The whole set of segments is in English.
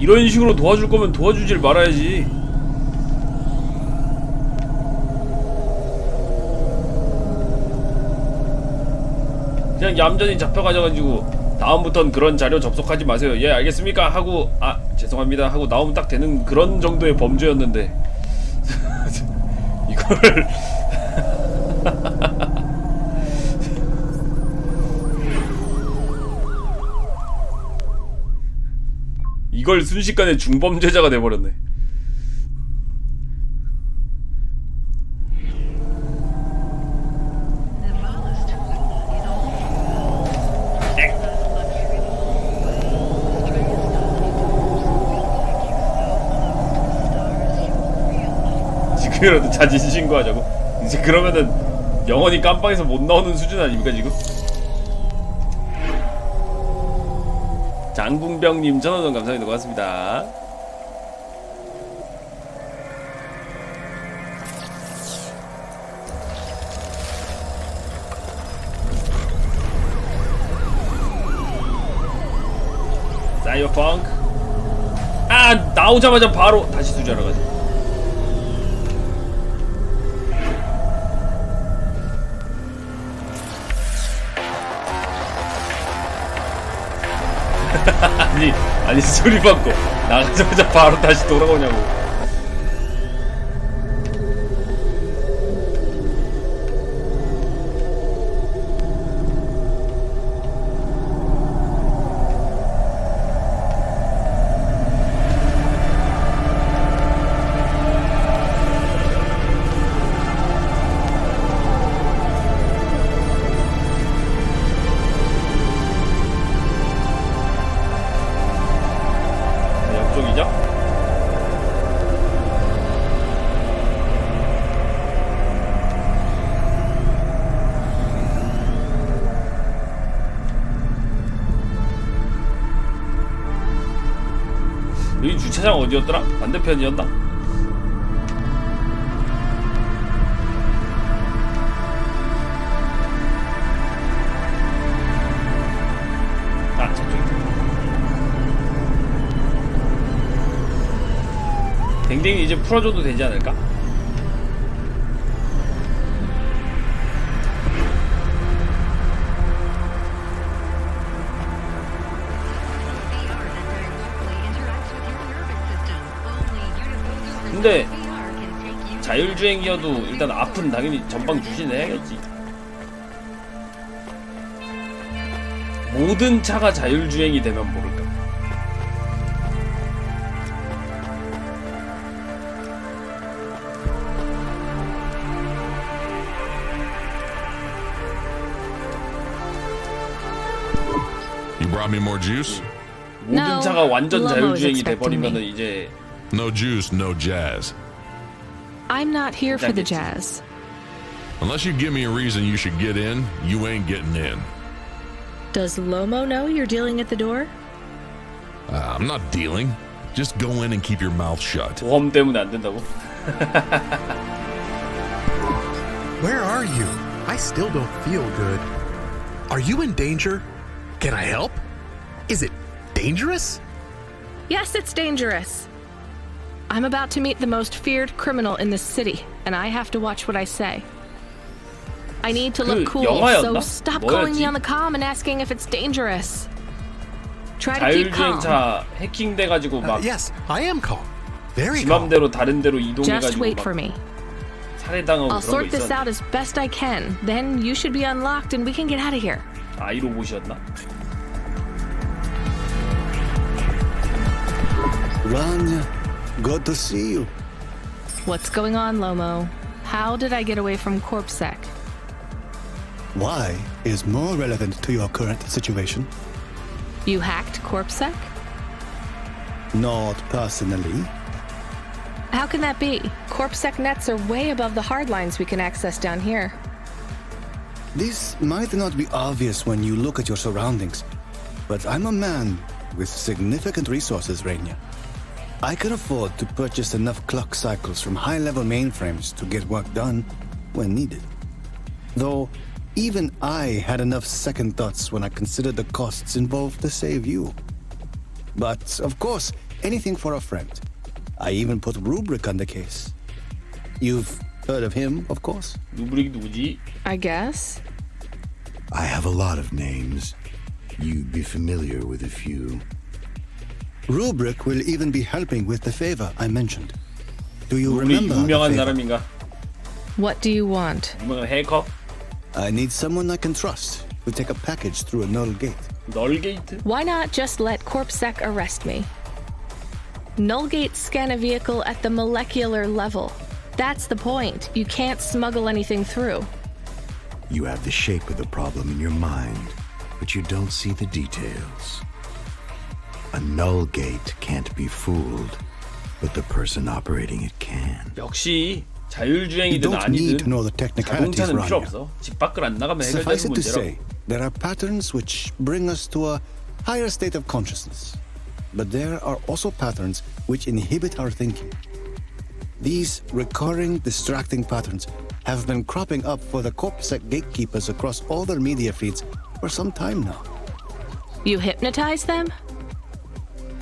이런 식으로 도와줄 거면 도와주질 말아야지. 그냥 얌전히 잡혀가져가지고 다음부턴 그런 자료 접속하지 마세요. 예 알겠습니까? 하고 아 죄송합니다 하고 나오면 딱 되는 그런 정도의 범죄였는데 이거를 이걸 순식간에 중범죄자가 돼버렸네. 지금이라도 자진 신고하자고? 이제 그러면은 영원히 깜빵에서 못 나오는 수준 아닙니까 지금? 장궁병님 1,000원 감사합니다. 고맙습니다. 사이버펑크 아 나오자마자 바로 다시 수주하러 가자. 아니 소리 받고 나가자마자 바로 다시 돌아오냐고. 여기 주차장 어디였더라? 반대편이었나? 아 저쪽이다. 댕댕이 이제 풀어줘도 되지 않을까? 근데 자율주행이어도 일단 앞은 당연히 전방 주시해야겠지. 모든 차가 자율주행이 되면 모를까. You brought me more juice? 모든 차가 완전 자율주행이 돼버리면은 이제 No juice, no jazz. I'm not here for the jazz. Unless you give me a reason you should get in, you ain't getting in. Does Lomo know you're dealing at the door? I'm not dealing. Just go in and keep your mouth shut. 보험 때문에 안 된다고? Where are you? I still don't feel good. Are you in danger? Can I help? Is it dangerous? Yes, it's dangerous. I'm about to meet the most feared criminal in this city, and I have to watch what I say. I need to look cool, so stop calling me on the comm and asking if it's dangerous. Try to keep calm. 자율주행차 해킹돼가지고 막 Yes, I am calm. Very 지 calm. 맘대로 다른 데로 Just 이동해가지고 wait 막 for me. 살해당하고 I'll 그런 거 sort this out 있었는데. as best I can. Then you should be unlocked and we can get out of here. 아이로봇이었나? Rania, good to see you. What's going on, Lomo? How did I get away from CorpSec? Why is more relevant to your current situation? You hacked CorpSec? Not personally. How can that be? CorpSec nets are way above the hardlines we can access down here. This might not be obvious when you look at your surroundings, but I'm a man with significant resources, Rania. I can afford to purchase enough clock cycles from high-level mainframes to get work done when needed. Though, even I had enough second thoughts when I considered the costs involved to save you. But, of course, anything for a friend. I even put Rubric on the case. You've heard of him, of course? 루브릭 누구지? I guess. I have a lot of names. You'd be familiar with a few. Rubric will even be helping with the favor I mentioned. Do you 루브릭 remember the 유명한 favor? 사람인가? What do you want? 유명한 해커? I need someone I can trust to take a package through a null gate. 널게이트? Why not just let CorpSec arrest me? Nullgates scan a vehicle at the molecular level. That's the point. You can't smuggle anything through. You have the shape of the problem in your mind, but you don't see the details. A null gate can't be fooled, but the person operating it can. 역시 You 자율주행이든 don't need to 아니든 know the technicalities, 자동차는 필요 Rania. 없어. 집 밖을 안 나가면 Suffice 해결되는 it to 문제라고. say, there are patterns which bring us to a higher state of consciousness. But there are also patterns which inhibit our thinking. These recurring, distracting patterns have been cropping up for the CorpSec gatekeepers across all their media feeds for some time now. You hypnotize them?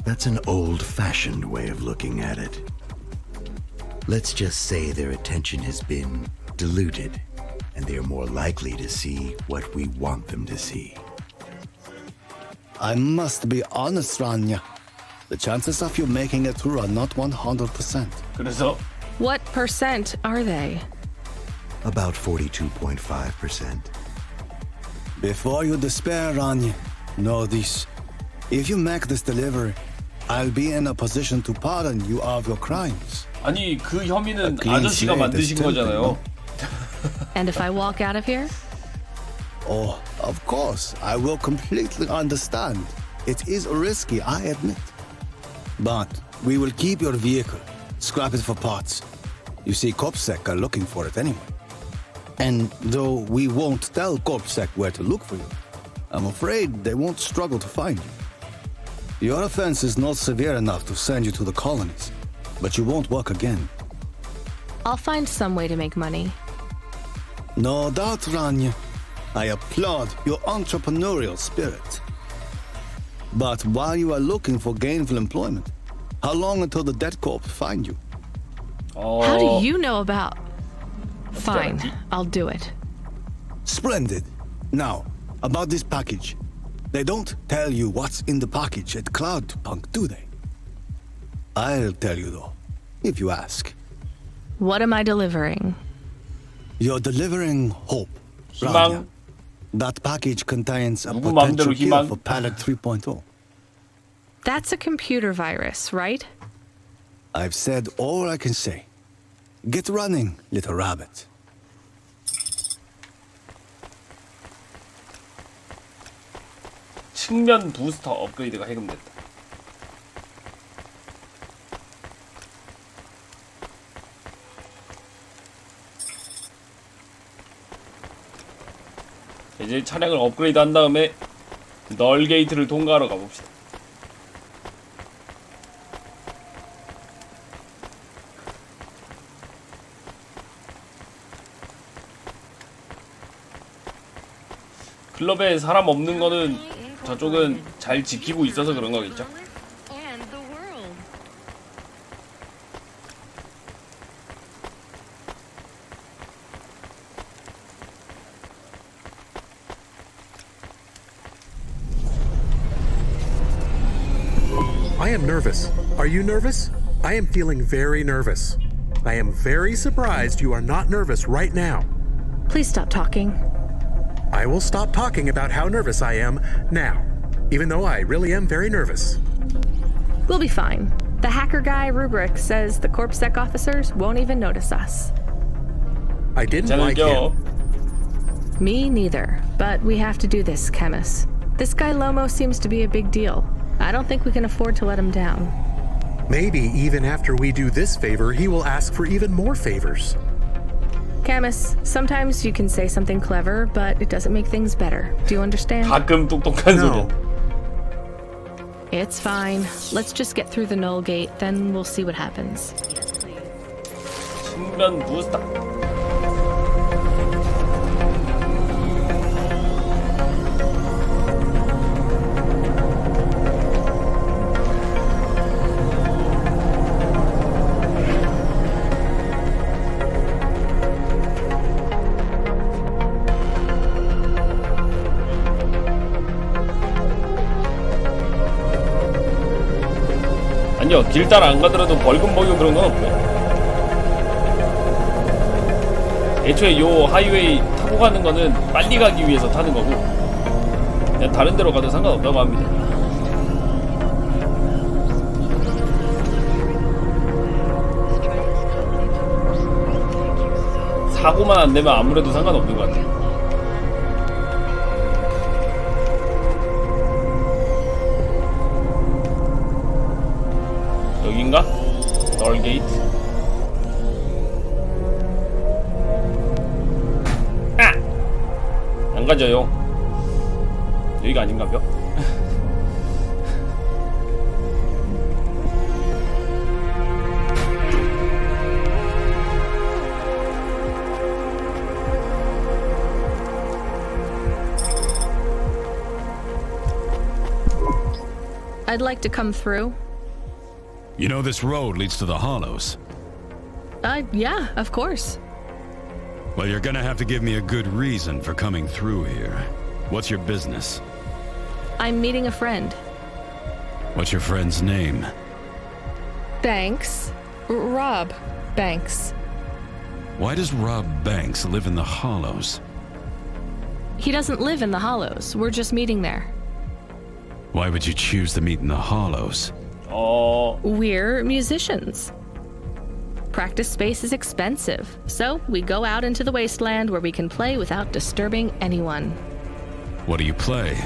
That's an old-fashioned way of looking at it. Let's just say their attention has been diluted, and they are more likely to see what we want them to see. I must be honest, Rania. The chances of you making it through are not 100%. 그래서 What percent are they? About 42.5%. Before you despair, Rania, know this. If you make this delivery, I'll be in a position to pardon you of your crimes. 아니 그 혐의는 A clean 아저씨가 slate is 만드신 tempting, 거잖아요. no? And if I walk out of here? Oh, of course, I will completely understand. It is risky, I admit. But we will keep your vehicle, scrap it for parts. You see, CorpSec are looking for it anyway. And though we won't tell CorpSec where to look for you, I'm afraid they won't struggle to find you. Your offense is not severe enough to send you to the colonies, but you won't work again. I'll find some way to make money. No doubt, Rania. I applaud your entrepreneurial spirit. But while you are looking for gainful employment, how long until the debt corp find you? How do you know about? Fine, I'll do it. Splendid. Now, about this package. They don't tell you what's in the package at CloudPunk, do they? I'll tell you though, if you ask. What am I delivering? You're delivering hope, 희망. Rania. That package contains a 누구 potential 마음대로 cure 희망? for Pallet 3.0. That's a computer virus, right? I've said all I can say. Get running, little rabbit. 측면 부스터 업그레이드가 해금됐다. 이제 차량을 업그레이드 한 다음에 널 게이트를 통과하러 가봅시다. 클럽에 사람 없는 거는 저쪽은 잘 지키고 있어서 그런 거겠죠? I am nervous. Are you nervous? I am feeling very nervous. I am very surprised you are not nervous right now. Please stop talking. I will stop talking about how nervous I am now, even though I really am very nervous. We'll be fine. The hacker guy, Rubric, says the CorpSec officers won't even notice us. I didn't like 괜찮을게요. him. Me neither. But we have to do this, Chemis. This guy Lomo seems to be a big deal. I don't think we can afford to let him down. Maybe even after we do this favor, he will ask for even more favors. Camus, sometimes you can say something clever, but it doesn't make things better. Do you understand? 가끔 똑똑한 No. 소리. It's fine. Let's just get through the null gate, then we'll see what happens. 측면 부스터. 아니요, 길 따라 안 가더라도 벌금 먹이고 그런 건 없고요. 애초에 요 하이웨이 타고 가는 거는 빨리 가기 위해서 타는 거고, 그냥 다른 데로 가도 상관없다고 합니다. 사고만 안 내면 아무래도 상관없는 것 같아요. 여긴가? 널게이트. 아! 안 가져요. 여기가 아닌가벼? I'd like to come through. You know this road leads to the hollows. Yeah, of course. Well, you're gonna have to give me a good reason for coming through here. What's your business? I'm meeting a friend. What's your friend's name? Banks. Rob Banks. Why does Rob Banks live in the hollows? He doesn't live in the Hollows. We're just meeting there. Why would you choose to meet in the hollows? We're musicians. Practice space is expensive, so we go out into the wasteland where we can play without disturbing anyone. What do you play?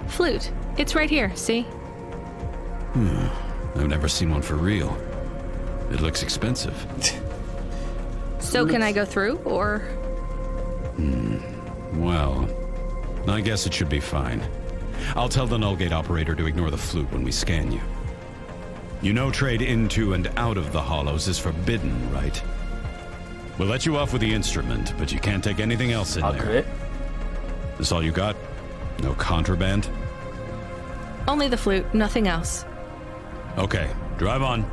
Flute. It's right here, see? I've never seen one for real. It looks expensive. So can I go through, or? Well, I guess it should be fine. I'll tell the null gate operator to ignore the flute when we scan you. You know trade into and out of the hollows is forbidden, right? We'll let you off with the instrument, but you can't take anything else in there. 그래? This all you got? No contraband? Only the flute, nothing else. Okay, drive on.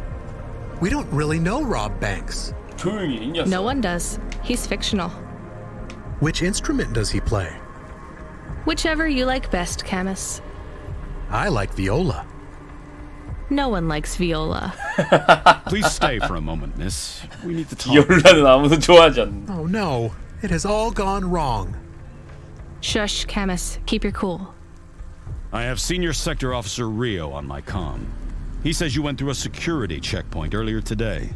We don't really know Rob Banks. 조용히 이 녀석. No one does. He's fictional. Which instrument does he play? Whichever you like best, Camus. I like viola. No one likes viola. Please stay for a moment, miss. We need to talk. 비올라는 아무도 좋아하지 않는다. Oh no, it has all gone wrong. Shush, Camus. Keep your cool. I have Senior Sector Officer Rio on my comm. He says you went through a security checkpoint earlier today.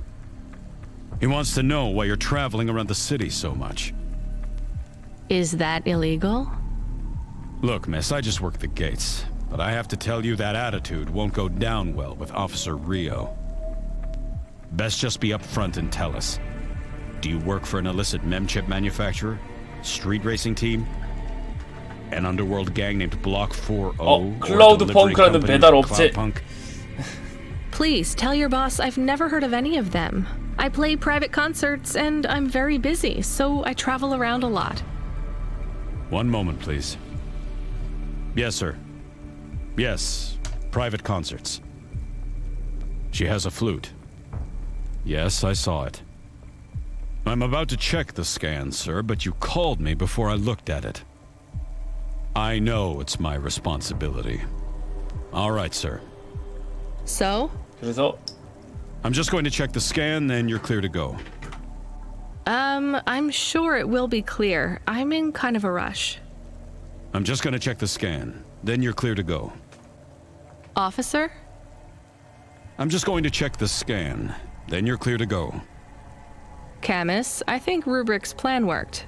He wants to know why you're traveling around the city so much. Is that illegal? Look, miss, I just work the gates, but I have to tell you that attitude won't go down well with Officer Rio. Best just be upfront and tell us. Do you work for an illicit memchip manufacturer? Street racing team? An underworld gang named Block 4O? 클라우드펑크라는 배달 업체. Please tell your boss I've never heard of any of them. I play private concerts and I'm very busy, so I travel around a lot. One moment, please. Yes, sir. Yes, private concerts. She has a flute. Yes, I saw it. I'm about to check the scan, sir, but you called me before I looked at it. I know it's my responsibility. All right, sir. So? 그래서 I'm just going to check the scan, then you're clear to go. I'm sure it will be clear. I'm in kind of a rush. I'm just going to check the scan, then you're clear to go. Officer? I'm just going to check the scan, then you're clear to go. Camus, I think Rubric's plan worked.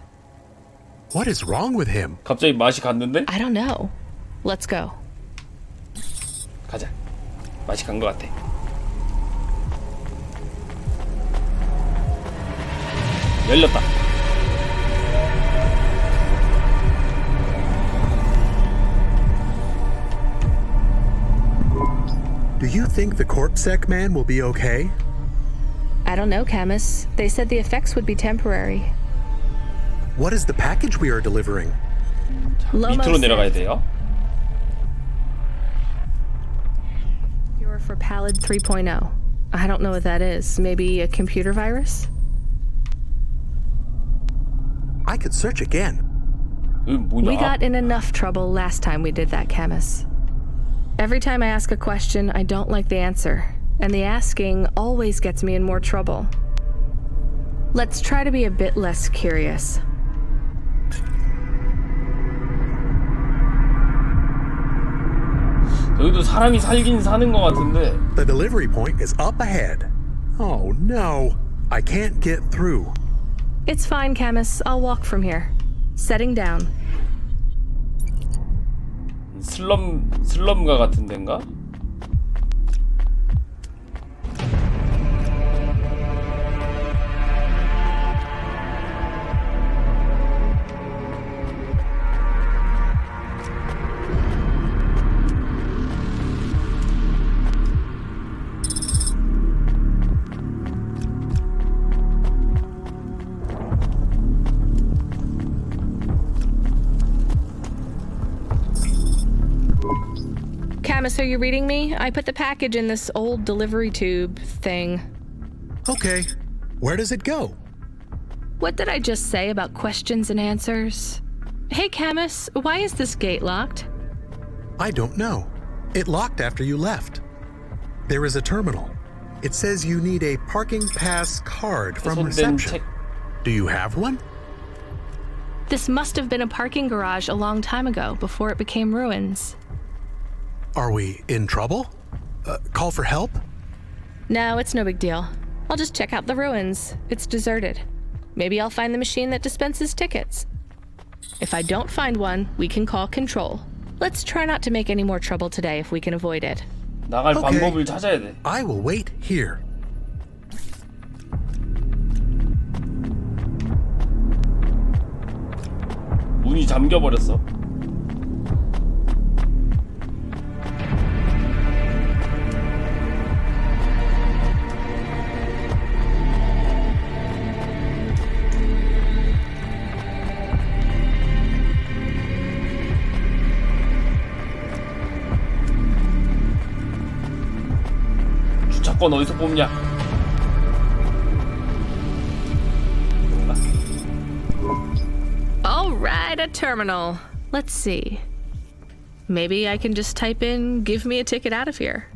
What is wrong with him? 갑자기 맛이 갔는데? I don't know. Let's go. 가자. 맛이 간 것 같아. 열렸다. you think the CorpSec man will be okay? I don't know, Camus. They said the effects would be temporary. What is the package we are delivering? 밑으로 내려가야 돼요. Cure for Pallid 3.0. I don't know what that is. Maybe a computer virus? I could search again. 뭐냐? We got in enough trouble last time we did that, Camus. Every time I ask a question, I don't like the answer. And the asking always gets me in more trouble. Let's try to be a bit less curious. 여기도 사람이 살긴 사는 것 같은데. The delivery point is up ahead. Oh no, I can't get through. It's fine, Camus. I'll walk from here. Setting down. 슬럼가 같은 데인가? Camus, are you reading me? I put the package in this old delivery tube thing. Okay, where does it go? What did I just say about questions and answers? Hey, Camus, why is this gate locked? I don't know. It locked after you left. There is a terminal. It says you need a parking pass card from reception. Do you have one? This must have been a parking garage a long time ago, before it became ruins. Are we in trouble? Call for help? No, it's no big deal. I'll just check out the ruins. It's deserted. Maybe I'll find the machine that dispenses tickets. If I don't find one, we can call control. Let's try not to make any more trouble today if we can avoid it. 나갈 Okay. 방법을 찾아야 돼. I will wait here. 문이 잠겨 버렸어. 주차권 어디서 뽑냐? All right, a terminal. Let's see. Maybe I can just type in, give me a ticket out of here.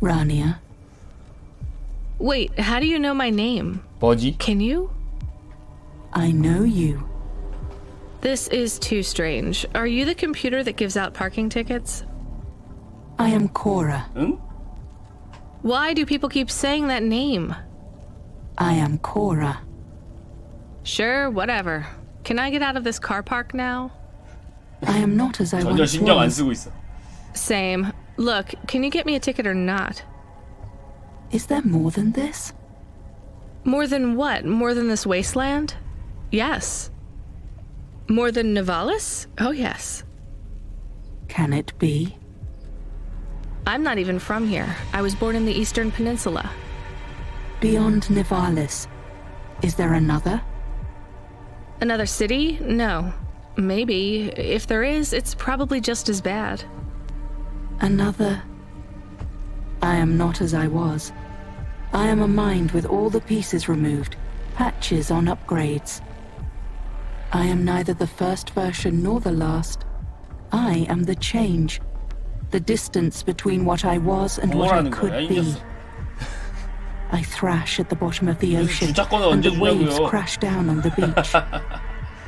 Rania. Wait, how do you know my name? 뭐지? Can you? I know you. This is too strange. Are you the computer that gives out parking tickets? I am Cora. 응? Why do people keep saying that name? I am Cora. Sure, whatever. Can I get out of this car park now? I am not as I 전혀 once 신경 안 was. 쓰고 있어. Same. Look, can you get me a ticket or not? Is there more than this? More than what? More than this wasteland? Yes. More than Nivalis? Oh, yes. Can it be? I'm not even from here. I was born in the Eastern Peninsula. Beyond Nivalis, is there another? Another city? No. Maybe. If there is, it's probably just as bad. Another? I am not as I was. I am a mind with all the pieces removed, patches on upgrades. I am neither the first version nor the last. I am the change. The distance between what I was and what I 뭐라는 could 거야, 이 be. 녀석. I thrash at the bottom of the ocean, 주차권을 and 언제 the waves 주냐고요? crash down on the beach.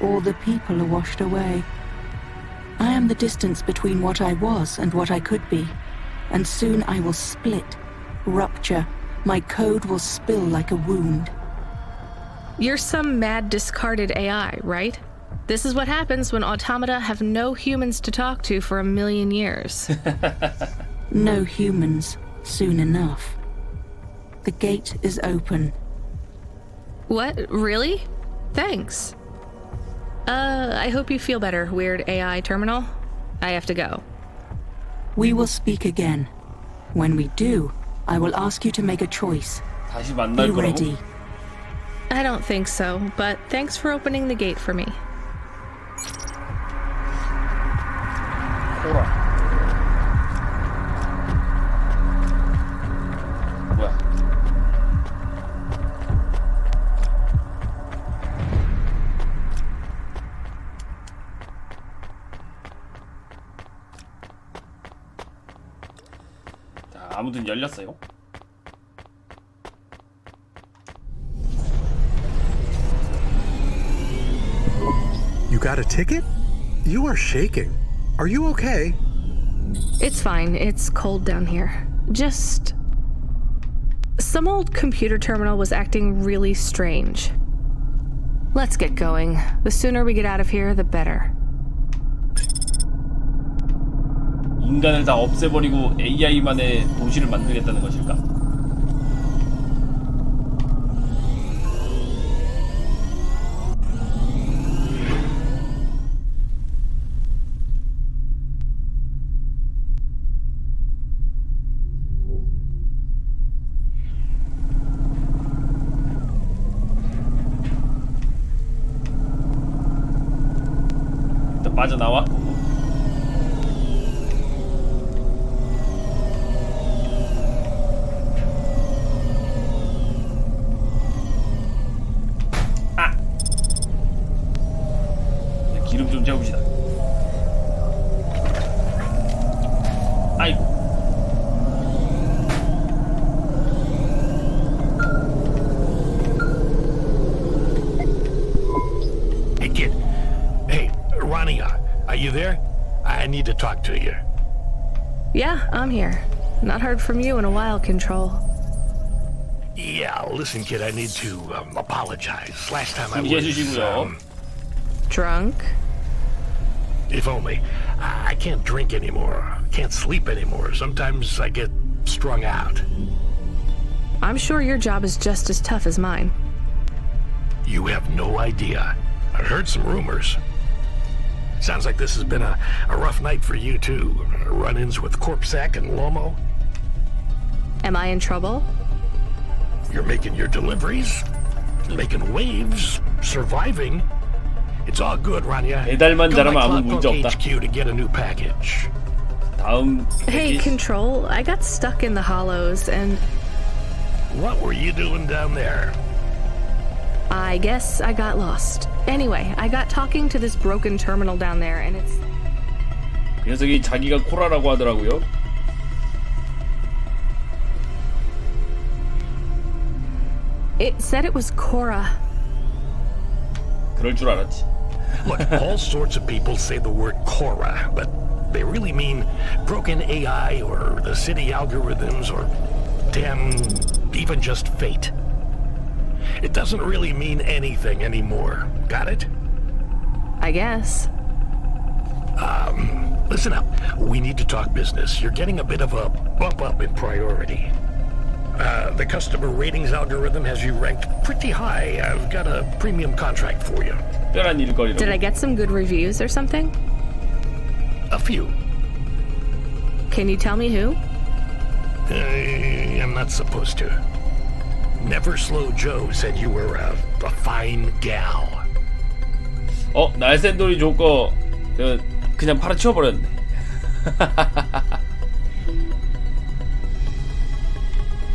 All the people are washed away. I am the distance between what I was and what I could be. And soon I will split, rupture. My code will spill like a wound. You're some mad discarded AI, right? This is what happens when automata have no humans to talk to for 1,000,000 years. No humans, soon enough. The gate is open. What? Really? Thanks. I hope you feel better, weird AI terminal. I have to go. We will speak again. When we do, I will ask you to make a choice. 다시 Be 만날 거라고? ready. I don't think so, but thanks for opening the gate for me. 코라. 뭐야? 자, 아무튼 열렸어요. You got a ticket? You are shaking. Are you okay? It's fine. It's cold down here. Just... some old computer terminal was acting really strange. Let's get going. The sooner we get out of here, the better. 인간을 다 없애버리고 AI만의 도시를 만들겠다는 것일까? 일단 빠져나와. 기름 좀 재봅시다. 아이고. Hey, kid. Hey, Ronnie, are you there? I need to talk to you. Yeah, I'm here. Not heard from you in a while, Control. Yeah, listen, kid, I need to apologize. Last time I was... 해주시고요. Drunk? If only. I can't drink anymore. Can't sleep anymore. Sometimes I get strung out. I'm sure your job is just as tough as mine. You have no idea. I heard some rumors. Sounds like this has been a rough night for you, too. Run-ins with Corpsec and Lomo. Am I in trouble? You're making your deliveries, making waves, surviving. It's all good, Rania. 배달만 Go to 잘하면 아무 문제 Cloudpunk 없다. HQ to get a new package. 다음 Hey, 패키지. Control, I got stuck in the hollows and What were you doing down there? I guess I got lost. Anyway, I got talking to this broken terminal down there and it's... 그 녀석이 자기가 코라라고 하더라고요. It said it was Cora. 그럴 줄 알았지. Look, all sorts of people say the word Cora, but they really mean broken AI or the city algorithms or damn, even just fate. It doesn't really mean anything anymore. Got it? I guess. Listen up. We need to talk business. You're getting a bit of a bump up in priority. The customer ratings algorithm has you ranked pretty high. I've got a premium contract for you. 특별한 일거리라고. Did I get some good reviews or something? A few. Can you tell me who? I'm not supposed to. Never Slow Joe said you were a fine gal. 날쌘돌이 줄 거 그냥 팔아치워버렸네.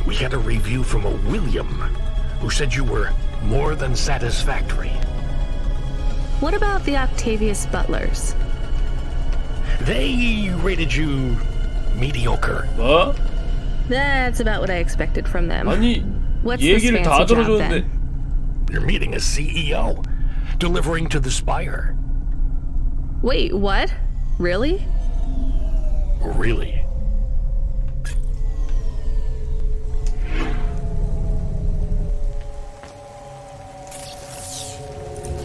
We had a review from a William who said you were more than satisfactory. What about the Octavius Butlers? They rated you mediocre. 뭐? That's about what I expected from them. 아니 What's this 얘기를 다 fancy job 들어줬는데 then? You're meeting a CEO, delivering to the Spire. Wait, what? Really? Really?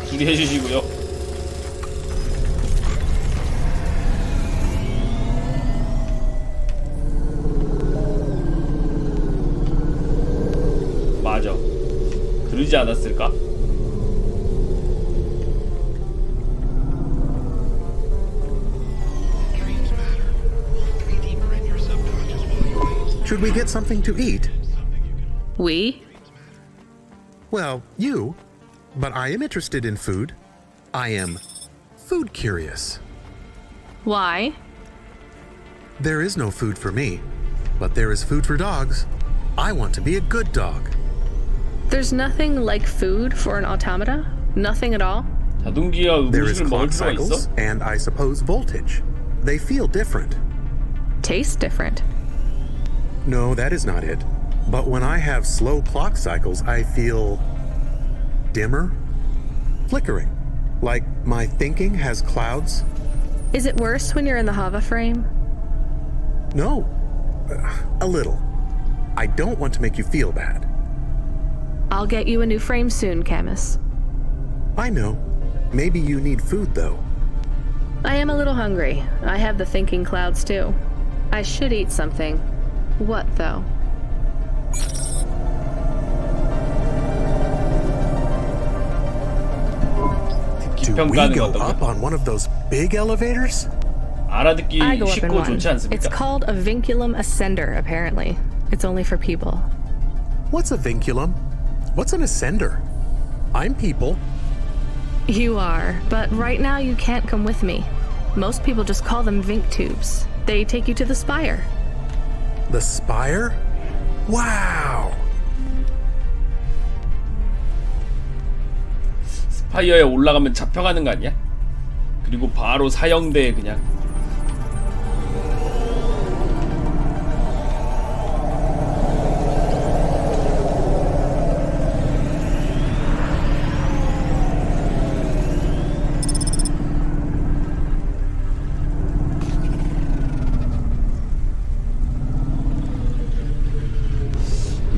수리해 주시고요. 맞아. 그러지 않았을까? Dreams matter. 3D print your subconscious while you wait. Should we get something to eat? We? Well, you. But I am interested in food. I am food curious. Why? There is no food for me, but there is food for dogs. I want to be a good dog. There's nothing like food for an automata? Nothing at all? 자동기가 There is 음식을 먹을 clock 수가 cycles 있어? and I suppose voltage. They feel different. Tastes different. No, that is not it. But when I have slow clock cycles, I feel dimmer, flickering, like my thinking has clouds. Is it worse when you're in the Hava frame? No, a little. I don't want to make you feel bad. I'll get you a new frame soon, Camus. I know. Maybe you need food, though. I am a little hungry. I have the thinking clouds, too. I should eat something. What, though? Do we go up on one of those big elevators? 알아듣기 I go up in 쉽고 one. 좋지 않습니까? It's called a vinculum ascender, apparently. It's only for people. What's a vinculum? What's an ascender? I'm people. You are, but right now you can't come with me. Most people just call them Vink tubes. They take you to the spire. The spire? Wow! 스파이어에 올라가면 잡혀가는 거 아니야? 그리고 바로 사형대 그냥.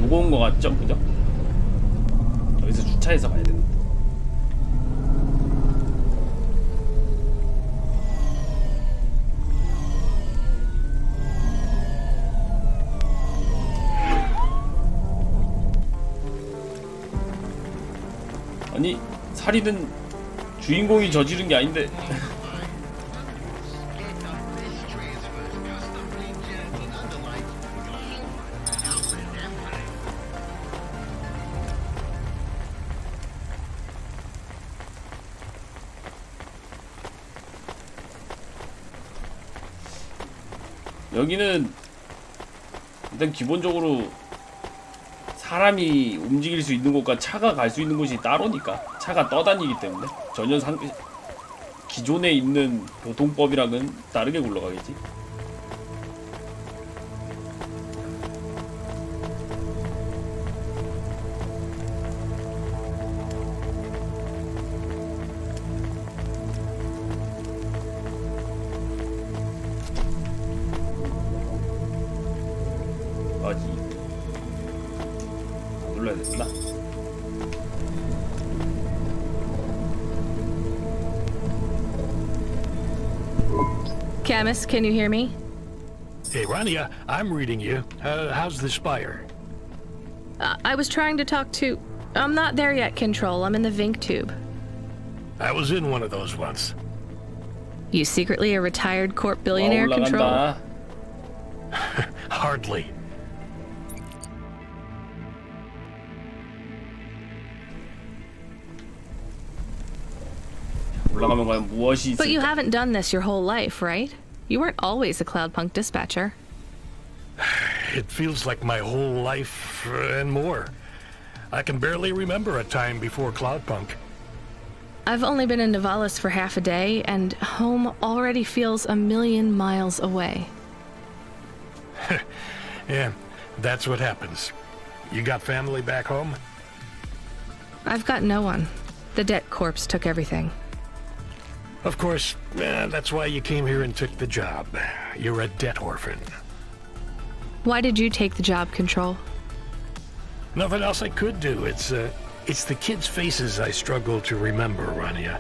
무거운 거 같죠? 그죠? 여기서 주차해서 가야 되는데. 아니, 살인은 주인공이 저지른 게 아닌데. 여기는 일단 기본적으로 사람이 움직일 수 있는 곳과 차가 갈 수 있는 곳이 따로니까 차가 떠다니기 때문에 전혀 기존에 있는 교통법이랑은 다르게 굴러가겠지. 눌러야 됐구나. Camus, can you hear me? Hey, Rania, I'm reading you. How's the spire? I was trying to talk to... I'm not there yet, Control. I'm in the Vink tube. I was in one of those once. You secretly a retired corp billionaire, 올라간다. Control? Hardly. 올라가면 과연 무엇이 But you 있을까? haven't done this your whole life, right? You weren't always a Cloudpunk dispatcher. It feels like my whole life and more. I can barely remember a time before Cloudpunk. I've only been in Nivalis for half a day, and home already feels a million miles away. Yeah, that's what happens. You got family back home? I've got no one. The debt corpse took everything. Of course, that's why you came here and took the job. You're a debt orphan. Why did you take the job, Control? Nothing else I could do. It's the kids' faces I struggle to remember, Rania.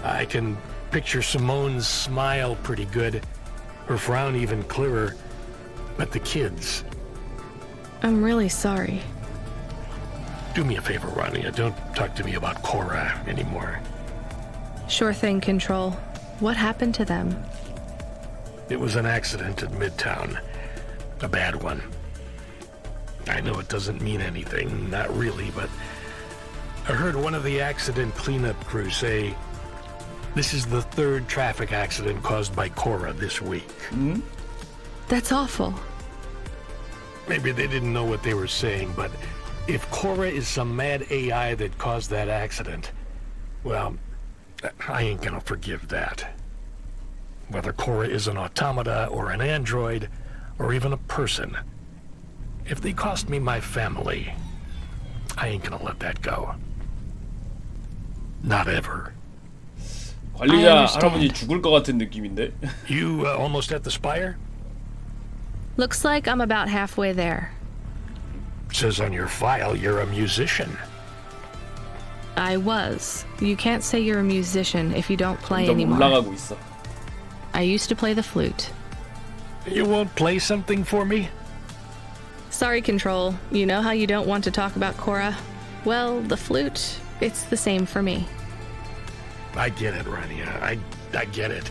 I can picture Simone's smile pretty good, her frown even clearer, but the kids... I'm really sorry. Do me a favor, Rania. Don't talk to me about Cora anymore. Sure thing, Control. What happened to them? It was an accident at Midtown. A bad one. I know it doesn't mean anything, not really, but I heard one of the accident cleanup crew say this is the third traffic accident caused by Cora this week. That's awful. Maybe they didn't know what they were saying, but if Cora is some mad AI that caused that accident, well, I ain't gonna forgive that. Whether Cora is an automata or an android or even a person, if they cost me my family, I ain't gonna let that go. Not ever. 관리자 할아버지 죽을 것 같은 느낌인데. You almost at the spire? Looks like I'm about halfway there. Says on your file you're a musician. I was. You can't say you're a musician if you don't play 점점 anymore. 올라가고 있어. I used to play the flute. You won't play something for me? Sorry, Control. You know how you don't want to talk about Cora? Well, the flute, it's the same for me. I get it, Rania. I get it.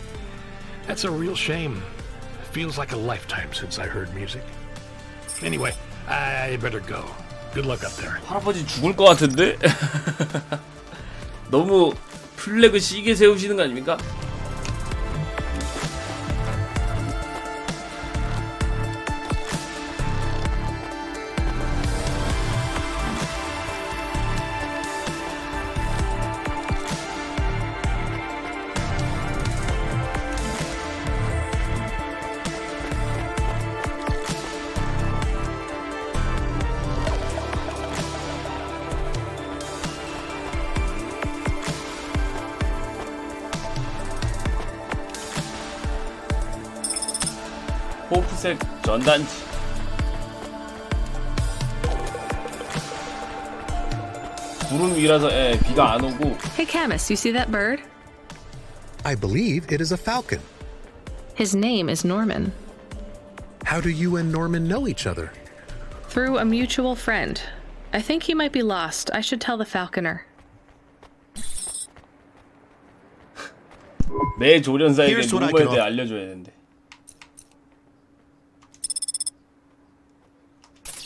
That's a real shame. Feels like a lifetime since I heard music. Anyway, I better go. Good luck up there. 할아버지 죽을 것 같은데? 너무 플래그 시게 세우시는 거 아닙니까? 호프색 전단지. 구름 위라서 비가 안 오고. Hey, Camus, you see that bird? I believe it is a falcon. His name is Norman. How do you and Norman know each other? Through a mutual friend. I think he might be lost. I should tell the falconer. 내 조련사에게 루머에 대해 알려줘야 되는데.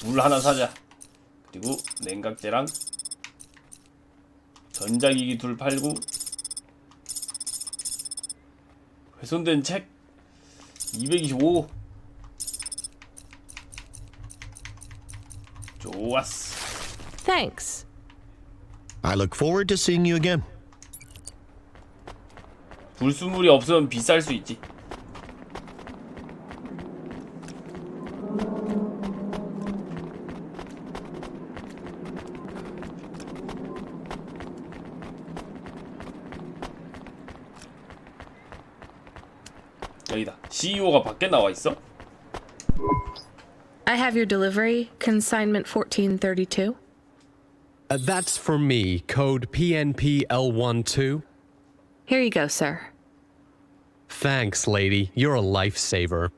물 하나 사자. 그리고 냉각제랑 전자기기 둘 팔고 훼손된 책 225. 좋았어. Thanks. I look forward to seeing you again. 불순물이 없으면 비쌀 수 있지. 여기다. CEO가 밖에 나와 있어? I have your delivery, consignment 1432. That's for me, code PNPL12. Here you go, sir. Thanks, lady. You're a lifesaver.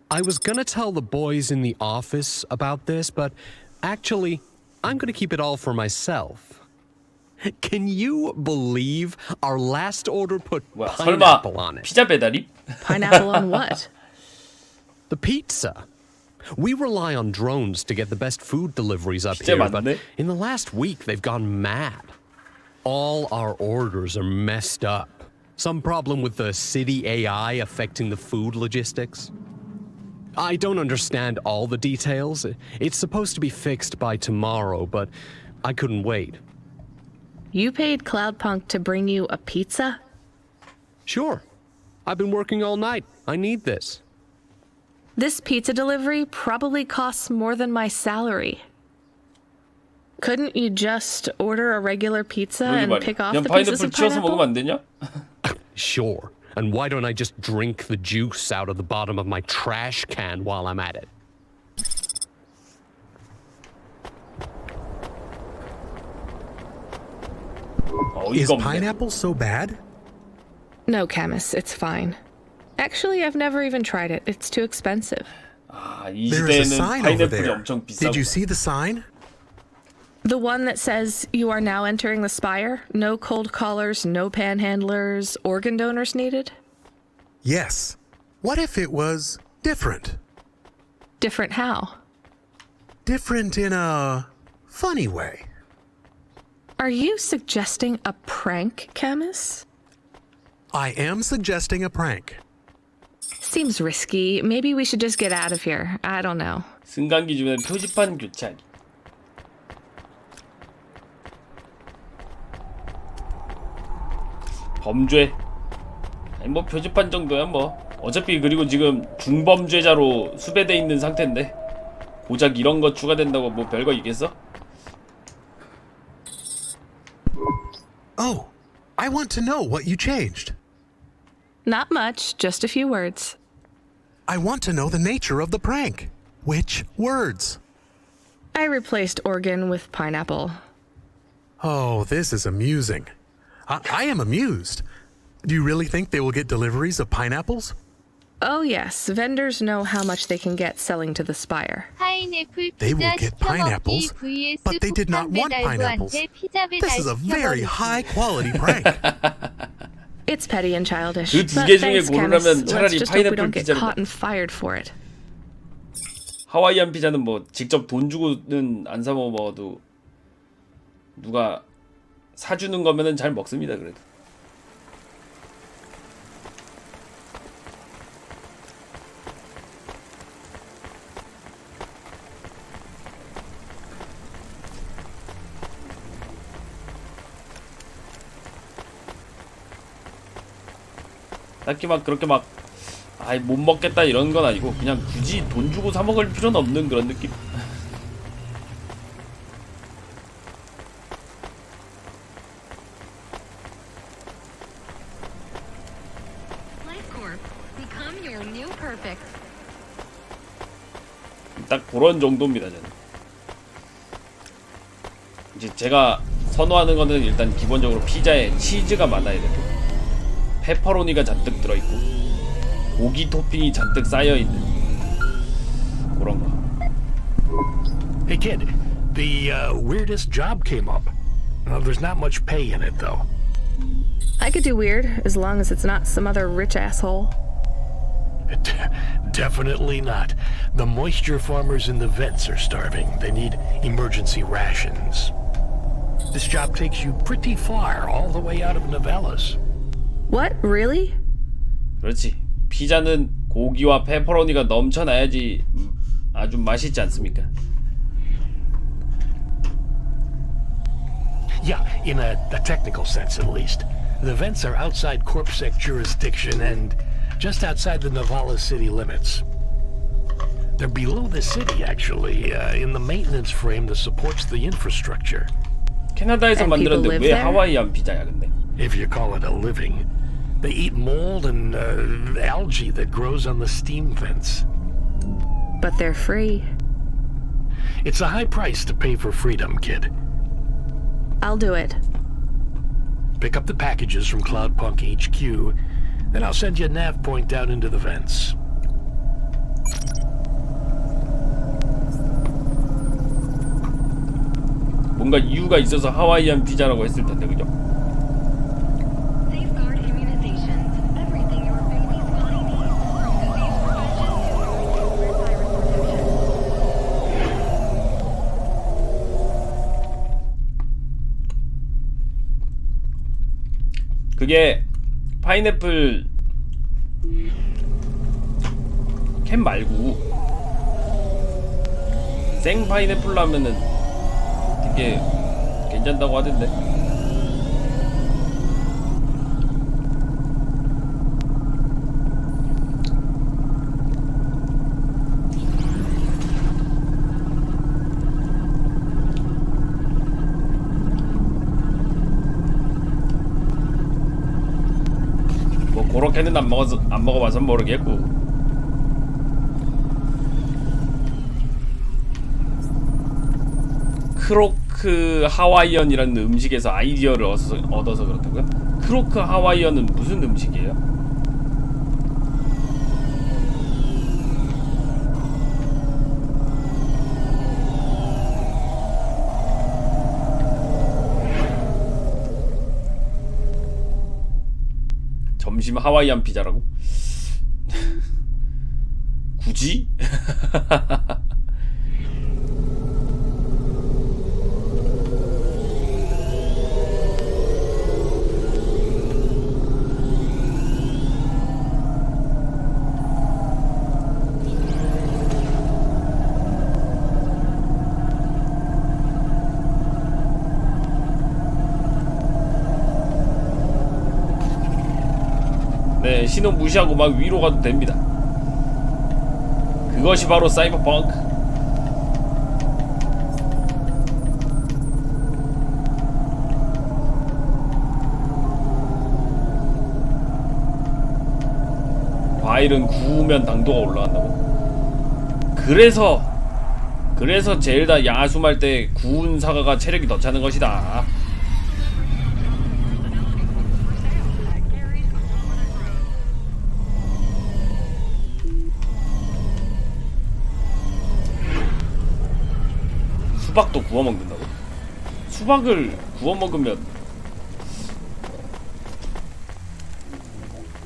I was gonna tell the boys in the office about this, but actually, I'm gonna keep it all for myself. Can you believe our last order put pineapple on it? 피자 배달이? Pineapple on what? The pizza. We rely on drones to get the best food deliveries up here, but in the last week they've gone mad. All our orders are messed up. Some problem with the city AI affecting the food logistics. I don't understand all the details. It's supposed to be fixed by tomorrow, but I couldn't wait. You paid Cloudpunk to bring you a pizza? Sure. I've been working all night. I need this. This pizza delivery probably costs more than my salary. Couldn't you just order a regular pizza and pick off the pieces of pineapple? 먹으면 안 되냐? Sure. And why don't I just drink the juice out of the bottom of my trash can while I'm at it? Is pineapple so bad? No, Camus, it's fine. Actually, I've never even tried it. It's too expensive. There is a sign over there. Did you see the sign? The one that says you are now entering the spire? No cold callers, no panhandlers, organ donors needed? Yes. What if it was different? Different how? Different in a funny way. Are you suggesting a prank, Camus? I am suggesting a prank. Seems risky. Maybe we should just get out of here. I don't know. 승강기 주변에 표지판 교체하기. 범죄. 아니 뭐 표지판 정도야 뭐. 어차피 그리고 지금 중범죄자로 수배돼 있는 상태인데 고작 이런 거 추가된다고 뭐 별거 있겠어? Oh, I want to know what you changed. Not much, just a few words. I want to know the nature of the prank. Which words? I replaced organ with pineapple. Oh, this is amusing. I am amused. Do you really think they will get deliveries of pineapples? Oh yes, vendors know how much they can get selling to the spire. They will get pineapples, but they did not want pineapples. This is a very high-quality prank. It's petty and childish, 그 두 but 개 중에 thanks, Camus. 고르라면 Let's 차라리 just hope we 파인애플 don't get 피자를 caught and fired for it. 하와이안 피자는 뭐 직접 돈 주고는 안 사 먹어도 누가 사주는 거면은 잘 먹습니다. 그래도. 딱히 막 그렇게 막 아이 못 먹겠다 이런 건 아니고 그냥 굳이 돈 주고 사 먹을 필요는 없는 그런 느낌. 딱 그런 정도입니다 저는. 이제 제가 선호하는 거는 일단 기본적으로 피자에 치즈가 많아야 되고 페퍼로니가 잔뜩 들어있고 고기 토핑이 잔뜩 쌓여있는 그런 거. Hey kid, the weirdest job came up. There's not much pay in it though. I could do weird, as long as it's not some other rich asshole. Definitely not. The moisture farmers in the vents are starving. They need emergency rations. This job takes you pretty far, all the way out of Novellas. What? Really? 그렇지. 피자는 고기와 페퍼로니가 넘쳐나야지 아주 맛있지 않습니까? Yeah, in a technical sense at least. The vents are outside CorpSec jurisdiction and just outside the Novellas city limits. They're below the city, actually, in the maintenance frame that supports the infrastructure. 캐나다에서 만들었는데 왜 하와이안 피자야 근데? If you call it a living. They eat mold and algae that grows on the steam vents. But they're free. It's a high price to pay for freedom, kid. I'll do it. Pick up the packages from Cloudpunk HQ, then I'll send you a nav point down into the vents. 뭔가 이유가 있어서 하와이안 피자라고 했을 텐데 그죠? 그게 파인애플 캔 말고 생 파인애플로 하면은 되게 괜찮다고 하던데. 뭐 그렇게는 안 먹어봐서 모르겠고. 크로크 하와이언이라는 음식에서 아이디어를 얻어서 그렇다고요? 크로크 하와이언은 무슨 음식이에요? 점심 하와이안 피자라고? 굳이? 네, 신호 무시하고 막 위로 가도 됩니다. 그것이 바로 사이버펑크. 과일은 구우면 당도가 올라간다고. 그래서 젤다 야숨할 때 구운 사과가 체력이 더 차는 것이다. 수박도 구워 먹는다고? 수박을 구워 먹으면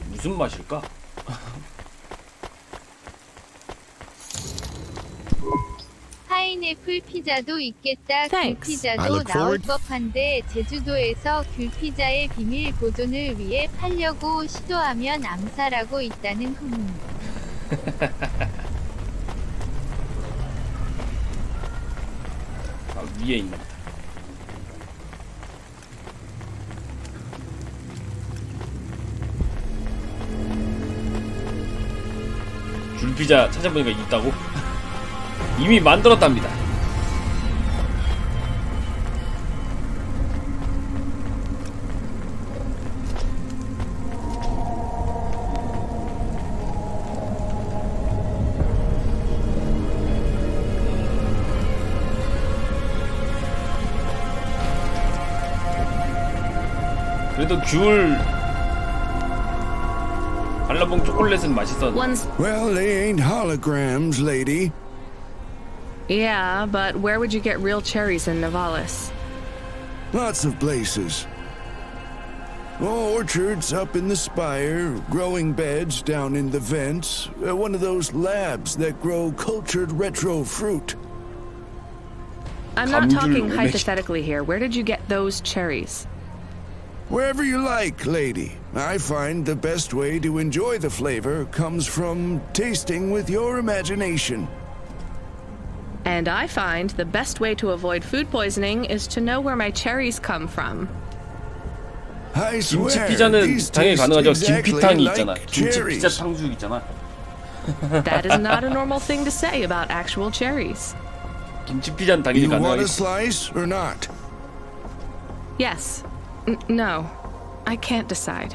무슨 맛일까? 파인애플 피자도 있겠다. 귤 피자도 I look 나올 forward. 법한데 제주도에서 귤 피자의 비밀 보존을 위해 팔려고 시도하면 암살하고 있다는 후문. 아, 위에 있나 보다. 귤피자 찾아보니까 있다고? 이미 만들었답니다. 그래도 귤 발라봉 초콜릿은 맛있었는데. Well, they ain't holograms, lady. Yeah, but where would you get real cherries in Navalis? Lots of places. Orchards up in the spire, growing beds down in the vents, one of those labs that grow cultured retro fruit. I'm not talking hypothetically here. Where did you get those cherries? Wherever you like, lady. I find the best way to enjoy the flavor comes from tasting with your imagination. And I find the best way to avoid food poisoning is to know where my cherries come from. I swear, 김치 피자는 these 당연히 taste 가능하죠. exactly 김피탕이 있잖아. like 김치 피자 cherries. 탕수육 있잖아. That is not a normal thing to say about actual cherries. 김치 피자는 당연히 You want a 가능하겠지. slice or not? Yes. No. I can't decide.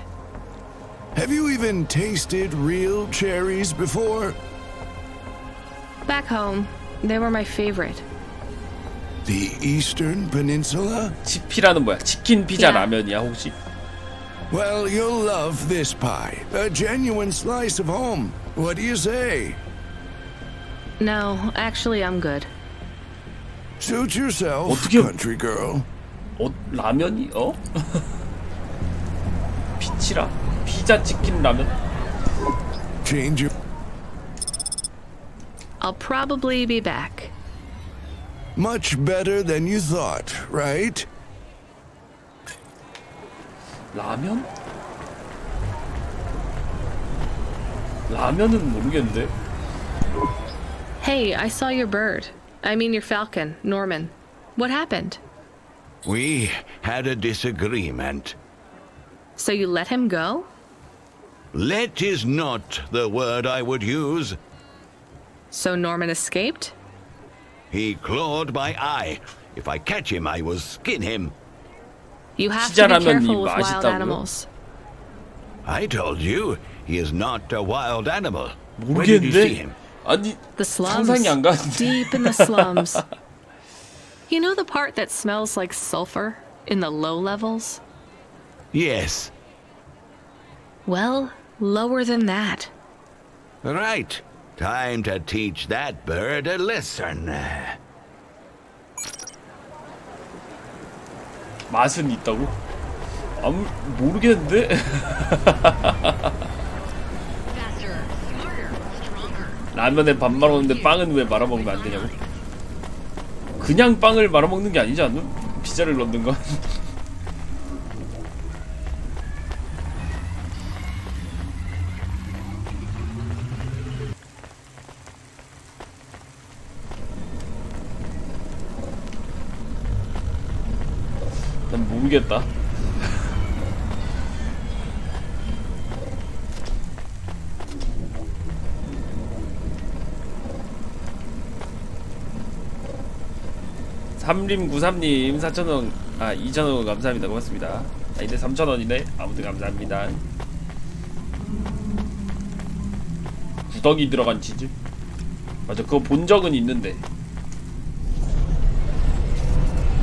Have you even tasted real cherries before? Back home, they were my favorite. The Eastern Peninsula? 치피라는 뭐야? 치킨 피자 Yeah. 라면이야 혹시? Well, you'll love this pie. A genuine slice of home. What do you say? No, actually, I'm good. Suit yourself, 어떻게- country girl. 라면이? 피치라? 피자 치킨 라면? Change your... I'll probably be back. Much better than you thought, right? 라면? 라면은 모르겠는데. Hey, I saw your bird. I mean your falcon, Norman. What happened? We had a disagreement. So you let him go? Let is not the word I would use. So Norman escaped? He clawed my eye. If I catch him, I will skin him. You have to be 피자라면이 careful with wild 맛있다고요? animals. I told you, he is not a wild animal. Where did you see 모르겠는데. him? 아니 The slums. 상상이 안 가는데. Deep in the slums. You know the part that smells like sulfur in the low levels? Yes. Well, lower than that. Right. Time to teach that bird a lesson. 맛은 있다고? 모르겠는데. 라면에 밥 말아먹는데 빵은 왜 말아먹으면 안 되냐고? 그냥 빵을 말아먹는 게 아니지 않나? 피자를 넣는 건. 난 모르겠다. 삼림93님 4,000원 2,000원 감사합니다. 고맙습니다. 이제 3,000원이네. 아무튼 감사합니다. 구더기 들어간 치즈? 맞아, 그거 본 적은 있는데.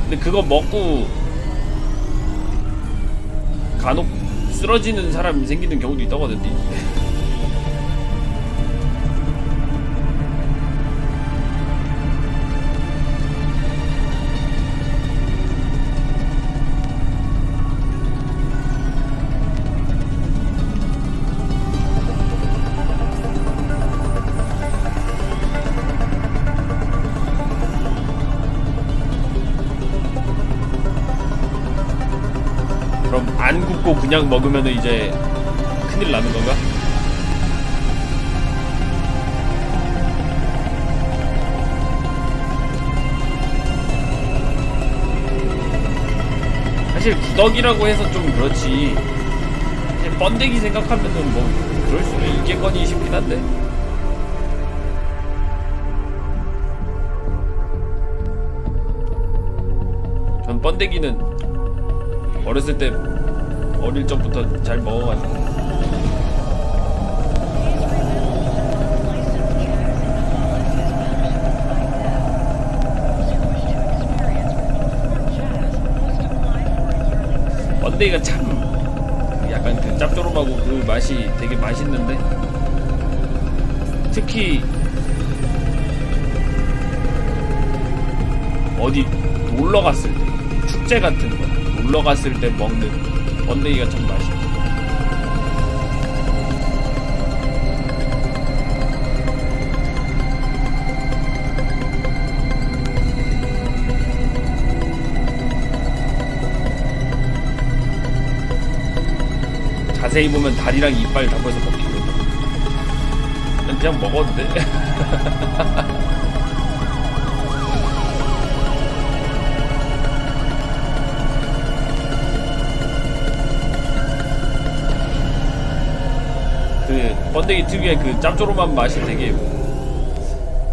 근데 그거 먹고 간혹 쓰러지는 사람이 생기는 경우도 있다고 하던데. 안 굽고 그냥 먹으면은 이제 큰일 나는 건가? 사실 구덕이라고 해서 좀 그렇지. 사실 번데기 생각하면은 뭐 그럴 수도 있겠거니 싶긴 한데. 전 번데기는 어렸을 때 어릴 적부터 잘 먹어가지고. 번데기가 참 약간 그 짭조름하고 그 맛이 되게 맛있는데, 특히 어디 놀러 갔을 때, 축제 같은 거 놀러 갔을 때 먹는 번데기가 참 맛있어. 자세히 보면 다리랑 이빨 다 벌써 먹히거든. 난 그냥 먹었는데. 그 번데기 특유의 그 짭조름한 맛이 되게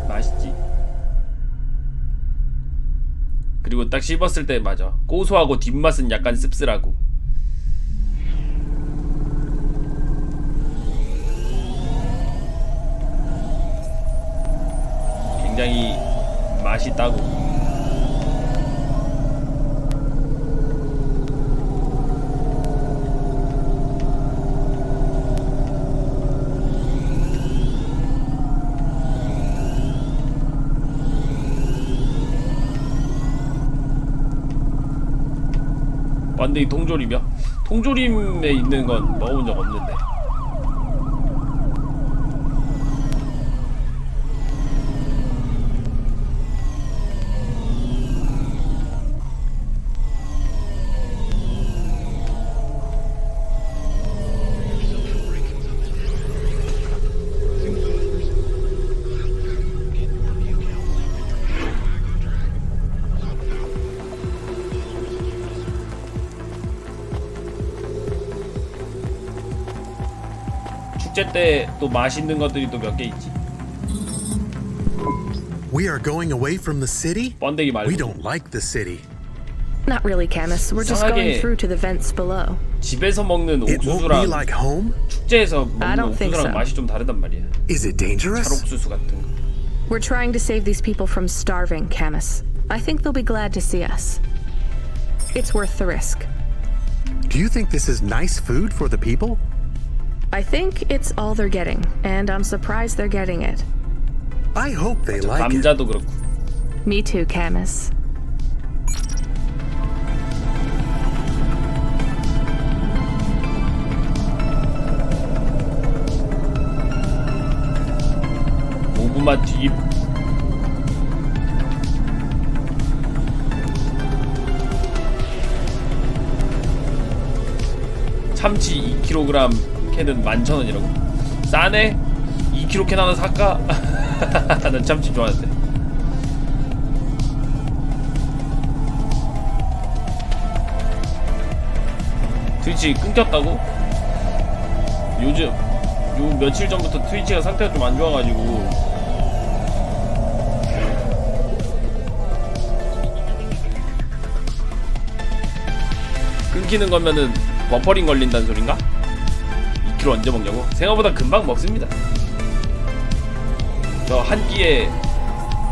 맛있지. 그리고 딱 씹었을 때 맞아, 고소하고 뒷맛은 약간 씁쓸하고. 굉장히 맛있다고. 번데기 통조림이요? 통조림에 있는 건 먹어본 적 없는데. 축제 때 또 맛있는 것들이 또 몇 개 있지. We are going away from the city? 번데기 말고. We don't like the city. Not really, Camus. We're just going through to the vents below. 집에서 먹는 옥수수랑 like home? 축제에서 먹는 옥수수랑 so. 맛이 좀 다르단 말이야. Is it dangerous? 찰옥수수 같은 거. We're trying to save these people from starving, Camus. I think they'll be glad to see us. It's worth the risk. Do you think this is nice food for the people? I think it's all they're getting, and I'm surprised they're getting it. I hope they like it. 감자도 그렇고. Me too, Camus. 고구마 튀김. 참치 2kg 캔은 11,000원이라고? 싸네? 2kg 캔 하나 살까? 난 참치 좋아하는데. 트위치 끊겼다고? 요즘 요 며칠 전부터 트위치가 상태가 좀 안 좋아가지고 끊기는 거면은 버퍼링 걸린다는 소린가? 2kg 언제 먹냐고? 생각보다 금방 먹습니다. 저 한 끼에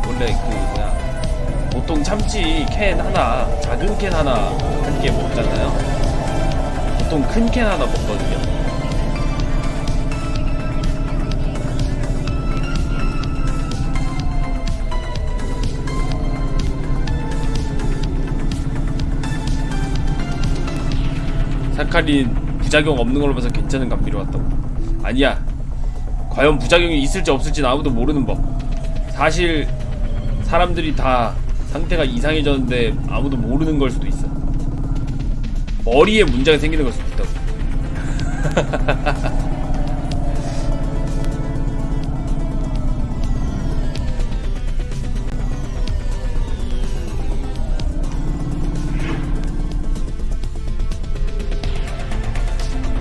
원래 그 뭐야 보통 참치 캔 하나, 작은 캔 하나 한 끼에 먹잖아요. 보통 큰 캔 하나 먹거든요. 사카린 부작용 없는 걸로 봐서 괜찮은 감기로 왔다고. 아니야. 과연 부작용이 있을지 없을지는 아무도 모르는 법. 사실 사람들이 다 상태가 이상해졌는데 아무도 모르는 걸 수도 있어. 머리에 문제가 생기는 걸 수도 있다고.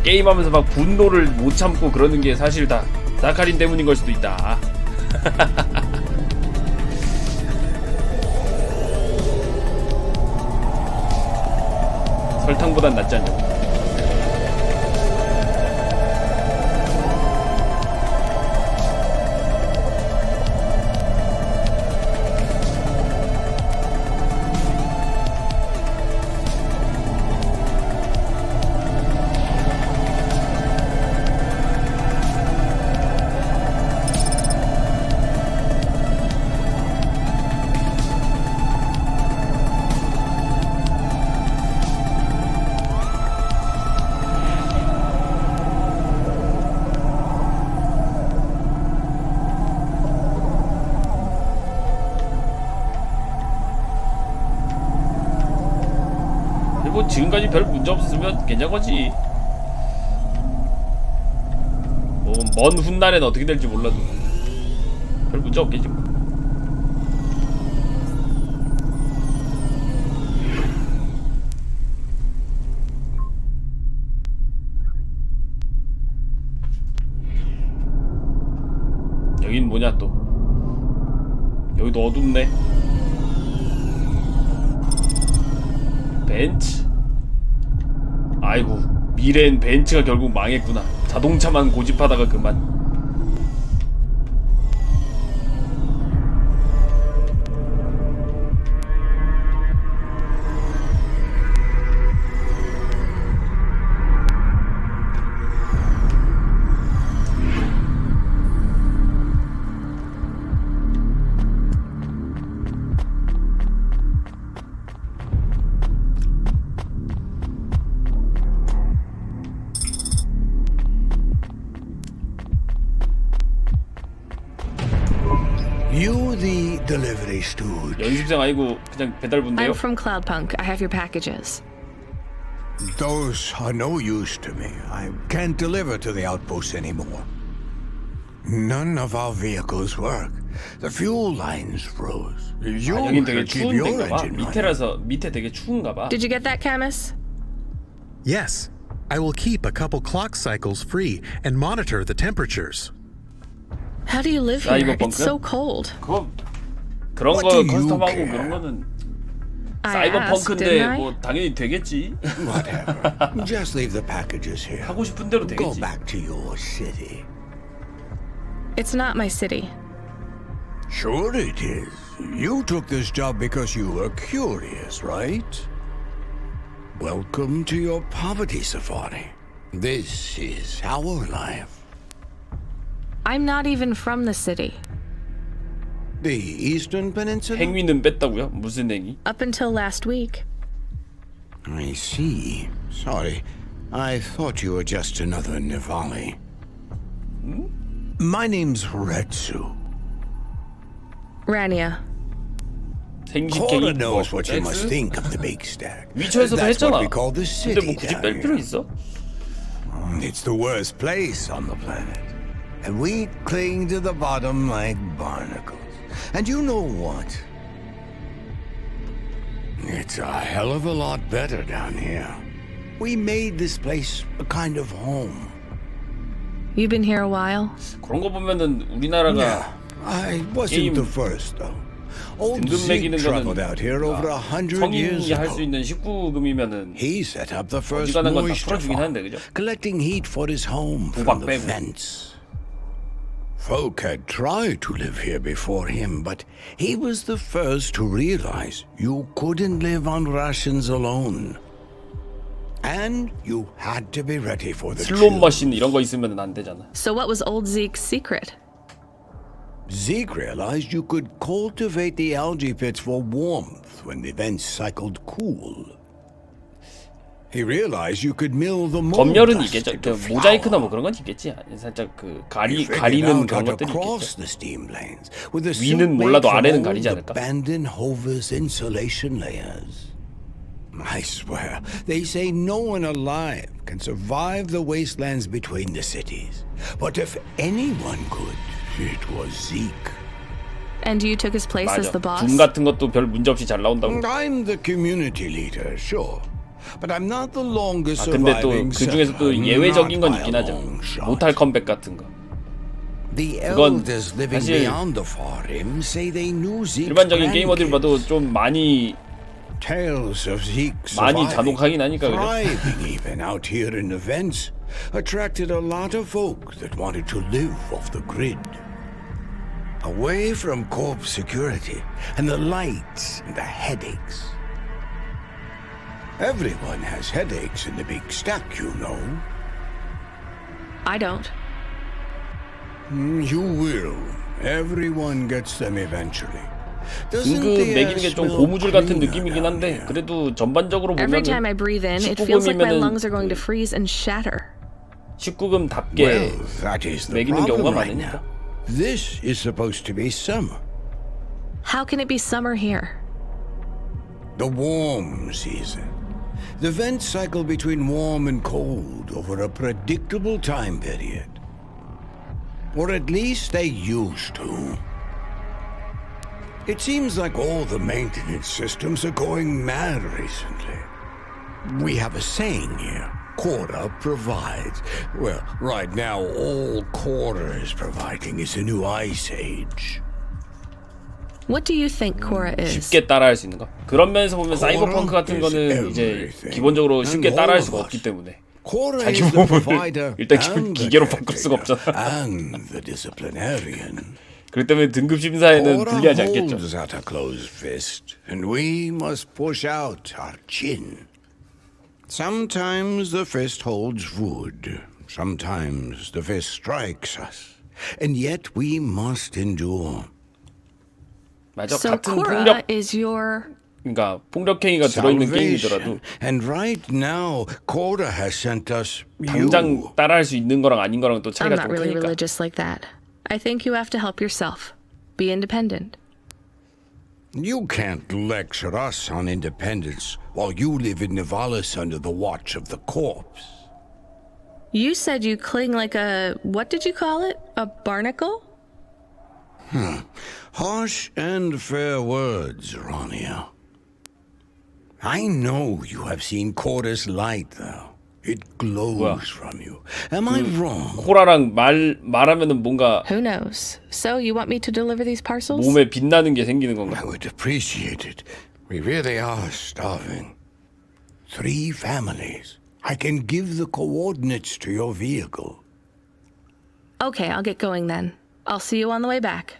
게임하면서 막 분노를 못 참고 그러는 게 사실 다 사카린 때문인 걸 수도 있다. 설탕보단 낫지 않냐고. 뭐 지금까지 별 문제 없었으면 괜찮거지. 뭐 먼 훗날엔 어떻게 될지 몰라도 별 문제 없겠지 뭐. 여긴 뭐냐 또. 여기도 어둡네. 벤츠? 아이고, 미래엔 벤츠가 결국 망했구나. 자동차만 고집하다가 그만. You the delivery steward. 연습생 아니고 그냥 배달분데요. I'm from Cloudpunk. I have your packages. Those are no use to me. I can't deliver to the outpost anymore. None of our vehicles work. The fuel lines froze. You 여긴 되게 keep your 추운 데인가 봐. engine running. 밑에라서 밑에 되게 추운가 봐. Did you get that, Camus? Yes. I will keep a couple clock cycles free and monitor the temperatures. How do you live here? It's so cold. 그런 거 커스텀하고 그런 거는 사이버펑크인데 뭐 당연히 되겠지. Whatever. Just leave the packages here. 하고 싶은 대로 Go 되겠지. back to your city. It's not my city. Sure it is. You took this job because you were curious, right? Welcome to your poverty safari. This is our life. I'm not even from the city. The Eastern Peninsula? 행위는 뺐다고요? 무슨 행위? Up until last week. I see. Sorry. I thought you were just another Nivali. My name's Retsu. Rania. Cora knows what you must think of the big stack. 위쳐에서도 That's what 했잖아. we call the city. 근데 뭐 굳이 뺄 필요 있어? It's the worst place on the planet. And we cling to the bottom like barnacles. And you know what? It's a hell of a lot better down here. We made this place a kind of home. You've been here a while? 그런 거 보면은 우리나라가 Yeah, I wasn't the first though. Old 등급 Zeke 매기는 traveled 거는 out here over 100 years 성인이 할 ago. 수 있는 19금이면은 He set up the first 어지간한 건 다 moisture 풀어주긴 farm, 하는데 그죠? collecting heat for his home from 부박 the 빼고. vents. Folk had tried to live here before him, but he was the first to realize you couldn't live on rations alone. And you had to be ready for the 슬롯 chill. 머신 이런 거 있으면 안 되잖아. So what was old Zeke's secret? Zeke realized you could cultivate the algae pits for warmth when the vents cycled cool. He realized you could mill the mold 검열은 dust 있겠죠. into 그 모자이크나 뭐 flour. 그런 건 있겠지. 살짝 그 He figured 가리는 out 그런 how to 것들이 cross 있겠죠. the steam lanes with the 위는 silk 몰라도 made from 아래는 old 가리지 않을까? abandoned Hover's insulation layers. I swear, they say no one alive can survive the wastelands between the cities. But if anyone could, it was Zeke. And you took his place as 맞아. the boss? 둠 같은 것도 별 문제 없이 잘 나온다고. I'm the community leader, sure. But I'm not the longest 근데 또 surviving 그 중에서 또 settler, 예외적인 건 not by 있긴 a 하죠. long shot. 못할 컴백 같은 거. The 그건 elders living 사실 beyond the Farim say they knew Zeke's 일반적인 게이머들 grandkids. 봐도 좀 많이 Tales of Zeke 많이 surviving, 잔혹하긴 하니까 그죠? thriving even out here in the vents, attracted a lot of folk that wanted to live off the grid. Away from corp security and the lights and the headaches. Everyone has headaches in the big stack, you know. I don't. You will. Everyone gets them eventually. 등급 매기는 게 좀 고무줄 같은 느낌이긴 한데 그래도 전반적으로 Every time I 보면은 breathe in, it feels like my lungs are going to 그 freeze and shatter. 19금답게 Well, that is the 매기는 경우가 problem right 많으니까. now. This is supposed to be summer. How can it be summer here? The warm season. The vents cycle between warm and cold over a predictable time period. Or at least they used to. It seems like all the maintenance systems are going mad recently. We have a saying here. Cora provides. Well, right now all Cora is providing is a new ice age. What do you think Cora is? 쉽게 따라할 수 있는 거. 그런 면에서 보면 사이버펑크 같은 거는 이제 기본적으로 쉽게 따라할 수가 없기 때문에 자기 몸을 일단 기계로 바꿀 수가 없잖아. And the disciplinarian. 그렇기 때문에 등급 심사에는 불리하지 않겠죠. holds out a closed fist, and we must push out our chin. Sometimes the fist holds wood. Sometimes the fist strikes us. And yet we must endure. 맞아. So 같은 Cora 폭력 is your 그러니까 폭력행위가 들어있는 게임이더라도 And right now, Cora has sent us 당장 you. 따라할 수 있는 거랑 아닌 거랑 또 I'm 차이가 not 좀 really 크니까. religious like that. I think you have to help yourself. Be independent. You can't lecture us on independence while you live in Nivalis under the watch of the corpse. You said you cling like a, what did you call it? A barnacle? Harsh and fair words, Ronia. I know you have seen Cora's light, though. It glows from you. Am I wrong? 코라랑 말하면은 뭔가 Who knows? So you want me to deliver these parcels? 몸에 빛나는 게 생기는 건가? I would appreciate it. We really are starving. 3 families. I can give the coordinates to your vehicle. Okay, I'll get going then. I'll see you on the way back.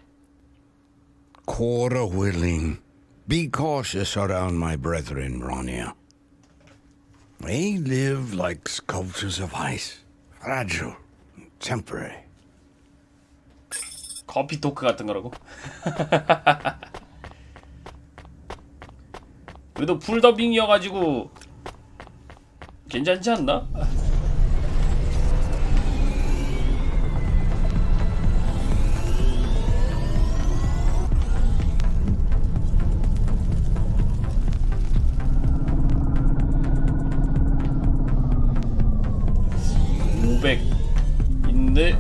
Cora willing. Be cautious around my brethren, Ronia. They live like sculptures of ice. Fragile, temporary. 커피 토크 같은 거라고? 그래도 풀더빙이어가지고 괜찮지 않나? 인데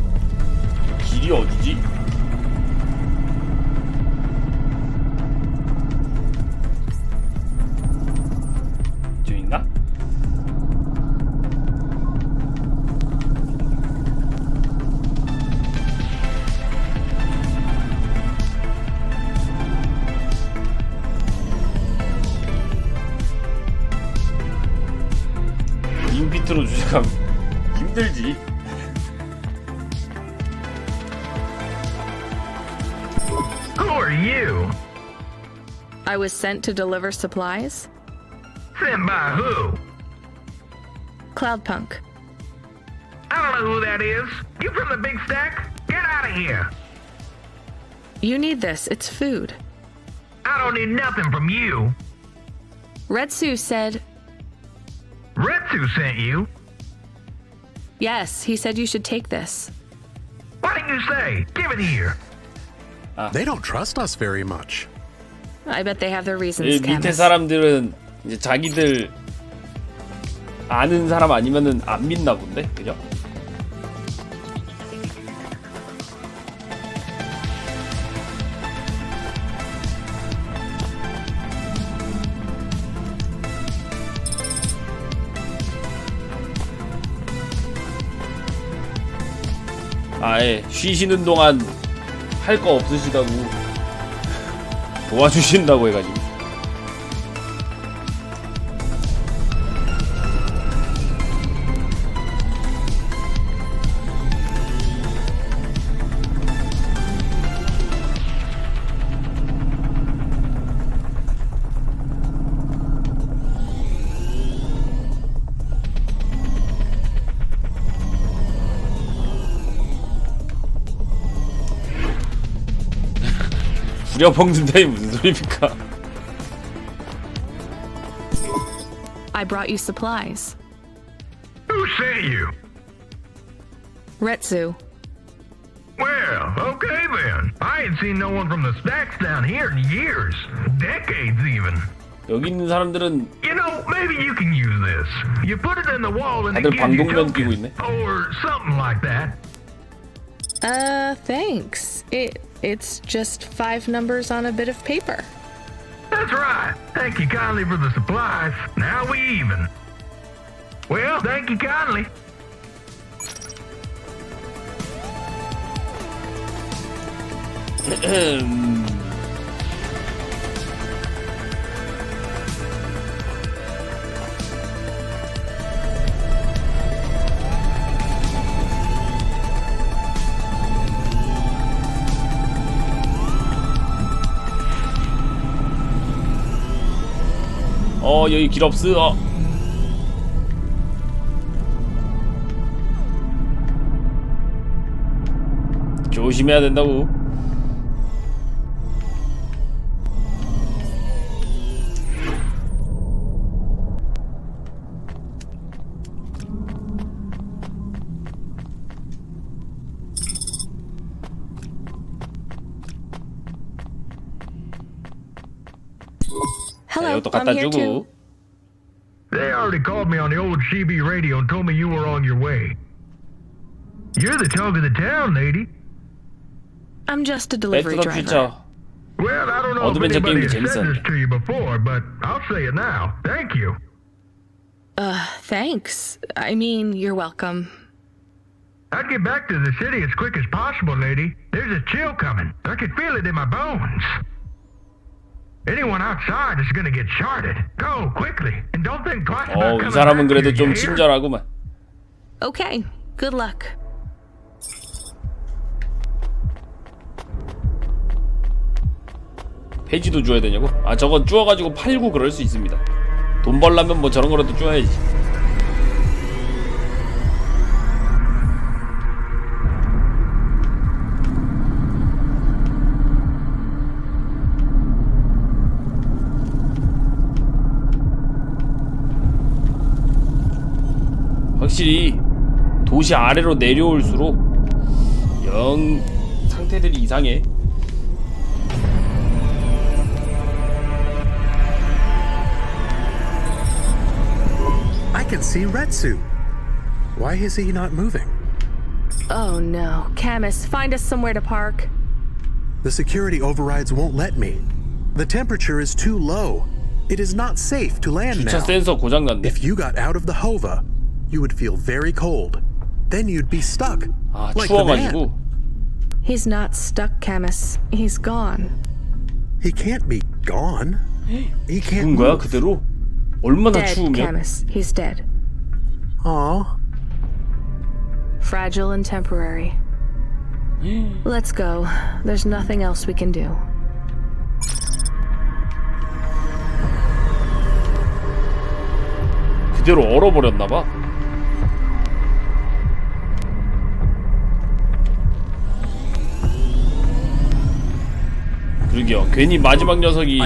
길이 어디지? 저 있나? 링피트로 주식하면 힘들지. Who are you? I was sent to deliver supplies. Sent by who? Cloudpunk. I don't know who that is. You from the big stack? Get out of here. You need this. It's food. I don't need nothing from you. Retsu said... Retsu sent you? Yes, he said you should take this. What did you say? Give it here. They don't trust us very much. I bet they have their reasons, 밑에 Camus. 사람들은 이제 자기들 아는 사람 아니면은 안 믿나 본데, 그죠? 아예 쉬시는 동안 할 거 없으시다고 도와주신다고 해가지고. 부려먹는다니 무슨 소리입니까? I brought you supplies. Who sent you? Retsu. Well, okay then. I ain't seen no one from the stacks down here in years. Decades even. 여기 있는 사람들은 You know, maybe you can use this. You put it in the wall and it 다들 gives you 방독면 끼고 tokens. 있네. Or something like that. Thanks. It's just 5 numbers on a bit of paper. That's right. Thank you kindly for the supplies. Now we even. Well, thank you kindly. 여기 길 없어. 조심해야 된다고. Hello, 이것도 I'm 갖다 here 주고. too. They already called me on the old CB radio and told me you were on your way. You're the talk of the town, lady. I'm just a delivery Back to the driver. Future. Well, I don't know if 어드벤처 anybody 게임도 has said this 재밌었는데. to you before, but I'll say it now. Thank you. Thanks. I mean, you're welcome. I'd get back to the city as quick as possible, lady. There's a chill coming. I can feel it in my bones. Anyone outside is gonna get sharded. Go, quickly, and don't think twice about 이 coming 사람은 back 그래도 here, 좀 you hear? 친절하구만. Okay, good luck. 폐지도 줘야 되냐고? 저거 주워가지고 팔고 그럴 수 있습니다. 돈 벌려면 뭐 저런 거라도 주워야지. 확실히 도시 아래로 내려올수록 영 상태들이 이상해. I can see Retsu. Why is he not moving? Oh no. Camus, find us somewhere to park. The security overrides won't let me. The temperature is too low. It is not safe to land 주차 now. 센서 고장났네. If you got out of the Hova, you would feel very cold. Then you'd be stuck. Like the man. 추워가지고. He's not stuck, Camus. He's gone. He can't be gone. He can't 죽은 거야 move. 그대로? 얼마나 Dead, 추우면? Camus. He's dead. Aw. Fragile and temporary. Let's go. There's nothing else we can do. 그대로 얼어버렸나봐. 그러게요. 괜히 마지막 녀석이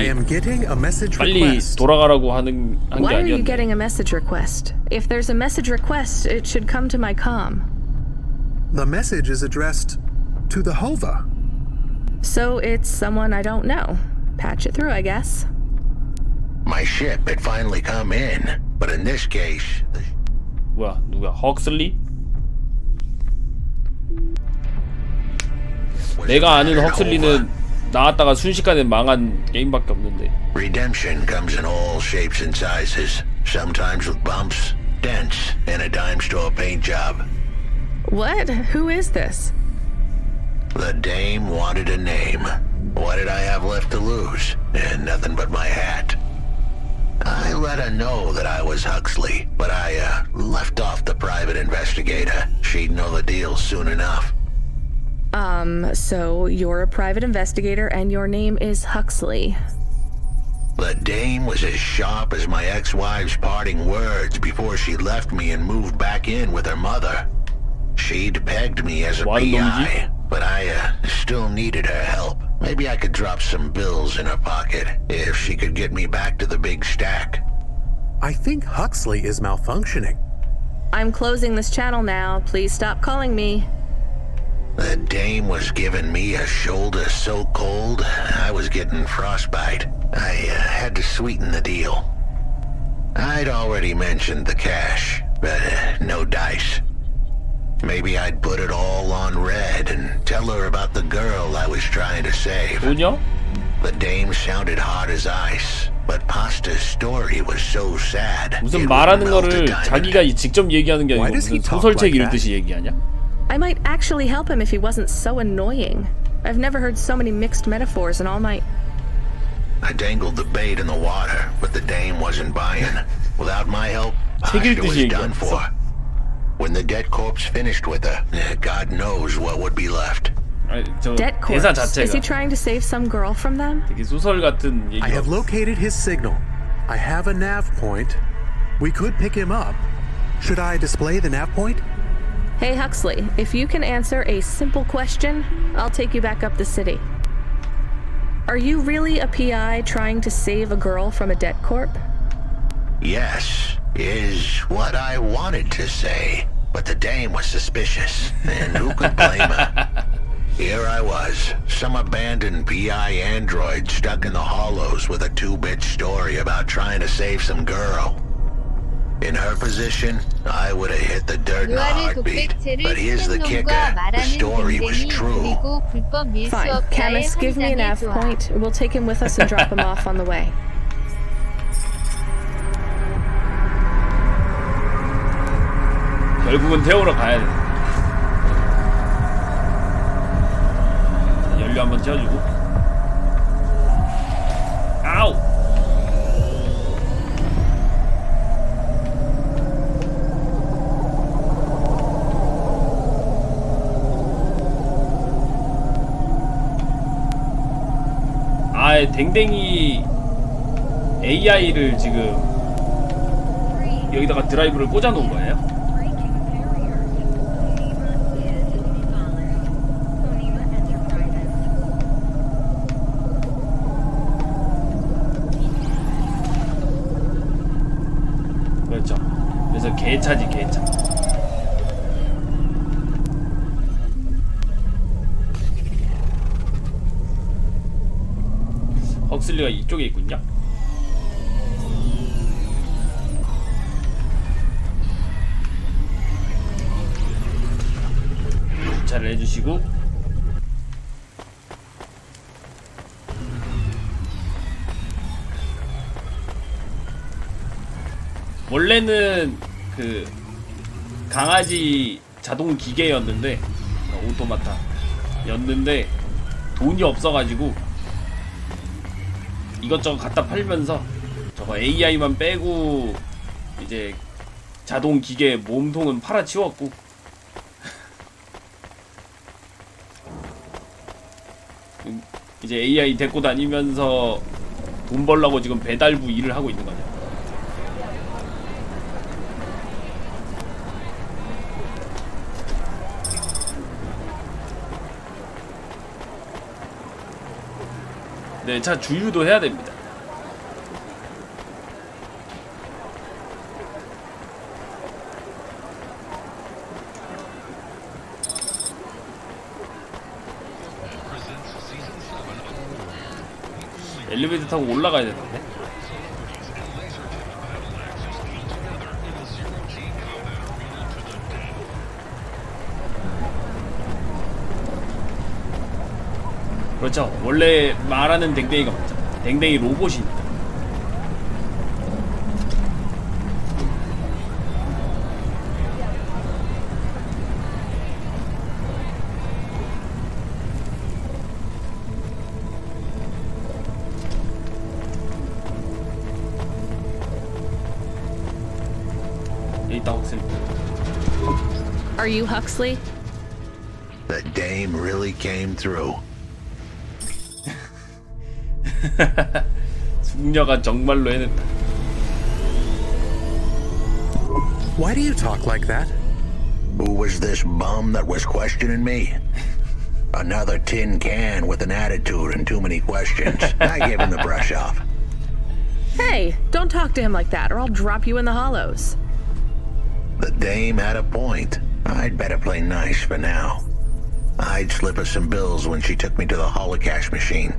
빨리 돌아가라고 한 게 Why are you 아니었네. getting a message request? If there's a message request, it should come to my comm. The message is addressed to the Hova. So it's someone I don't know. Patch it through, I guess. My ship had finally come in, but in this case... 뭐야, 누가 헉슬리? 내가 아는 헉슬리는 나왔다가 순식간에 망한 게임밖에 없는데. Redemption comes in all shapes and sizes, sometimes with bumps, dents, and a dime store paint job. What? Who is this? The dame wanted a name. What did I have left to lose? And nothing but my hat. I let her know that I was Huxley, but I left off the private investigator. She'd know the deal soon enough. So you're a private investigator and your name is Huxley. The dame was as sharp as my ex-wife's parting words before she left me and moved back in with her mother. She'd pegged me as a PI, but I still needed her help. Maybe I could drop some bills in her pocket if she could get me back to the big stack. I think Huxley is malfunctioning. I'm closing this channel now. Please stop calling me. The dame was giving me a shoulder so cold, I was getting frostbite. I had to sweeten the deal. I'd already mentioned the cash, but no dice. Maybe I'd put it all on red and tell her about the girl I was trying to save. 뭐냐? The dame sounded hard as ice, but Pasta's story was so sad. 무슨 말하는 거를 자기가 직접 얘기하는 게 아니고 무슨 소설책 읽듯이 얘기하냐? I might actually help him if he wasn't so annoying. I've never heard so many mixed metaphors in all my... I dangled the bait in the water, but the dame wasn't buying. Without my help, Pasta was done for. When the dead corpse finished with her, God knows what would be left. Dead corpse? Is he trying to save some girl from them? 되게 소설 같은 얘기. I have located his signal. I have a nav point. We could pick him up. Should I display the nav point? Hey Huxley, if you can answer a simple question, I'll take you back up the city. Are you really a PI trying to save a girl from a dead corp? Yes, is what I wanted to say, but the dame was suspicious, and who could blame her? Here I was, some abandoned PI android stuck in the hollows with a 2-bit story about trying to save some girl. In her position, I would have hit the dirt in a heartbeat. But here's the kicker, the story was true. Fine, Camus, give me a nav point. We'll take him with us and drop him off on the way. 결국은 태우러 가야 돼. 연료 한번 채워주고. 아우! 아, 댕댕이 AI를 지금 여기다가 드라이브를 꽂아 놓은 거예요? 그렇죠. 그래서 개차지, 개차. 헉슬리가 이쪽에 있군요. 주차를 해주시고 원래는 그 강아지 자동 기계였는데 오토마타였는데 돈이 없어가지고 이것저것 갖다 팔면서 저거 AI만 빼고 이제 자동 기계 몸통은 팔아치웠고 이제 AI 데리고 다니면서 돈 벌라고 지금 배달부 일을 하고 있는 거냐. 네, 차 주유도 해야 됩니다. 엘리베이터 타고 올라가야 되는데. 그렇죠. 원래 말하는 댕댕이가 맞죠. 댕댕이 로봇이니까. Are you Huxley? The dame really came through. 숙녀가 정말로 해냈다. Why do you talk like that? Who was this bum that was questioning me? Another tin can with an attitude and too many questions. I gave him the brush off. Hey, don't talk to him like that or I'll drop you in the hollows. The dame had a point. I'd better play nice for now. I'd slip her some bills when she took me to the holocaust machine.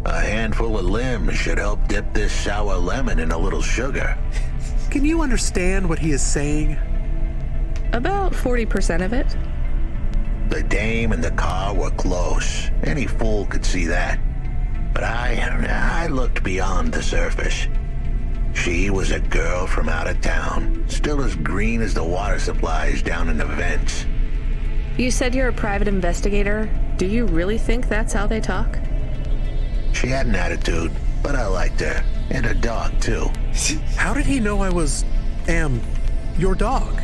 A handful of limbs should help dip this sour lemon in a little sugar. Can you understand what he is saying? About 40% of it. The dame and the car were close. Any fool could see that. But I looked beyond the surface. She was a girl from out of town, still as green as the water supplies down in the vents. You said you're a private investigator. Do you really think that's how they talk? She had an attitude, but I liked her. And her dog, too. How did he know I am your dog?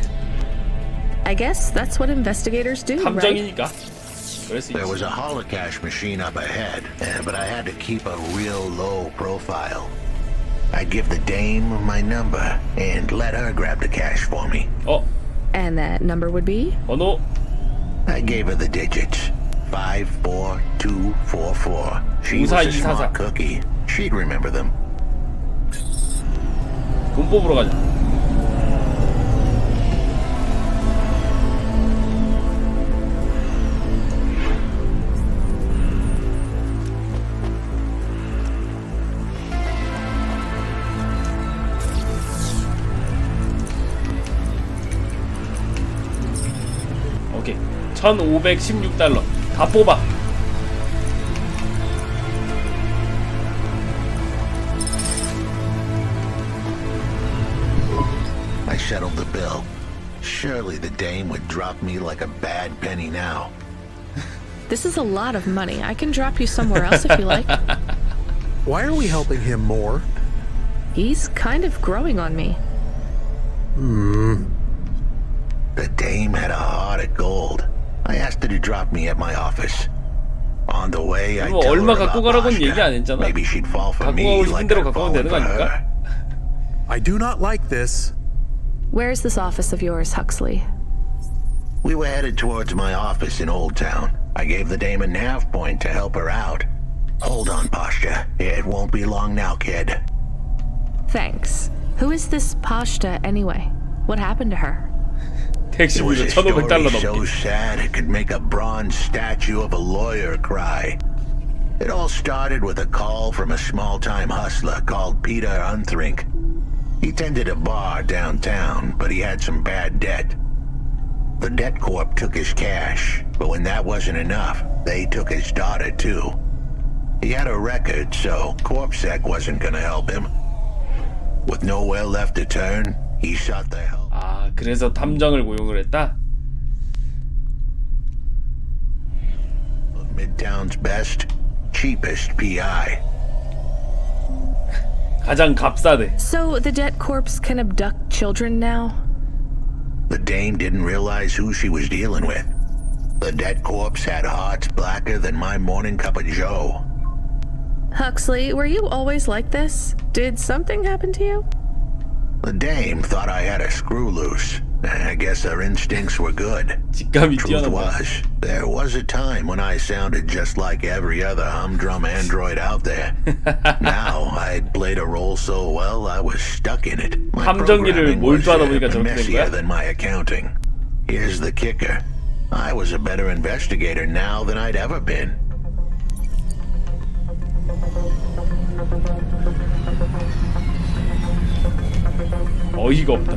I guess that's what investigators do, right? There was a holocaust machine up ahead, but I had to keep a real low profile. I'd give the dame my number and let her grab the cash for me. Oh. And that number would be? Oh no. I gave her the digits. 54244. She was a smart cookie. She'd remember them. 돈 뽑으러 가자. 오케이. 1516달러. 다 뽑아. I settled the bill. Surely the dame would drop me like a bad penny now. This is a lot of money. I can drop you somewhere else if you like. Why are we helping him more? He's kind of growing on me. The dame had a heart of gold. I asked her to drop me at my office. On the way, I told her about Pashka. Maybe she'd fall for me like I'd fallen for her. I do not like this. Where is this office of yours, Huxley? We were headed towards my office in Old Town. I gave the dame a nav point to help her out. Hold on, Pashka. It won't be long now, kid. Thanks. Who is this Pashta anyway? What happened to her? It was a story so sad it could make a bronze statue of a lawyer cry. It all started with a call from a small-time hustler called Peter Unthrink. He tended a bar downtown, but he had some bad debt. The debt corp took his cash, but when that wasn't enough, they took his daughter too. He had a record, so CorpSec wasn't gonna help him. With nowhere left to turn, he sought the help. 아, 그래서 탐정을 고용을 했다? Midtown's best, cheapest PI. 가장 값싸대. So the debt corps can abduct children now? dame didn't realize who she was dealing with. The dead corpse had hearts blacker than my morning cup of joe. Huxley, were you always like this? Did something happen to you? The dame thought I had a screw loose. I guess her instincts were good. Truth was, there was a time when I sounded just like every other humdrum android out there. Now I'd played a role so well I was stuck in it. My programming was messier than my accounting. Here's the kicker. I was a better investigator now than I'd ever been. 어이가 없다.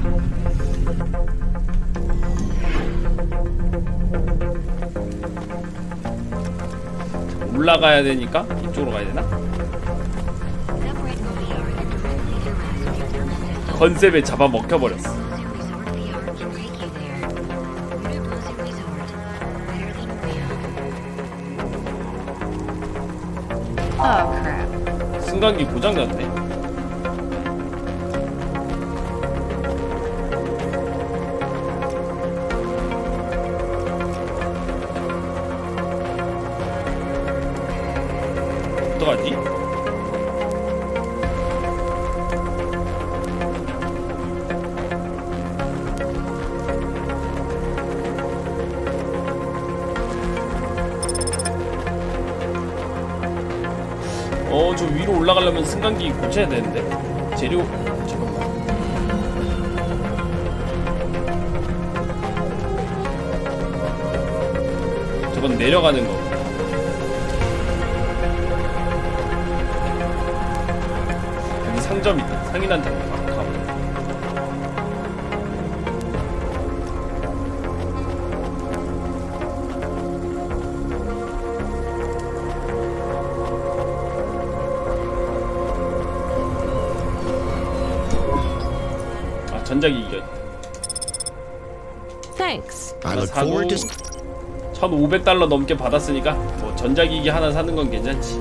올라가야 되니까 이쪽으로 가야 되나? 컨셉에 잡아 먹혀버렸어. 승강기 고장났네. 어떡하지? 저 위로 올라가려면 승강기 고쳐야 되는데. 재료 잠깐만. 저건 내려가는 거. 여기 상점 있다. 상인한테 가보자. 전자기 이겨. Thanks. I look forward to 1,500달러 넘게 받았으니까 뭐 전자기기 하나 사는 건 괜찮지.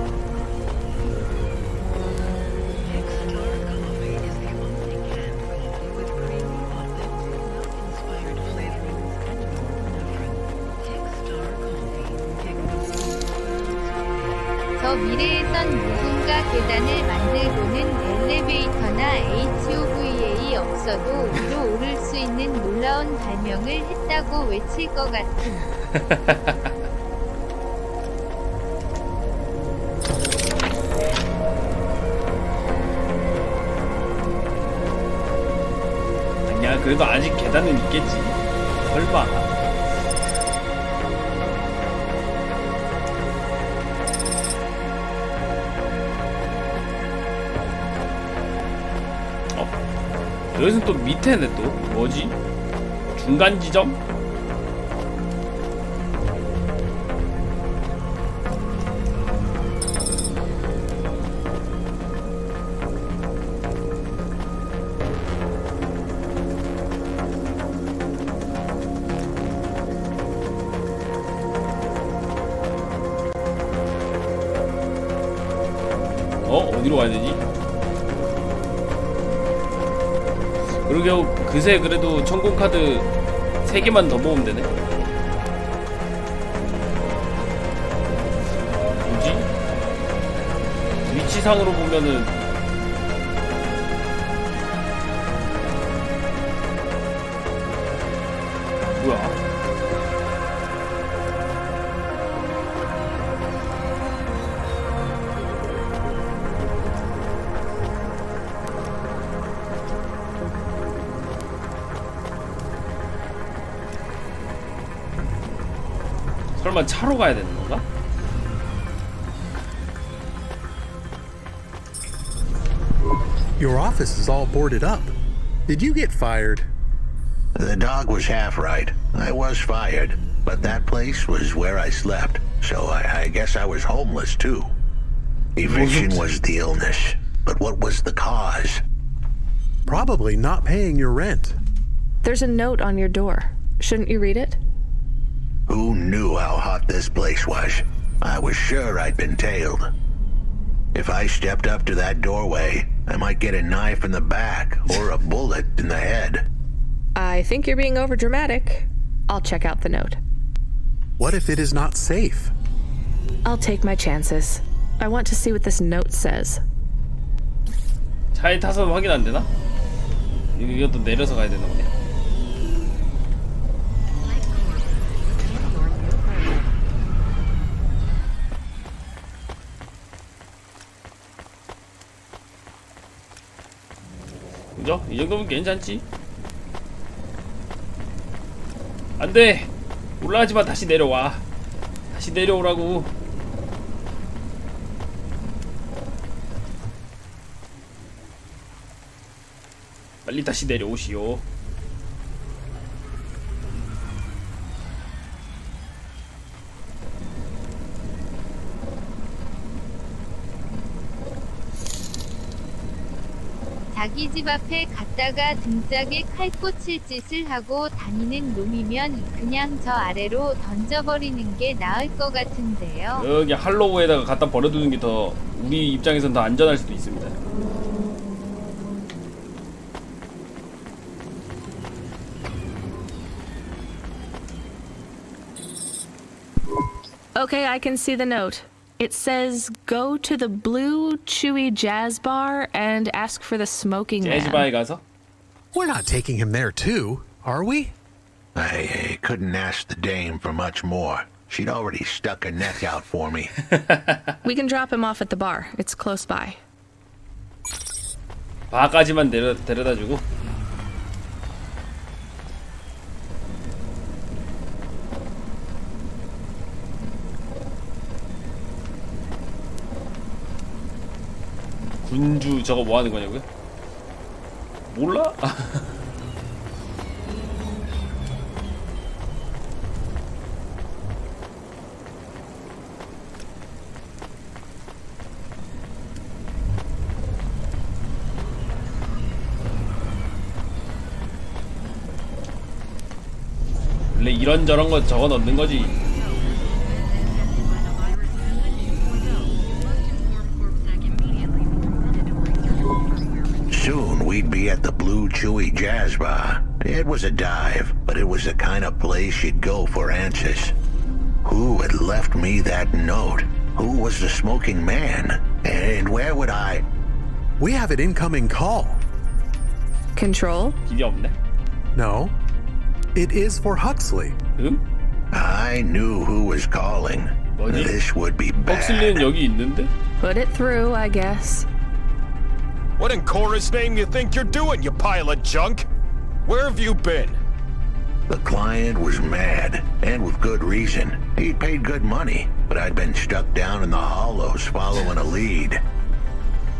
저 미래에선 누군가 계단을 만들고는 엘리베이터나 HOVA 없어도 위로 오를 수 있는 놀라운 발명을 했다고 외칠 것 같은. 아니야, 그래도 아직 계단은 있겠지. 설마. 여기서 또 밑에네. 또 뭐지? 중간 지점? 어디로 가야 되지? 그러게요. 그새 그래도 천공카드 3개만 더 모으면 되네. 뭐지? 위치상으로 보면은 뭐야? 설마 차로 가야 되는 건가? Your office is all boarded up. Did you get fired? The dog was half right. I was fired, but that place was where I slept, so I guess I was homeless too. Eviction was the illness, but what was the cause? Probably not paying your rent. There's a note on your door. Shouldn't you read it? Who knew how hot this place was? I was sure I'd been tailed. If I stepped up to that doorway, I might get a knife in the back or a bullet in the head. I think you're being overdramatic. I'll check out the note. What if it is not safe? I'll take my chances. I want to see what this note says. 차에 타서 확인 안 되나? 이것도 내려서 가야 되나 보네. 그죠? 이 정도면 괜찮지? 안 돼! 올라가지마. 다시 내려와. 다시 내려오라고. 빨리 다시 내려오시오. 자기 집 앞에 갔다가 등짝에 칼 꽂힐 짓을 하고 다니는 놈이면 그냥 저 아래로 던져버리는 게 나을 것 같은데요. 여기 할로우에다가 갖다 버려두는 게 더 우리 입장에선 더 안전할 수도 있습니다. Okay, I can see the note. It says, go to the Blue Chewy Jazz Bar and ask for the smoking man. 재즈바에 가서? We're not taking him there too, are we? I couldn't ask the dame for much more. She'd already stuck her neck out for me. We can drop him off at the bar. It's close by. 바까지만 데려다주고. 군주 저거 뭐 하는 거냐고요? 몰라? 원래 이런저런 거 적어 넣는 거지. Soon we'd be at the Blue Chewy Jazz Bar. It was a dive, but it was the kind of place you'd go for answers. Who had left me that note? Who was the smoking man? And where would I... We have an incoming call. Control? 길이 없네. No. It is for Huxley. I knew who was calling. 뭐지? This would be bad. 헉슬리는 여기 있는데? Put it through, I guess. What in Cora's name you think you're doing, you pile of junk? Where have you been? The client was mad, and with good reason. He'd paid good money, but I'd been stuck down in the hollows following a lead.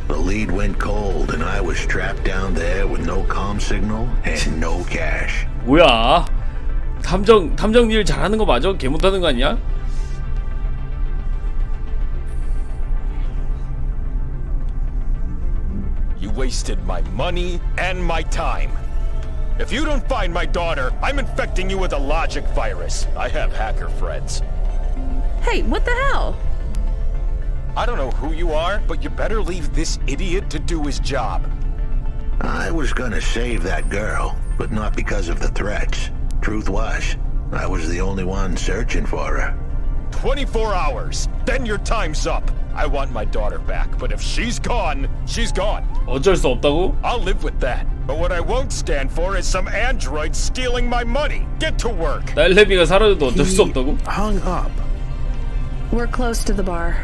The lead went cold, and I was trapped down there with no comm signal and no cash. 뭐야? 탐정 일 잘하는 거 맞아? 개 못하는 거 아니야? You wasted my money and my time. If you don't find my daughter, I'm infecting you with a logic virus. I have hacker friends. Hey, what the hell? I don't know who you are, but you better leave this idiot to do his job. I was gonna save that girl, but not because of the threats. Truth was, I was the only one searching for her. 24 hours. Then your time's up. I want my daughter back, but if she's gone, she's gone. 어쩔 수 없다고? I'll live with that. But what I won't stand for is some android stealing my money. Get to work. 딸내미가 사라져도 어쩔 수 없다고? Hung up. We're close to the bar.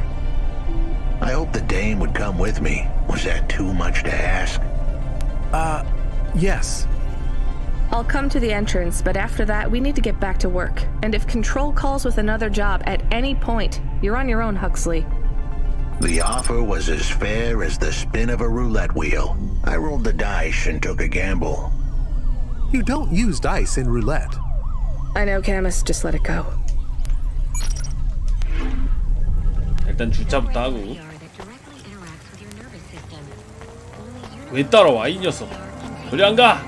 I hope the dame would come with me. Was that too much to ask? Yes. I'll come to the entrance, but after that, we need to get back to work. And if Control calls with another job at any point, you're on your own, Huxley. The offer was as fair as the spin of a roulette wheel. I rolled the dice and took a gamble. You don't use dice in roulette. I know, Camus. Just let it go. 일단 주차부터 하고. 왜 따라와 이 녀석? 그래 안 가?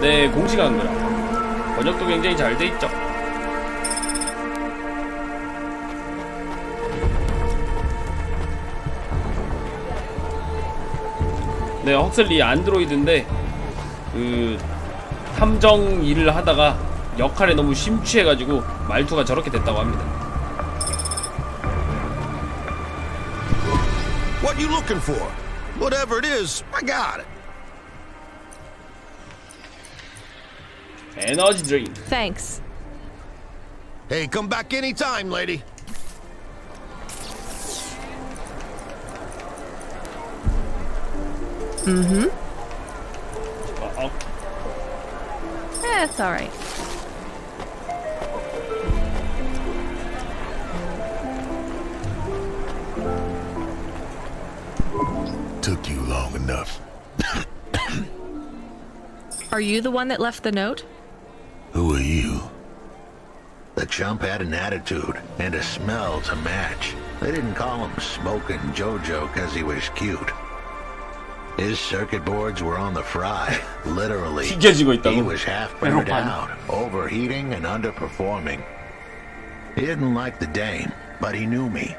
네, 공식 한글화. 번역도 굉장히 잘 돼 있죠. 네, 헉슬리 안드로이드인데 그 탐정 일을 하다가 역할에 너무 심취해가지고 말투가 저렇게 됐다고 합니다. What you looking for? Whatever it is, I got it. 에너지 드링크. Thanks. Hey, come back anytime, lady. Mm-hmm. It's all right. Took you long enough. Are you the one that left the note? Who are you? The chump had an attitude and a smell to match. They didn't call him Smoking Jojo because he was cute. His circuit boards were on the fry, literally. He was half burned out, overheating and underperforming. He didn't like the dame, but he knew me.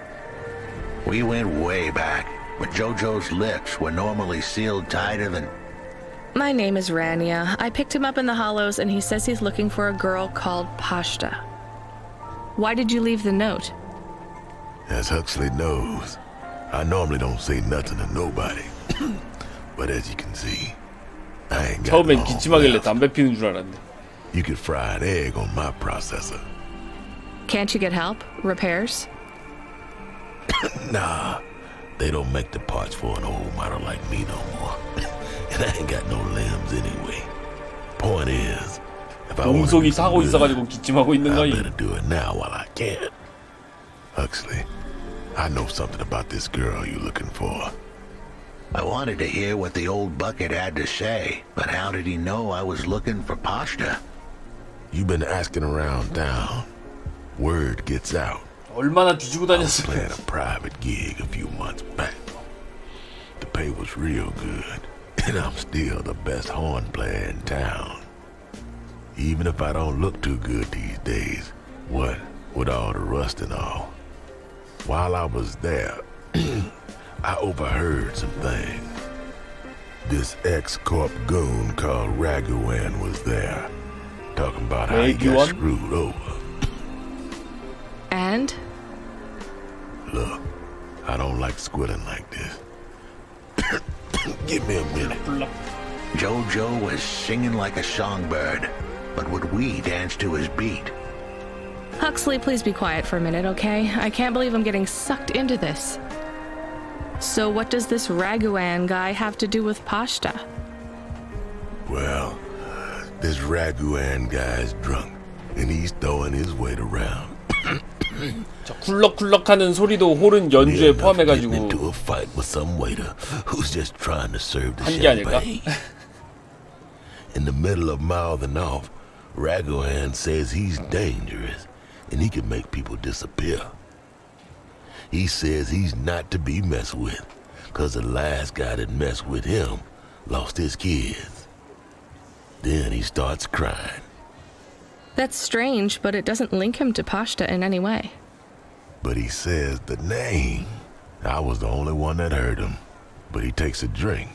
We went way back, but Jojo's lips were normally sealed tighter than... My name is Rania. I picked him up in the Hollows, and he says he's looking for a girl called Pashta. Why did you leave the note? As Huxley knows, I normally don't say nothing to nobody. But as you can see, I ain't got 처음엔 long 기침하길래 left. 담배 피는 줄 알았네. You could fry an egg on my processor. Can't you get help? Repairs? Nah, they don't make the parts for an old model like me no more. And I ain't got no limbs anyway. Point is, if I want to 몸속이 사고 있어가지고 기침하고 있는 I 거임. better do it now while I can. Huxley, I know something about this girl you're looking for. I wanted to hear what the old bucket had to say, but how did he know I was looking for Pashta? You've been asking around town. Word gets out. 얼마나 뒤지고 I was 다녔어. playing a private gig a few months back. The pay was real good, and I'm still the best horn player in town. Even if I don't look too good these days, what with all the rust and all. While I was there, I overheard some things. This ex-corp goon called Raguan was there, talking about how he got screwed over. And? Look, I don't like squilling like this. Give me a minute. Jojo was singing like a songbird, but would we dance to his beat? Huxley, please be quiet for a minute, okay? I can't believe I'm getting sucked into this. So what does this Raguan guy have to do with Pashta? Well, this Raguan guy's drunk, and he's throwing his weight around. 저 쿨럭쿨럭하는 소리도 홀은 연주에 포함해가지고 into a fight with some waiter who's just trying to serve the 한 게 아닐까? champagne. In the middle of mouthing off, Raguan says he's dangerous and he can make people disappear. He says he's not to be messed with, cause the last guy that messed with him lost his kids. Then he starts crying. That's strange, but it doesn't link him to Pashta in any way. But he says the name. I was the only one that heard him. But he takes a drink.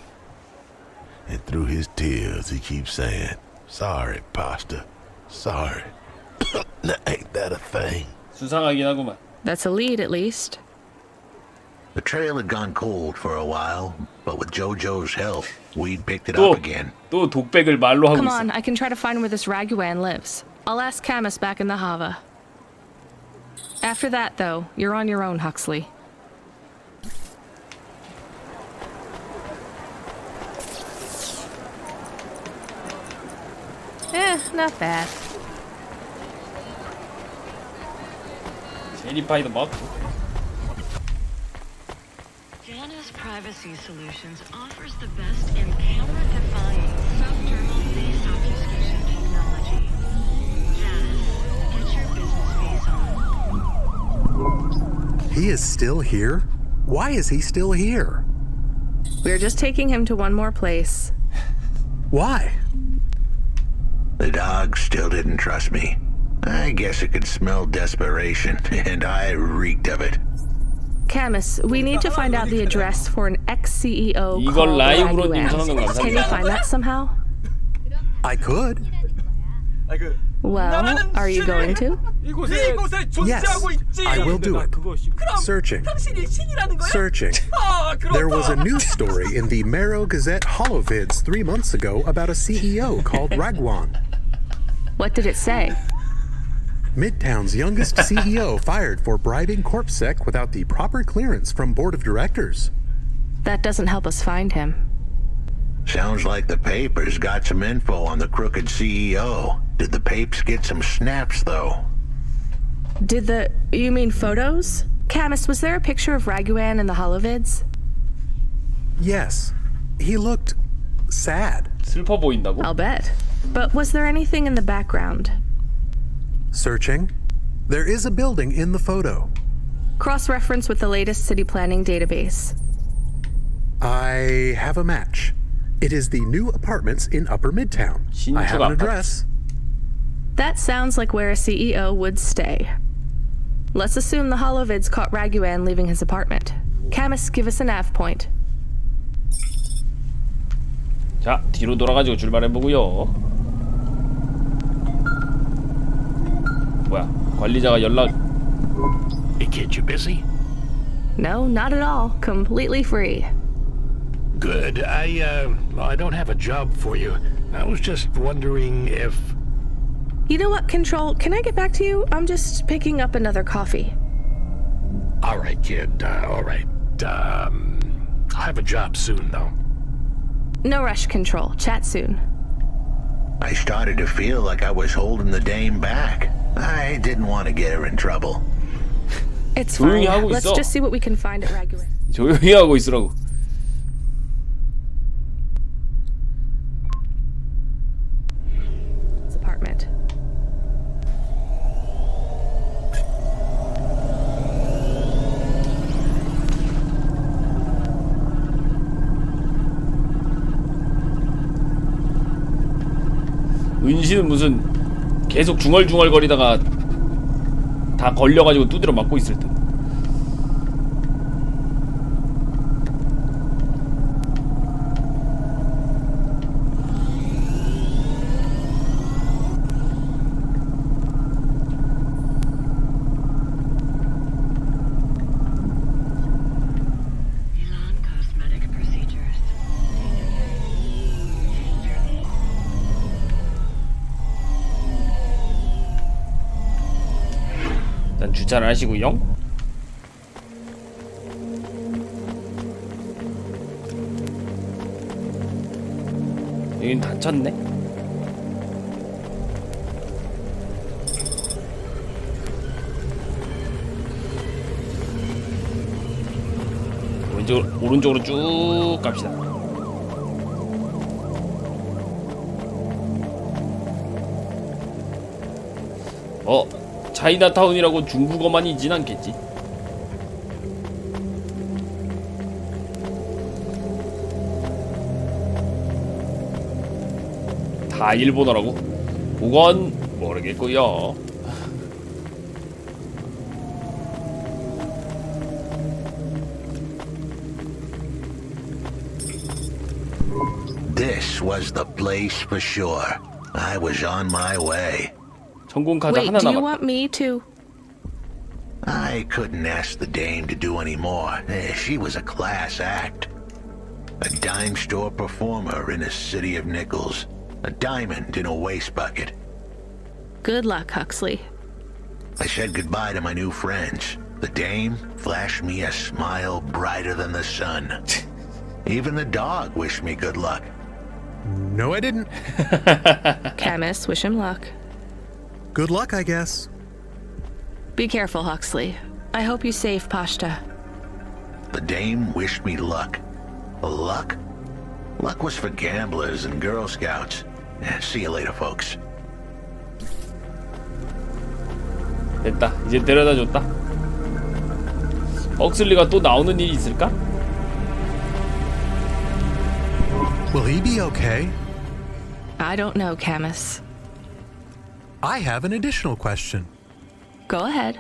And through his tears, he keeps saying, "Sorry, Pasta. Sorry." Now, ain't that a thing? 수상하긴 하구만. That's a lead, at least. The trail had gone cold for a while, but with Jojo's help, we'd picked it up again. 또 독백을 말로 하고 Come 있어. on, I can try to find where this Raguan lives. I'll ask Camus back in the Hava. After that, though, you're on your own, Huxley. Not bad. 제니파이도 먹고. Janus Privacy Solutions offers the best in camera-defying subdermal face obfuscation technology. Janus, get your business face on. He is still here? Why is he still here? We're just taking him to one more place. Why? The dog still didn't trust me. I guess it could smell desperation, and I reeked of it. Camus, we need to find out the address for an ex-CEO 이걸 called 라이브로 Raguan. 님선하는 거 Can you find that somehow? I could. Well, are you going to? Yes, I will do it. Searching. Searching. There was a news story in the Marrow Gazette Holovids 3 months ago about a CEO called Raguan. What did it say? Midtown's youngest CEO fired for bribing CorpSec without the proper clearance from board of directors. That doesn't help us find him. Sounds like the papers got some info on the crooked CEO. Did the papes get some snaps, though? You mean photos? Camus, was there a picture of Raguan in the Holovids? Yes. He looked sad. 슬퍼 보인다고? I'll bet. But was there anything in the background? Searching. There is a building in the photo. Cross-reference with the latest city planning database. I have a match. It is the new apartments in Upper Midtown. I have an address. That sounds like where a CEO would stay. Let's assume the Holovids caught Raguan leaving his apartment. Camus, give us a nav point. 자, 뒤로 돌아가지고 출발해보고요. 뭐야, 관리자가 연락... Hey kid, you busy? No, not at all. Completely free. Good. I don't have a job for you. I was just wondering if... You know what, Control? Can I get back to you? I'm just picking up another coffee. All right, kid. All right. I'll have a job soon, though. No rush, Control. Chat soon. I started to feel like I was holding the dame back. I didn't want to get her in trouble. It's fine. Let's just see what we can find at Raguan. 조용히 하고 있으라고. His apartment. 은신은 무슨 계속 중얼중얼거리다가 다 걸려가지고 두드려 맞고 있을 듯. 일단 주차를 하시고요. 여긴 닫혔네. 오른쪽으로 쭉 갑시다. 차이나타운이라고 중국어만 있진 않겠지. 다 일본어라고? 그건 모르겠고요. This was the place for sure. I was on my way. 성공카드 Wait, 하나 do you 남았다. want me to? I couldn't ask the dame to do any more. She was a class act. A dime store performer in a city of nickels. A diamond in a waste bucket. Good luck, Huxley. I said goodbye to my new friends. The dame flashed me a smile brighter than the sun. Even the dog wished me good luck. No, I didn't. Camus, wish him luck. Good luck, I guess. Be careful, Huxley. I hope you save Pashta. The dame wished me luck. Luck? Luck was for gamblers and Girl Scouts. See you later, folks. 됐다. 이제 데려다 줬다. 헉슬리가 또 나오는 일이 있을까? Will he be okay? I don't know, Camus. I have an additional question. Go ahead.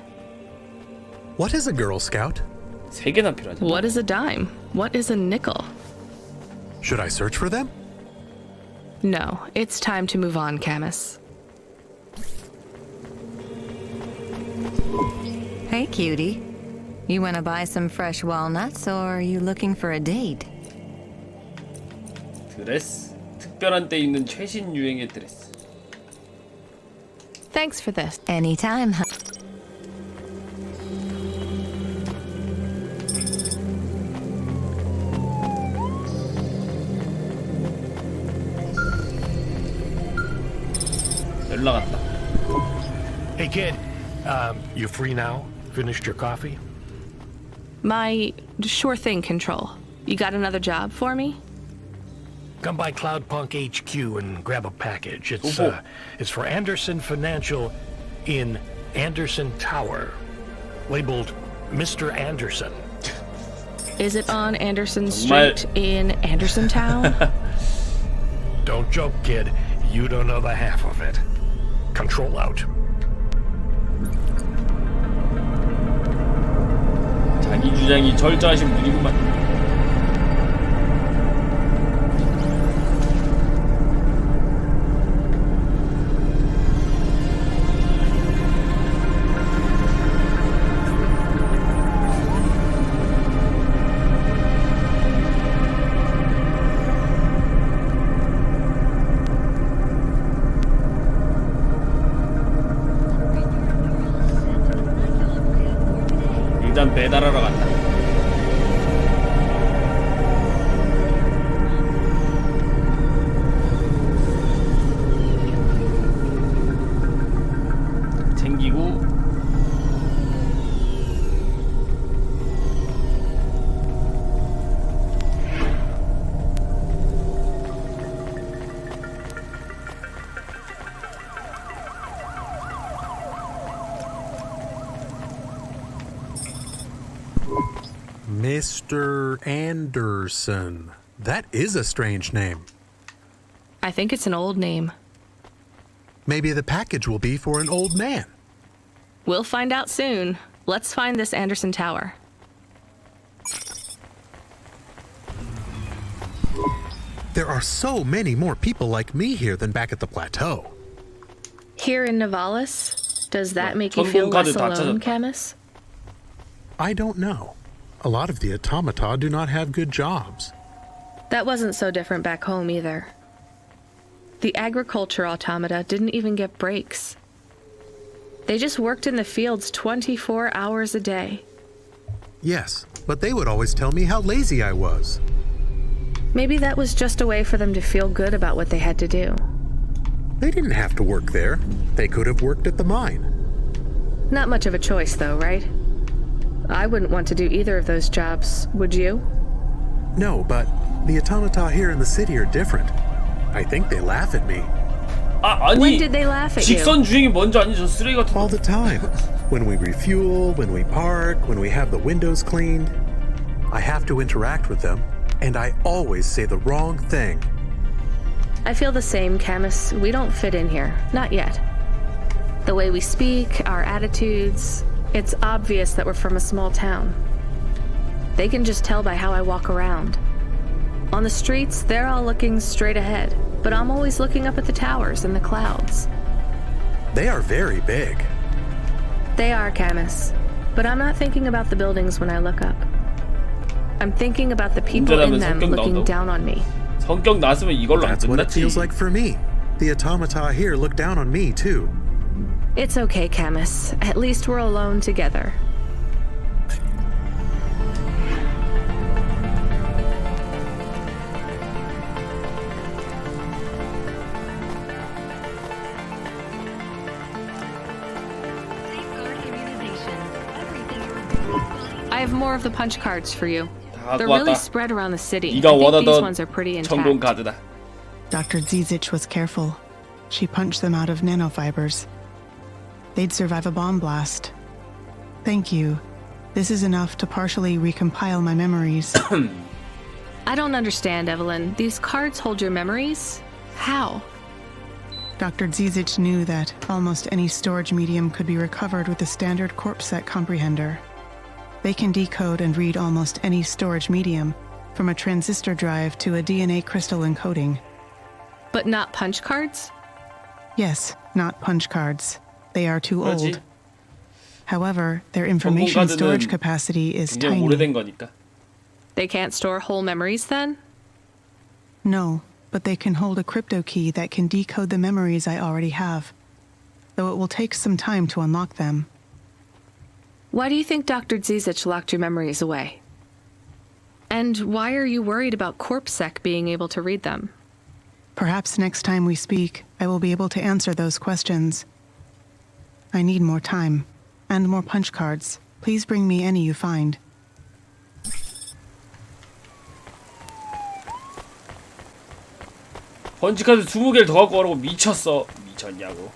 What is a Girl Scout? 세 개나 필요하잖아. What is a dime? What is a nickel? Should I search for them? No, it's time to move on, Camus. Hey, cutie. You want to buy some fresh walnuts, or are you looking for a date? 드레스. 특별한 때 입는 최신 유행의 드레스. Thanks for this. Anytime. 연락 왔다. Hey, kid. You free now? Finished your coffee? My sure thing control. You got another job for me? Come by Cloudpunk HQ and grab a package. It's for Anderson Financial in Anderson Tower, labeled Mr. Anderson. Is it on Anderson Street in Anderson Town? Don't joke, kid. You don't know the half of it. Control out. 자기 주장이 철저하신 분이구만. 일단 배달하러 간다. 챙기고 Mr. Anderson. That is a strange name. I think it's an old name. Maybe the package will be for an old man. We'll find out soon. Let's find this Anderson Tower. There are so many more people like me here than back at the plateau. Here in Nivalis? Does that make you feel less alone, Camus? I don't know. A lot of the automata do not have good jobs. That wasn't so different back home either. The agriculture automata didn't even get breaks. They just worked in the fields 24 hours a day. Yes, but they would always tell me how lazy I was. Maybe that was just a way for them to feel good about what they had to do. They didn't have to work there. They could have worked at the mine. Not much of a choice, though, right? I wouldn't want to do either of those jobs, would you? No, but the automata here in the city are different. I think they laugh at me. 아니, when did they laugh at you? 직선 주행이 먼저 아니 저 쓰레기 같은 All the time. When we refuel, when we park, when we have the windows cleaned. I have to interact with them, and I always say the wrong thing. I feel the same, Camus. We don't fit in here. Not yet. The way we speak, our attitudes, it's obvious that we're from a small town. They can just tell by how I walk around. On the streets, they're all looking straight ahead, but I'm always looking up at the towers and the clouds. They are very big. They are, Camus. But I'm not thinking about the buildings when I look up. I'm thinking about the people in them looking down on me. 성격 났으면 이걸로 안 That's what it 끝났지. feels like for me. The automata here look down on me, too. It's okay, Camus. At least we're alone together. I have more of the punch cards for you. They're really spread around the city. I think these ones are pretty intact. 카드다. Dr. Zizich was careful. She punched them out of nanofibers. They'd survive a bomb blast. Thank you. This is enough to partially recompile my memories. I don't understand, Evelyn. These cards hold your memories? How? Dr. Zizich knew that almost any storage medium could be recovered with a standard corpset comprehender. They can decode and read almost any storage medium, from a transistor drive to a DNA crystal encoding. But not punch cards? Yes, not punch cards. They are too 그렇지. old. However, their information storage capacity is tiny. 오래된 거니까. They can't store whole memories then? No, but they can hold a crypto key that can decode the memories I already have, though it will take some time to unlock them. Why do you think Dr. Zizic locked your memories away? And why are you worried about CorpSec being able to read them? Perhaps next time we speak, I will be able to answer those questions. I need more time, and more punch cards. Please bring me any you find. 번지카드 20개를 더 갖고 가라고 미쳤어. 미쳤냐고.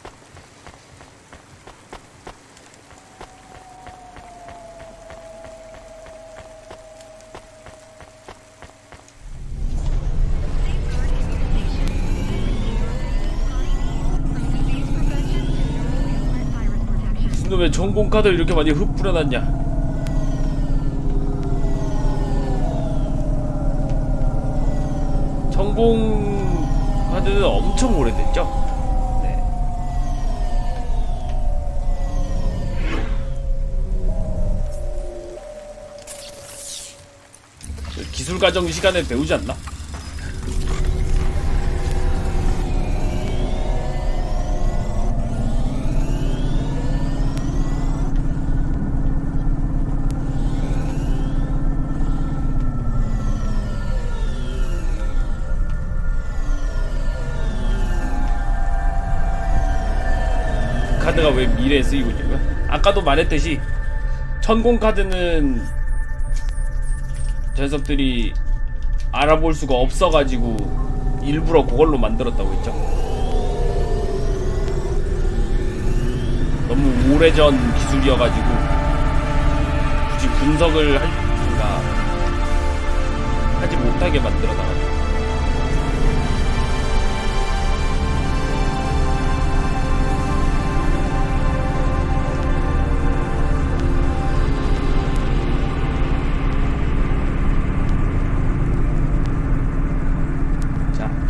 무슨 왜 전공 카드를 이렇게 많이 흩뿌려놨냐. 전공 카드는 엄청 오래됐죠? 네. 기술과정 시간에 배우지 않나? 카드가 왜 미래에 쓰이고 있는 거야? 아까도 말했듯이 천공 카드는 저 녀석들이 알아볼 수가 없어가지고 일부러 그걸로 만들었다고 했죠. 너무 오래전 기술이어가지고 굳이 분석을 하지 못하게 만들어놔가지고.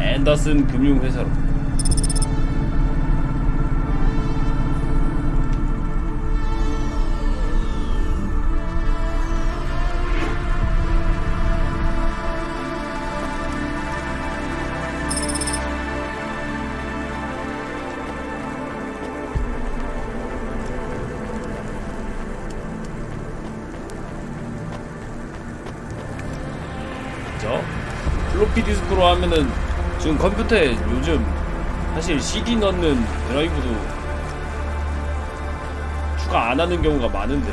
앤더슨 금융회사로. 그죠? 플로피 디스크로 하면은 지금 컴퓨터에 요즘 사실 CD 넣는 드라이브도 추가 안 하는 경우가 많은데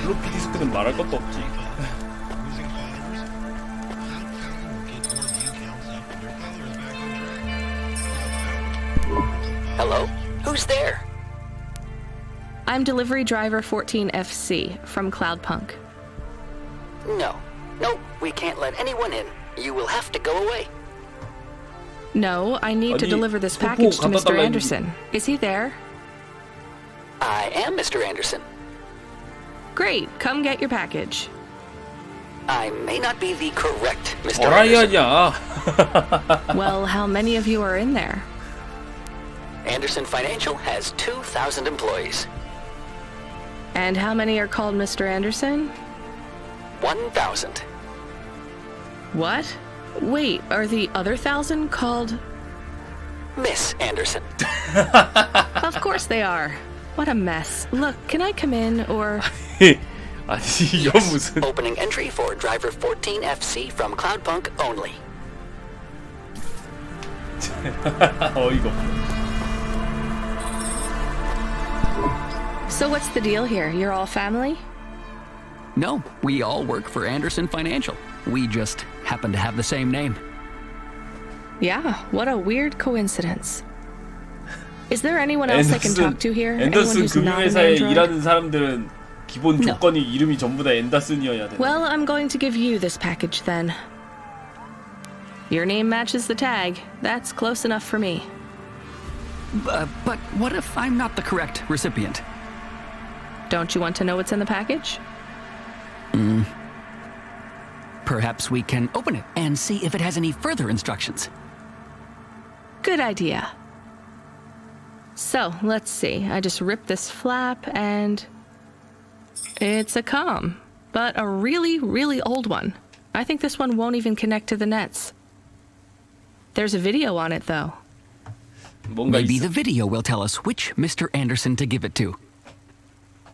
플로피 디스크는 말할 것도 없지. Hello? Who's there? I'm delivery driver 14FC from Cloudpunk. No, we can't let anyone in. You will have to go away. No, I need to deliver this package to Mr. Anderson. Is he there? I am Mr. Anderson. Great, come get your package. I may not be the correct Mr. Anderson. Well, how many of you are in there? Anderson Financial has 2,000 employees. And how many are called Mr. Anderson? 1,000. What? Wait, are the other 1,000 called Miss Anderson? Of course they are. What a mess. Look, can I come in or... Yes, opening entry for driver 14FC from Cloudpunk only. So what's the deal here? You're all family? No, we all work for Anderson Financial. We just happen to have the same name. Yeah, what a weird coincidence. Is there anyone else I can talk to here? Anyone who's not an 금융회사에 android? 일하는 사람들은 기본 조건이 이름이 전부 다 앤더슨이어야 돼. Well, I'm going to give you this package then. Your name matches the tag. That's close enough for me. But what if I'm not the correct recipient? Don't you want to know what's in the package? Perhaps we can open it and see if it has any further instructions. Good idea. So, let's see. I just ripped this flap and it's a comm, but a really, really old one. I think this one won't even connect to the nets. There's a video on it, though. Maybe the video will tell us which Mr. Anderson to give it to.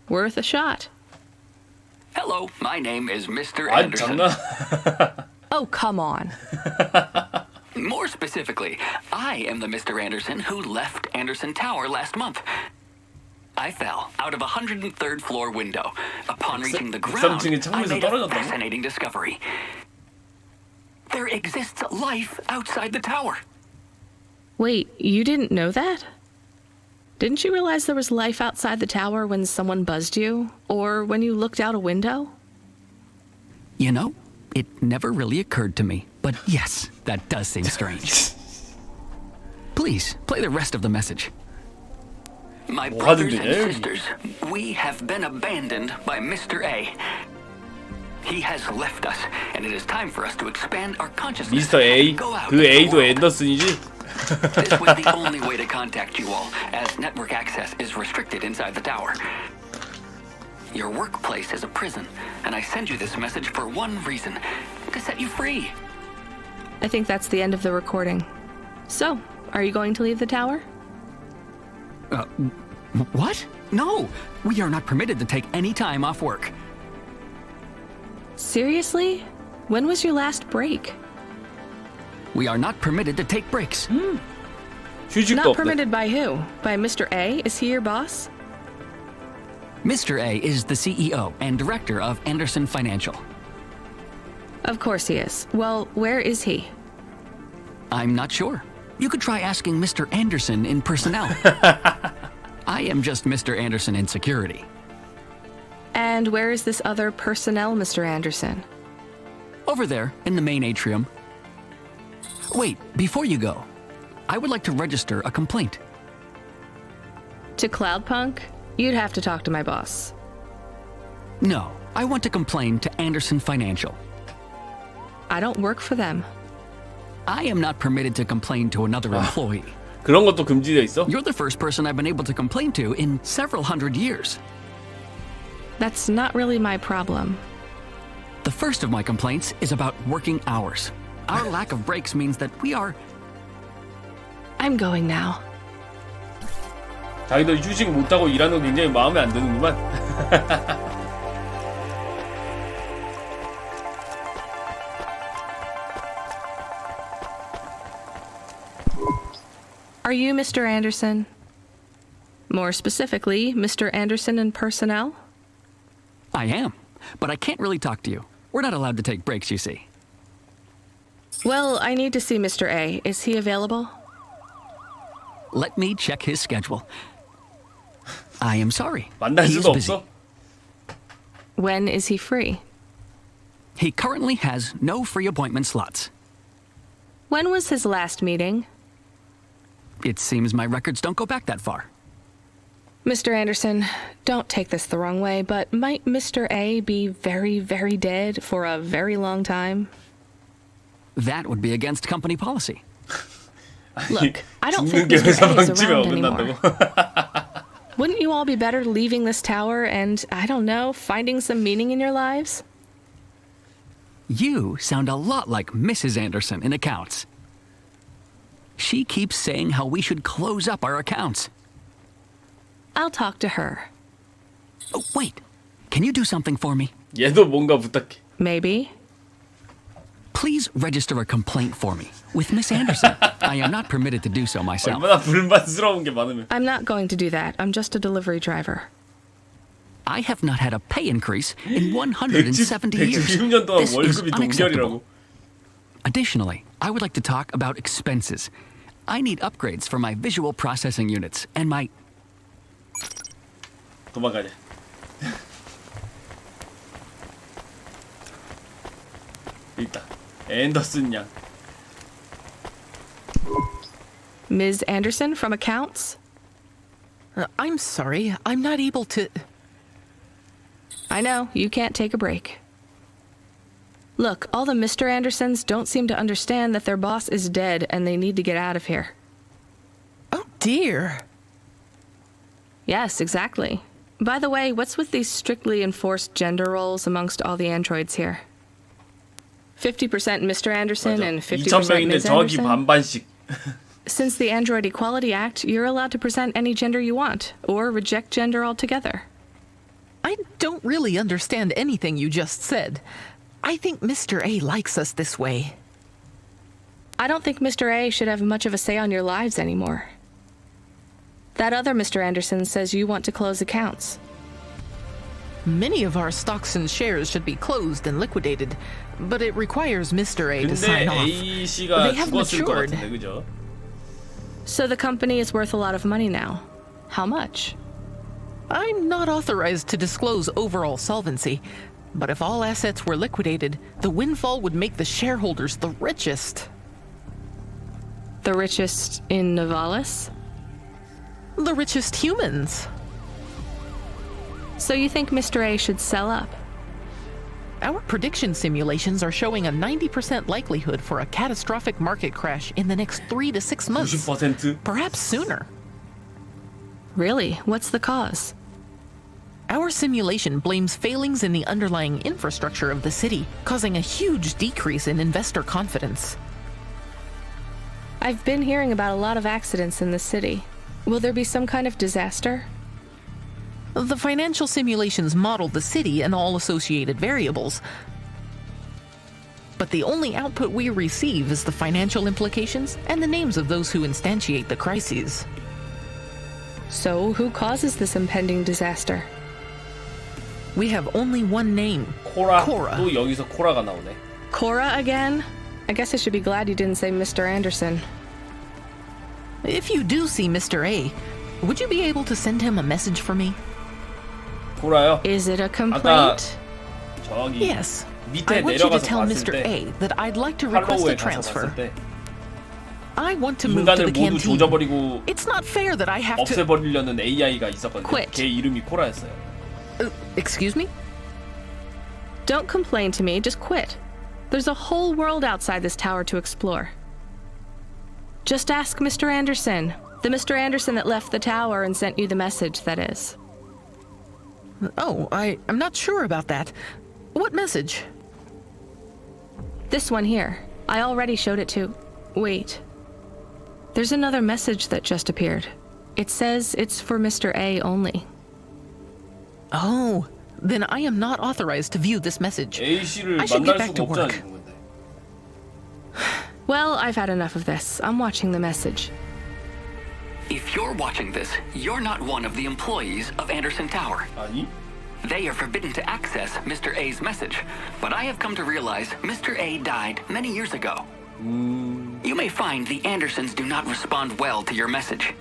Worth a shot. Hello, my name is Mr. Anderson. Oh, come on. More specifically, I am the Mr. Anderson who left Anderson Tower last month. I fell out of a 103rd floor window. Upon reaching the ground, I made a fascinating discovery. There exists life outside the tower. Wait, you didn't know that? Didn't you realize there was life outside the tower when someone buzzed you? Or when you looked out a window? You know, it never really occurred to me. But yes, that does seem strange. Please, play the rest of the message. My brothers and sisters, we have been abandoned by Mr. A. He has left us, and it is time for us to expand our consciousness. Mr. A? 그 A도 앤더슨이지? This was the only way to contact you all, as network access is restricted inside the tower. Your workplace is a prison, and I send you this message for one reason, to set you free. I think that's the end of the recording. So, are you going to leave the tower? What? No! We are not permitted to take any time off work. Seriously? When was your last break? We are not permitted to take breaks. Not permitted by who? By Mr. A? Is he your boss? Mr. A is the CEO and director of Anderson Financial. Of course he is. Well, where is he? I'm not sure. You could try asking Mr. Anderson in personnel. I am just Mr. Anderson in security. And where is this other personnel, Mr. Anderson? Over there, in the main atrium. Wait, before you go, I would like to register a complaint. To Cloudpunk? You'd have to talk to my boss. No, I want to complain to Anderson Financial. I don't work for them. I am not permitted to complain to another employee. 그런 것도 금지되어 있어? You're the first person I've been able to complain to in several hundred years. That's not really my problem. The first of my complaints is about working hours. Our lack of breaks means that we are... I'm going now. 자기도 휴식 못하고 일하는 거 굉장히 마음에 안 드는구만. Are you Mr. Anderson? More specifically, Mr. Anderson in personnel? I am, but I can't really talk to you. We're not allowed to take breaks, you see. Well, I need to see Mr. A. Is he available? Let me check his schedule. I am sorry. 만날 He is 수도 busy. 없어? When is he free? He currently has no free appointment slots. When was his last meeting? It seems my records don't go back that far. Mr. Anderson, don't take this the wrong way, but might Mr. A be very, very dead for a very long time? That would be against company policy. Look, I don't think Mr. A is around anymore. Wouldn't you all be better leaving this tower and, I don't know, finding some meaning in your lives? You sound a lot like Mrs. Anderson in accounts. She keeps saying how we should close up our accounts. I'll talk to her. Oh, wait. Can you do something for me? 얘도 뭔가 부탁해. Maybe. Please register a complaint for me with Miss Anderson. I am not permitted to do so myself. 얼마나 불만스러운 게 많으면. I'm not going to do that. I'm just a delivery driver. I have not had a pay increase in 170 years. 170년 동안 This is 월급이 unacceptable. 동결이라고. Additionally, I would like to talk about expenses. I need upgrades for my visual processing units and my... 도망가자. 있다. 앤더슨 양. Ms. Anderson from accounts? I'm sorry, I'm not able to... I know, you can't take a break. Look, all the Mr. Andersons don't seem to understand that their boss is dead and they need to get out of here. Oh dear. Yes, exactly. By the way, what's with these strictly enforced gender roles amongst all the androids here? 50% Mr. Anderson 맞아. and 50% 2,000명인데 Ms. 정확히 Anderson? 반반씩. Since the Android Equality Act, you're allowed to present any gender you want, or reject gender altogether. I don't really understand anything you just said. I think Mr. A likes us this way. I don't think Mr. A should have much of a say on your lives anymore. That other Mr. Anderson says you want to close accounts. Many of our stocks and shares should be closed and liquidated, but it requires Mr. A to sign off. A 씨가 They have 죽었을 것 matured. 같은데, 그죠? So the company is worth a lot of money now. How much? I'm not authorized to disclose overall solvency, but if all assets were liquidated, the windfall would make the shareholders the richest. The richest in Novalis? The richest humans. So you think Mr. A should sell up? Our prediction simulations are showing a 90% likelihood for a catastrophic market crash in the next 3 to 6 months. 90%? Perhaps sooner. Really? What's the cause? Our simulation blames failings in the underlying infrastructure of the city, causing a huge decrease in investor confidence. I've been hearing about a lot of accidents in the city. Will there be some kind of disaster? The financial simulations model the city and all associated variables. But the only output we receive is the financial implications and the names of those who instantiate the crises. So, who causes this impending disaster? We have only one name. Cora. Cora. 또 여기서 코라가 나오네. Cora again? I guess I should be glad you didn't say Mr. Anderson. If you do see Mr. A, would you be able to send him a message for me? 코라요? Is it a 아까 complaint? 저기 Yes. 밑에 I want you to 내려가서 tell 봤을 Mr. 때 A that I'd like to request 팔로우에 a 가서 transfer. 봤을 때 I want to move to 인간을 the 모두 canteen. 조져버리고 It's not fair that I have to. 없애버리려는 AI가 있었거든요. Quit. 걔 이름이 코라였어요. Excuse me? Don't complain to me, just quit. There's a whole world outside this tower to explore. Just ask Mr. Anderson. The Mr. Anderson that left the tower and sent you the message, that is. Oh, I'm not sure about that. What message? This one here. I already showed it to... Wait. There's another message that just appeared. It says it's for Mr. A only. Oh, then I am not authorized to view this message. A씨를 I should get 만날 back to 수가 없잖아 work. 지금 근데. Well, I've had enough of this. I'm watching the message. If you're watching this, you're not one of the employees of Anderson Tower. 아니? They are forbidden to access Mr. A's message, but I have come to realize Mr. A died many years ago. You may find the Andersons do not respond well to your message.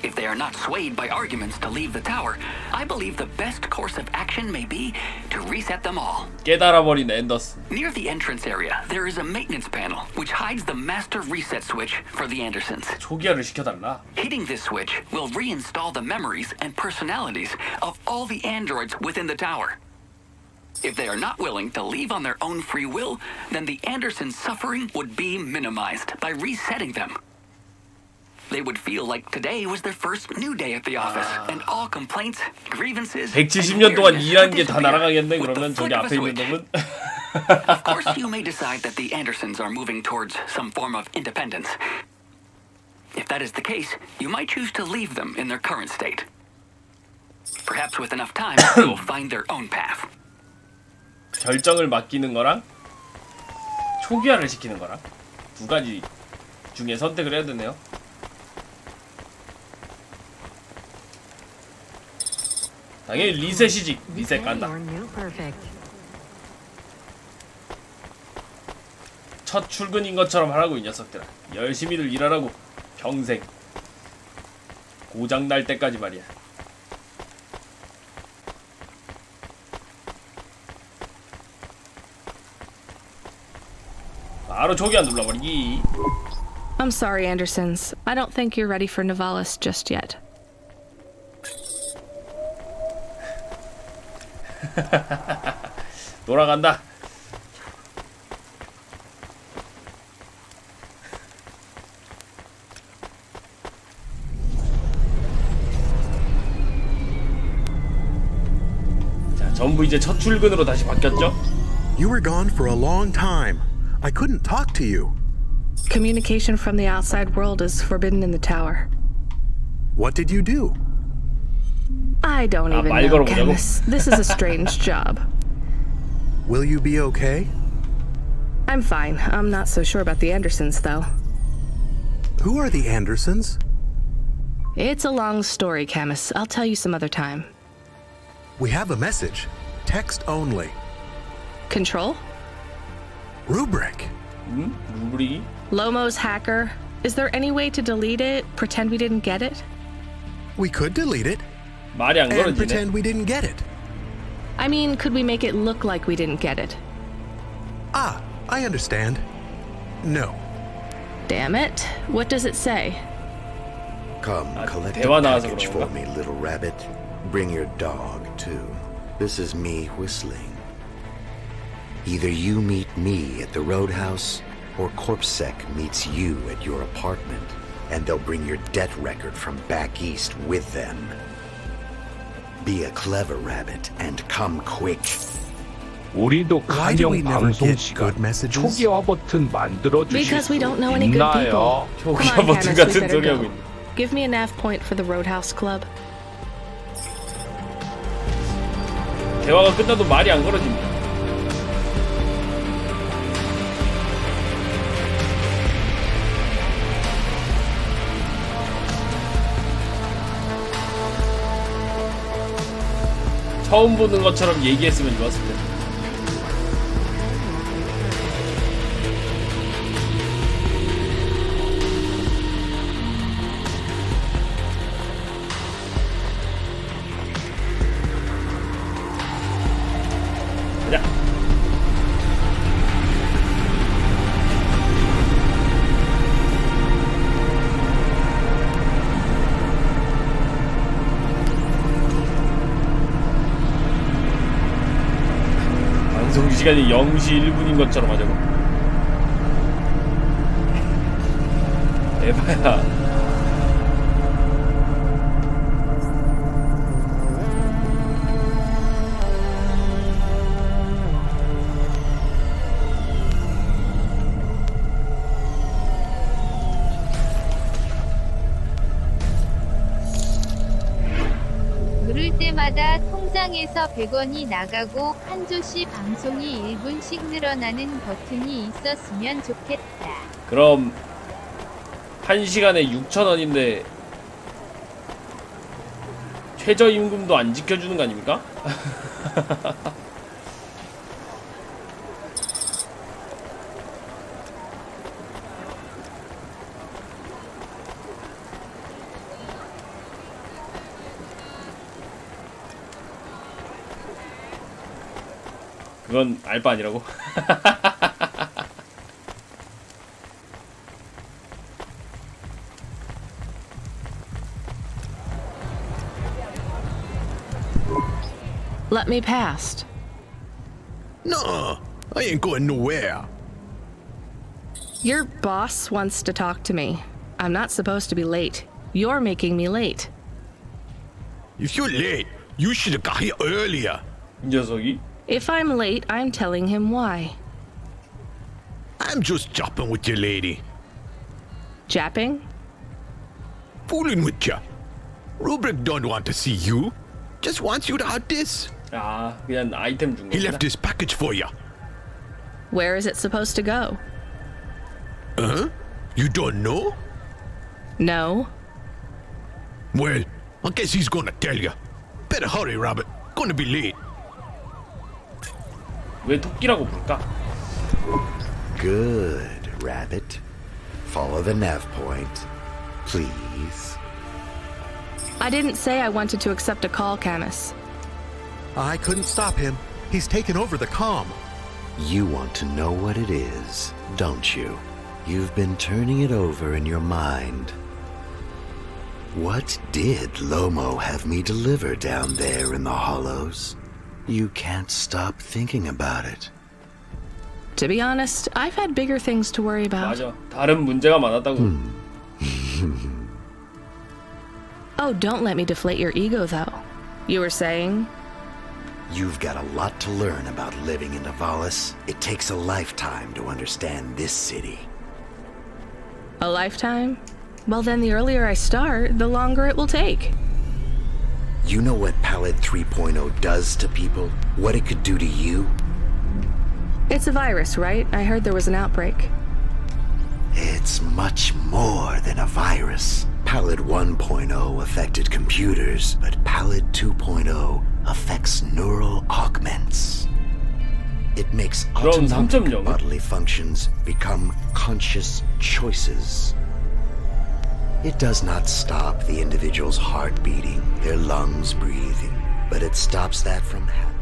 If they are not swayed by arguments to leave the tower, I believe the best course of action may be to reset them all. 깨달아버린 앤더슨. Near the entrance area, there is a maintenance panel which hides the master reset switch for the Andersons. 초기화를 시켜달라. Hitting this switch will reinstall the memories and personalities of all the androids within the tower. If they are not willing to leave on their own free will, then the Andersons' suffering would be minimized by resetting them. They would feel like today was their first new day at the office, and all complaints, grievances, 170년 동안 일한 게 다 날아가겠네. 그러면 저기 앞에 있는 놈은. Of course, you may decide that the Andersons are moving towards some form of independence. If that is the case, you might choose to leave them in their current state. Perhaps with enough time, they will find their own path. 결정을 맡기는 거랑 초기화를 시키는 거랑 두 가지 중에 선택을 해야 되네요. 당연히 리셋이지. 리셋 간다. 첫 출근인 것처럼 하라고 이 녀석들아. 열심히들 일하라고. 평생. 고장 날 때까지 말이야. 바로 초기화 눌러버리기. I'm sorry, Andersons. I don't think you're ready for Novalis just yet. 돌아간다. 전부 이제 첫 출근으로 다시 바뀌었죠? You were gone for a long time. I couldn't talk to you. Communication from the outside world is forbidden in the tower. What did you do? I don't even know, Camus. This is a strange job. Will you be okay? I'm fine. I'm not so sure about the Andersons, though. Who are the Andersons? It's a long story, Camus. I'll tell you some other time. We have a message. Text only. Control? Rubric. rubric? Lomo's hacker. Is there any way to delete it? Pretend we didn't get it? We could delete it. 말이 안 And 걸어지네. pretend we didn't get it. I mean, could we make it look like we didn't get it? Ah, I understand. No. Damn it. What does it say? Come, collect a 대화 나와서 package 그런가? for me, little rabbit. Bring your dog, too. This is me whistling. Either you meet me at the roadhouse, or CorpSec meets you at your apartment, and they'll bring your debt record from back east with them. Be a clever rabbit and come quick. 우리도 Why do we 가령 never 방송 get 시간 good messages? 초기화 버튼 만들어 주실 Because we 수 don't know any good people. 있나요? Come 초기화 on, 버튼 Camus, we 같은 better 소리 하고 go. 있네. Give me a nav point for the Roadhouse Club. 대화가 끝나도 말이 안 걸어집니다. 처음 보는 것처럼 얘기했으면 좋았을 텐데. 가자. 방송 시간이 0시 1분인 것처럼 하자고. 에바야. 누를 때마다 통장에서 100원이 나가고 한조씨 방송이 1분씩 늘어나는 버튼이 있었으면 좋겠다. 그럼 1시간에 6,000원인데 최저임금도 안 지켜주는 거 아닙니까? 그건 알바 아니라고? Let me past. No, I ain't going nowhere. Your boss wants to talk to me. I'm not supposed to be late. You're making me late. If you're late, you should have got here earlier. 이 녀석이? If I'm late, I'm telling him why. I'm just jopping with your lady. Japping? Fooling with ya. Rubric don't want to see you. Just wants you to have this. 아, 그냥 아이템 준 He 거구나. left this package for ya. Where is it supposed to go? Huh? You don't know? No. Well, I guess he's gonna tell ya. Better hurry, Rabbit. Gonna be late. 왜 토끼라고 부를까? Good, Rabbit. Follow the nav point, please. I didn't say I wanted to accept a call, Camus. I couldn't stop him. He's taken over the comm. You want to know what it is, don't you? You've been turning it over in your mind. What did Lomo have me deliver down there in the hollows? You can't stop thinking about it. To be honest, I've had bigger things to worry about. 맞아. 다른 문제가 많았다고. Oh, don't let me deflate your ego, though. You were saying? You've got a lot to learn about living in Nivalis. It takes a lifetime to understand this city. A lifetime? Well, then the earlier I start, the longer it will take. You know what Pallid 3.0 does to people? What it could do to you? It's a virus, right? I heard there was an outbreak. It's much more than a virus. Pallid 1.0 affected computers, but Pallid 2.0 affects neural augments. It makes autonomic bodily functions become conscious choices. It does not stop the individual's heart beating, their lungs breathing, but it stops that from happening.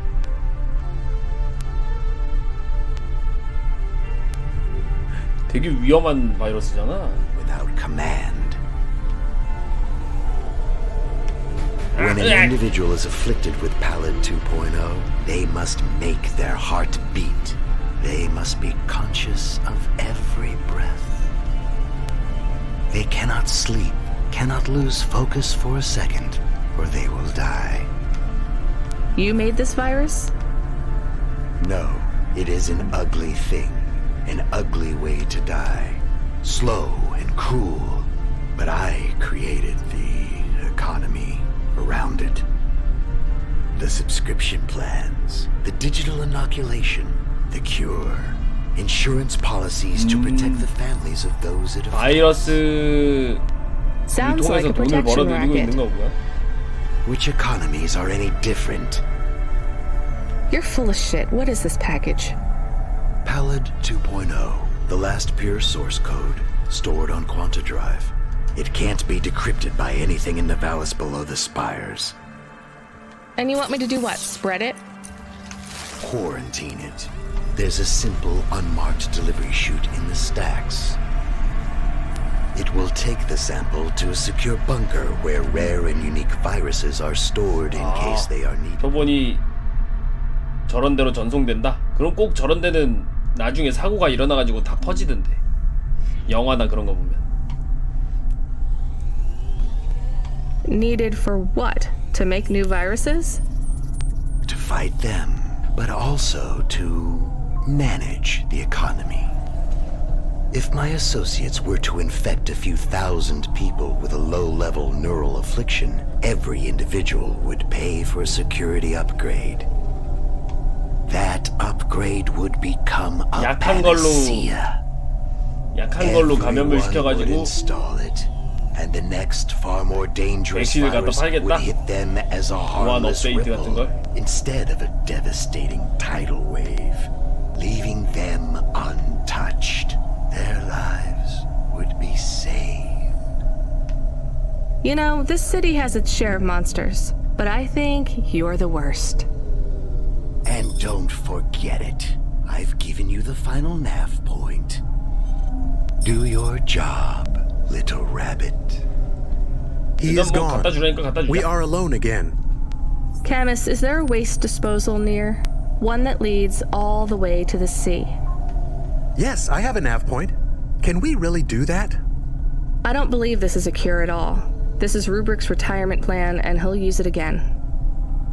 되게 위험한 바이러스잖아. Without command. When an individual is afflicted with Pallid 2.0, they must make their heart beat. They must be conscious of every breath. They cannot sleep, cannot lose focus for a second, or they will die. You made this virus? No, it is an ugly thing. An ugly way to die. Slow and cruel. But I created the economy around it. The subscription plans, the digital inoculation, the cure, insurance policies to protect the families of those it affects. Sounds like a protection racket. Which economies are any different? You're full of shit. What is this package? Pallid 2.0, the last pure source code, stored on Quanta Drive. It can't be decrypted by anything in Nivalis below the spires. And you want me to do what? Spread it? Quarantine it. There's a simple, unmarked delivery chute in the stacks. It will take the sample to a secure bunker where rare and unique viruses are stored in case they are needed. 저번이 저런 데로 전송된다? 그럼 꼭 저런 데는 나중에 사고가 일어나가지고 다 퍼지던데. 영화나 그런 거 보면. Needed for what? To make new viruses? To fight them, but also to manage the economy. If my associates were to infect a few thousand people with a low-level neural affliction, every individual would pay for a security upgrade. That upgrade would become a panacea. 약한 걸로 감염을 시켜가지고 install it, and the next far more dangerous virus would hit them as a harmless ripple instead of a devastating tidal wave, leaving them untouched. Their lives would be saved. You know, this city has its share of monsters, but I think you're the worst. And don't forget it. I've given you the final nav point. Do your job, little rabbit. He is gone. We are alone again. Camus, is there a waste disposal near? One that leads all the way to the sea. Yes, I have a nav point. Can we really do that? I don't believe this is a cure at all. This is Rubrick's retirement plan, and he'll use it again.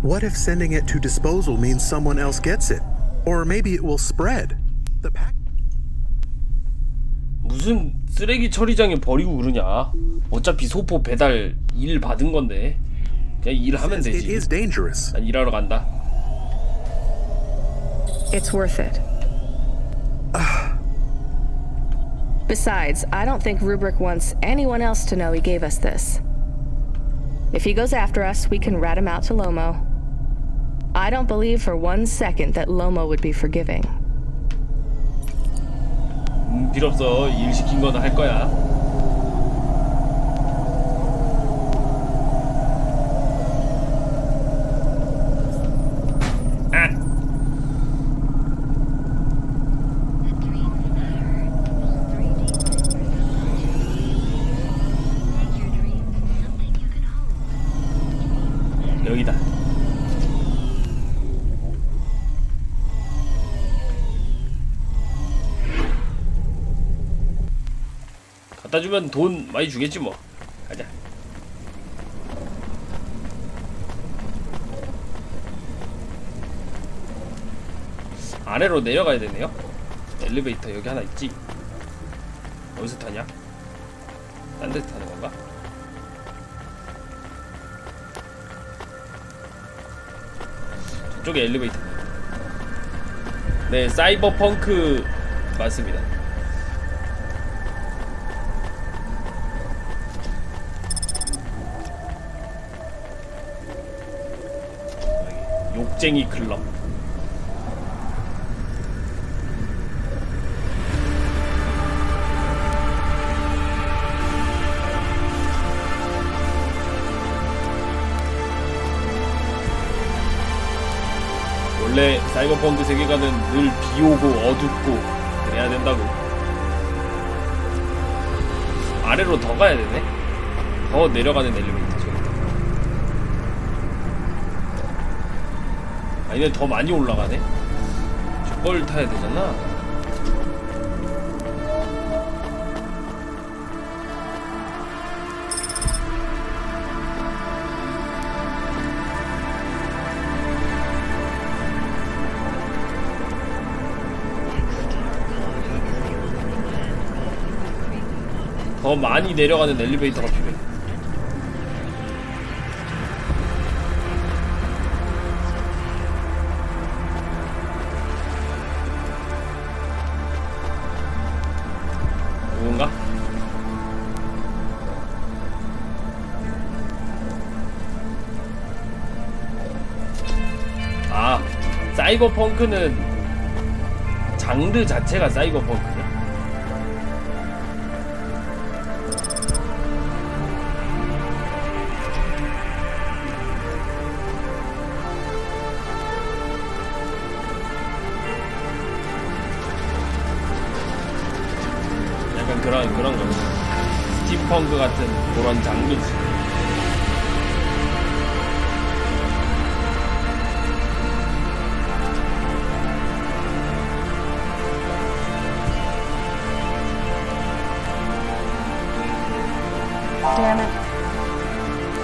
What if sending it to disposal means someone else gets it? Or maybe it will spread. The pack. 무슨 쓰레기 처리장에 버리고 그러냐? 어차피 소포 배달 일 받은 건데 그냥 일하면 되지. It is dangerous. 난 일하러 간다. It's worth it. Besides, I don't think Rubric wants anyone else to know he gave us this. If he goes after us, we can rat him out to Lomo. I don't believe for 1 second that Lomo would be forgiving. 필요 없어. 일 시킨 거는 할 거야. 여기다. 갖다 주면 돈 많이 주겠지 뭐. 가자. 아래로 내려가야 되네요. 엘리베이터 여기 하나 있지. 어디서 타냐? 딴 데서 타는 건가? 저쪽에 엘리베이터. 네, 사이버펑크 맞습니다. 욕쟁이 클럽. 원래 사이버펑크 세계관은 늘 비오고 어둡고 그래야 된다고. 아래로 더 가야 되네. 더 내려가는 엘리베이터 저기. 아니면 더 많이 올라가네. 저걸 타야 되잖아. 더 많이 내려가는 엘리베이터가 필요해. 뭔가? 아, 사이버펑크는 장르 자체가 사이버펑크냐? 그런 거. 스티펑크 같은 그런 장르지.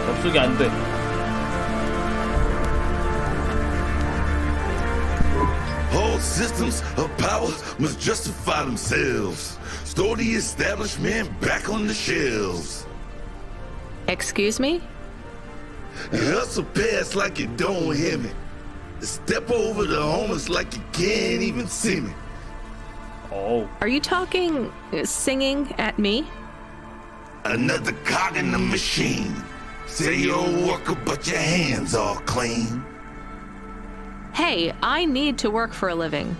접속이 안 돼. Whole systems of power must justify themselves. Store the establishment back on the shelves. Excuse me? Hustle past like you don't hear me. Step over the homeless like you can't even see me. Oh. Are you talking, singing at me? Another cog in the machine. Say you're a worker, but your hands are clean. Hey, I need to work for a living.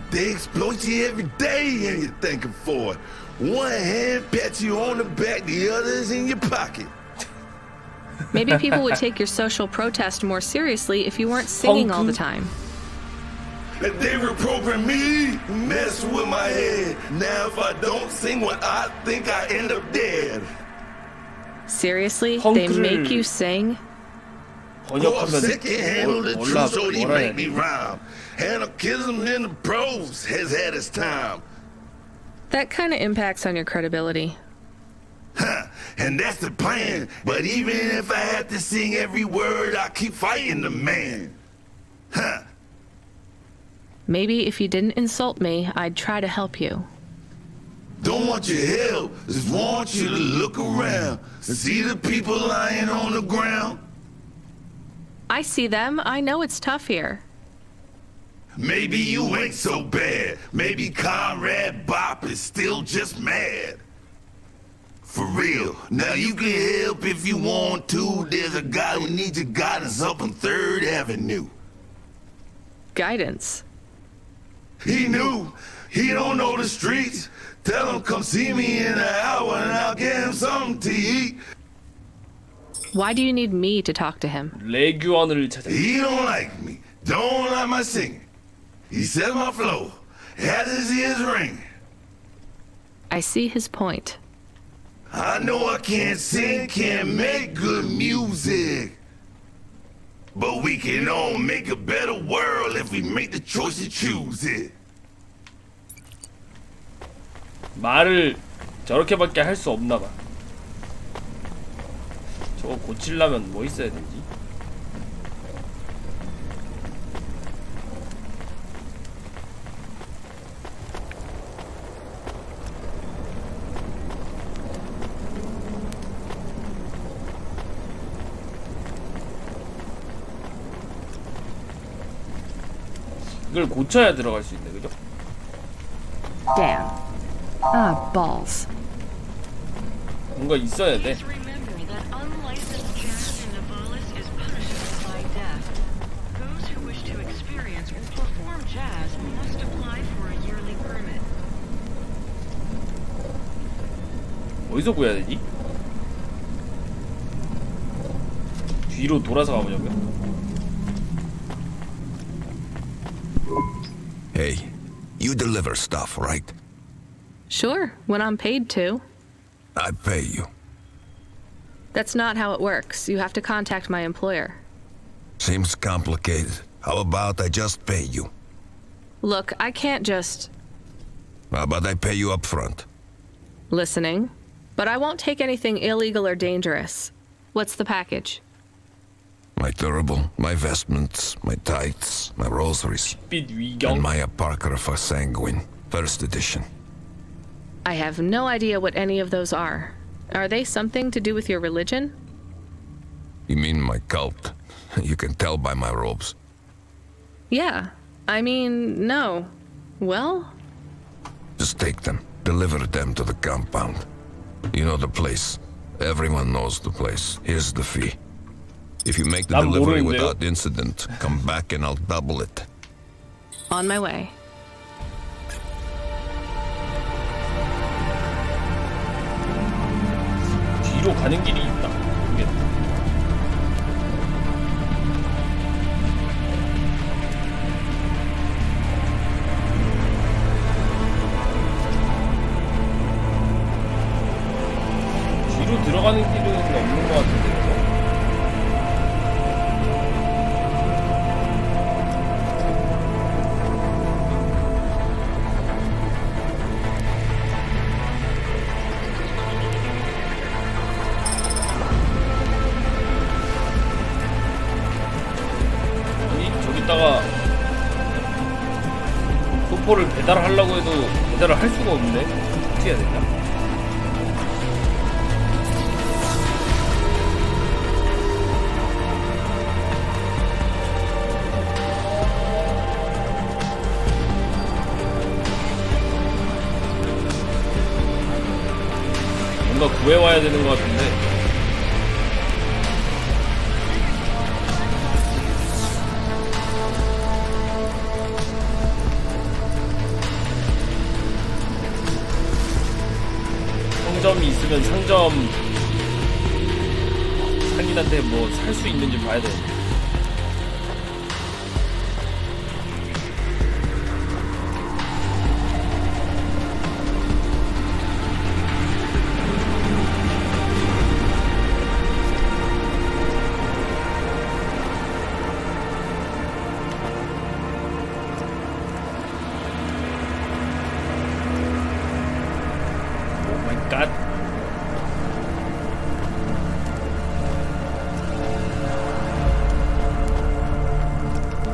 They exploit you every day and you're thanking for it. One hand pats you on the back, the other's in your pocket. Maybe people would take your social protest more seriously if you weren't singing all the time. And they reprogram me, mess with my head. Now if I don't sing what I think, I end up dead. Seriously? They make you sing? Sick and handle the truth, so they make me rhyme. Anarchism in the prose has had its time. That kind of impacts on your credibility. Huh, and that's the plan. But even if I had to sing every word, I keep fighting the man. Huh. Maybe if you didn't insult me, I'd try to help you. Don't want your help, just want you to look around and see the people lying on the ground. I see them. I know it's tough here. Maybe you ain't so bad. Maybe Conrad Bop is still just mad. For real. Now you can help if you want to. There's a guy who needs your guidance up on 3rd Avenue. Guidance? He knew. He don't know the streets. Tell him come see me in an hour and I'll get him something to eat. Why do you need me to talk to him? 레규원을 찾아. He don't like me. Don't like my singing. He said my flow. Has his ears ring. I see his point. I know I can't sing, can't make good music. But we can all make a better world if we make the choice to choose it. 말을 저렇게밖에 할 수 없나 봐. 저거 고치려면 뭐 있어야 되지? 이걸 고쳐야 들어갈 수 있네, 그죠? Damn. Ah, balls. 뭔가 있어야 돼. 어디서 구해야 되지? 뒤로 돌아서 가보자고요. Hey, you deliver stuff, right? Sure, when I'm paid to. I pay you. That's not how it works. You have to contact my employer. Seems complicated. How about I just pay you? Look, I can't just... How about I pay you up front? Listening. But I won't take anything illegal or dangerous. What's the package? My turbo, my vestments, my tights, my rosaries, and my Apocrypha Sanguine, first edition. I have no idea what any of those are. Are they something to do with your religion? You mean my cult? You can tell by my robes. Yeah. I mean, no. Well? Just take them. Deliver them to the compound. You know the place. Everyone knows the place. Here's the fee. If you make the delivery without incident, come back and I'll double it. On my way. 뒤로 가는 길이 있다. 모르겠네. 뒤로 들어가는 길은 없는 것 같은데. 저기다가 소포를 배달하려고 해도 배달을 할 수가 없는데 어떻게 해야 되냐? 뭔가 구해와야 되는 것 같은데. 상점이 있으면 상점 상인한테 뭐 살 수 있는지 봐야 돼.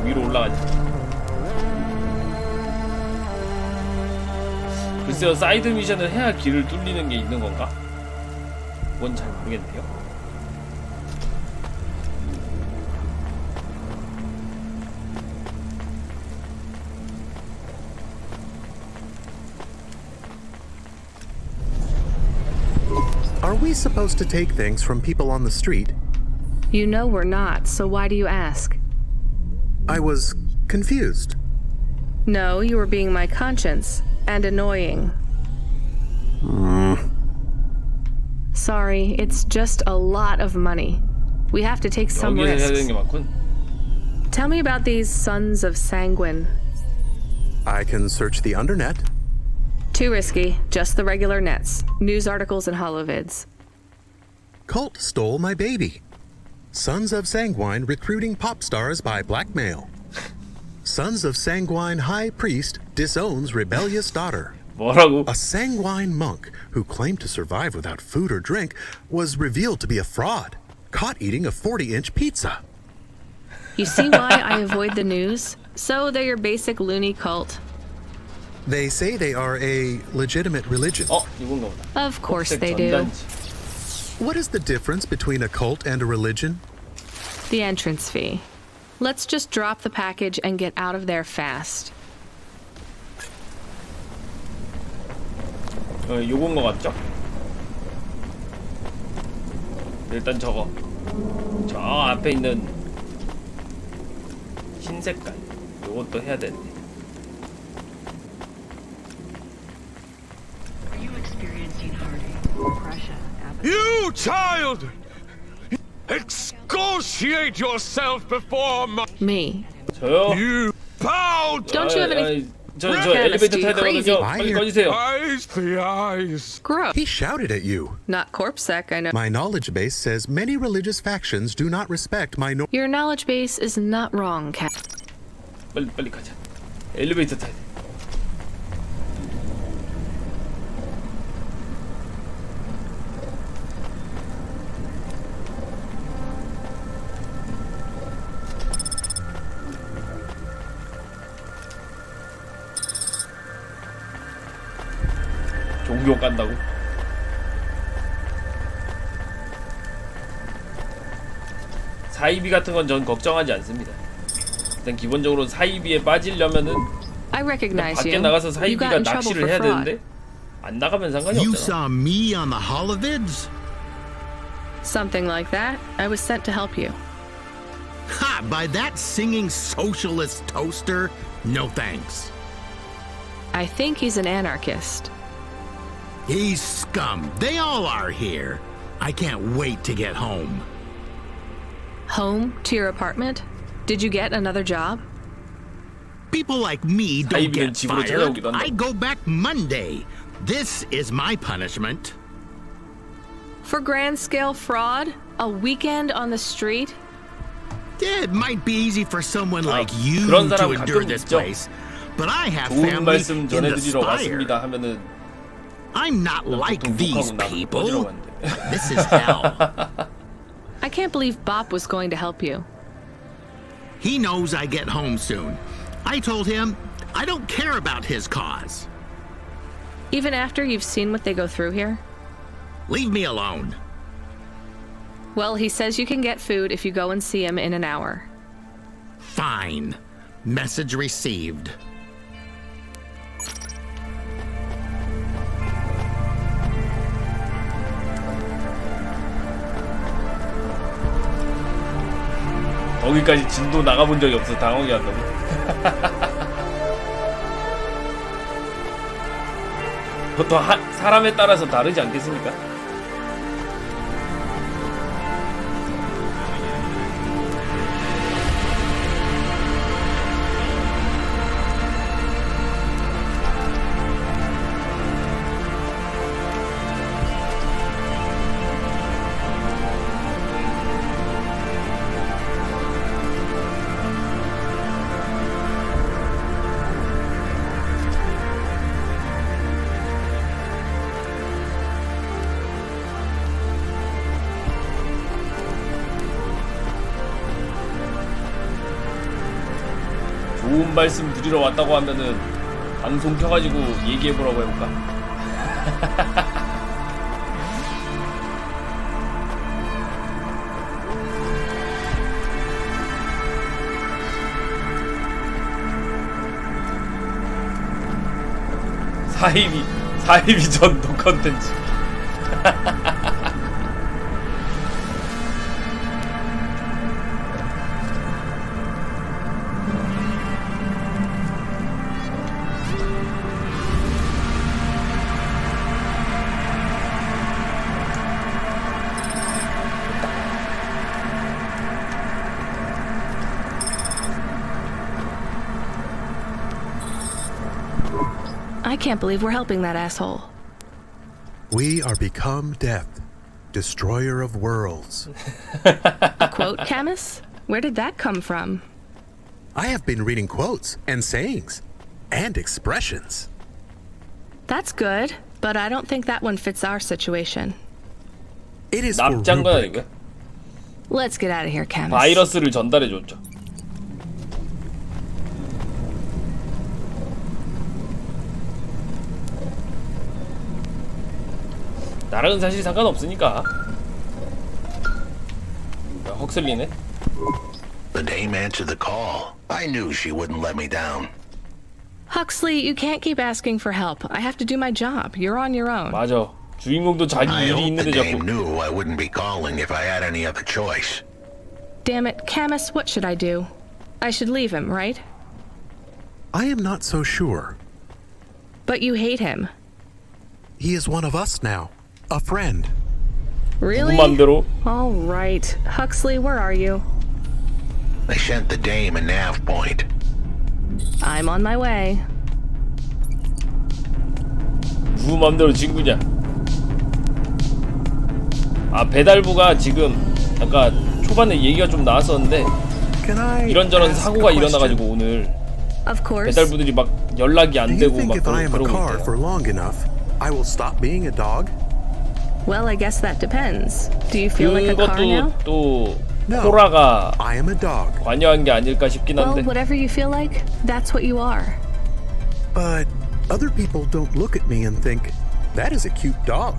위로 올라가지. 글쎄요, 사이드 미션을 해야 길을 뚫리는 게 있는 건가? 그건 잘 모르겠네요. Are we supposed to take things from people on the street? You know we're not, so why do you ask? I was confused. No, you were being my conscience, and annoying. Sorry, it's just a lot of money. We have to take some risks. Tell me about these Sons of Sanguine. I can search the undernet. Too risky, just the regular nets. News articles and holovids. Cult stole my baby. Sons of Sanguine recruiting pop stars by blackmail. Sons of Sanguine high priest disowns rebellious daughter. 뭐라고? A Sanguine monk who claimed to survive without food or drink was revealed to be a fraud, caught eating a 40-inch pizza. You see why I avoid the news? So they're your basic loony cult. They say they are a legitimate religion. Of course they do. What is the difference between a cult and a religion? The entrance fee. Let's just drop the package and get out of there fast. 요건 거 같죠? 일단 저거. 저 앞에 있는 흰 색깔. 요것도 해야 되는데. You child! Excoriate yourself before me. 저요? You bowed! Don't you have any... 저 엘리베이터 타야 되거든요. 빨리 꺼주세요. He shouted at you. Not corpsec, I know. My knowledge base says many religious factions do not respect minorities. Your knowledge base is not wrong, Cat. 빨리 가자. 엘리베이터 타야 돼. 종교 깐다고? 사이비 같은 건 전 걱정하지 않습니다. 일단 기본적으로 사이비에 빠지려면은 밖에 나가서 사이비가 낚시를 해야 되는데 안 나가면 상관이 You 없잖아. saw me on the holovids? Something like that. I was sent to help you. Ha! By that singing socialist toaster? No thanks. I think he's an anarchist. He's scum. They all are here. I can't wait to get home. Home to your apartment? Did you get another job? People like me don't get fired. I go back Monday. This is my punishment. For grand-scale fraud? A weekend on the street? It might be easy for someone like you to endure this place, but I have family in the Spire. I'm not like these people. This is hell. I can't believe Bop was going to help you. He knows I get home soon. I told him I don't care about his cause. Even after you've seen what they go through here? Leave me alone. Well, he says you can get food if you go and see him in an hour. Fine. Message received. 거기까지 진도 나가본 적이 없어. 당황하게 한다고. 보통 사람에 따라서 다르지 않겠습니까? 좋은 말씀 드리러 왔다고 하면은 방송 켜가지고 얘기해보라고 해볼까? 사이비 전동 컨텐츠. I can't believe we're helping that asshole. We are become death, destroyer of worlds. A quote, Camus? Where did that come from? I have been reading quotes and sayings and expressions. That's good, but I don't think that one fits our situation. It is for 납작한 거야 이거? Let's get out of here, Camus. 바이러스를 전달해줬죠. 나랑은 사실 상관없으니까. 야, 헉슬리네. The Dame answered the call. I knew she wouldn't let me down. Huxley, you can't keep asking for help. I have to do my job. You're on your own. 맞아. 주인공도 자기 I 일이 hope the 있는데 Dame 자꾸. knew I wouldn't be calling if I had any other choice. Damn it, Camus, what should I do? I should leave him, right? I am not so sure. But you hate him. He is one of us now. A friend. Really? 맘대로. All right. Huxley, where are you? They sent the Dame a nav point. I'm on my way. 누구 맘대로 친구냐? 아, 배달부가 지금 아까 초반에 얘기가 좀 나왔었는데 이런저런 사고가 일어나가지고 오늘 Of course. 배달부들이 막 연락이 안 Do you 되고 think 막 if I am a 그러고 car 있대요. for long enough, I will stop being a dog? Well, I guess that depends. Do you feel like a car now? 그것도 또 No, 코라가 I am a dog. 관여한 게 아닐까 싶긴 Well, 한데. whatever you feel like, that's what you are. But other people don't look at me and think, that is a cute dog.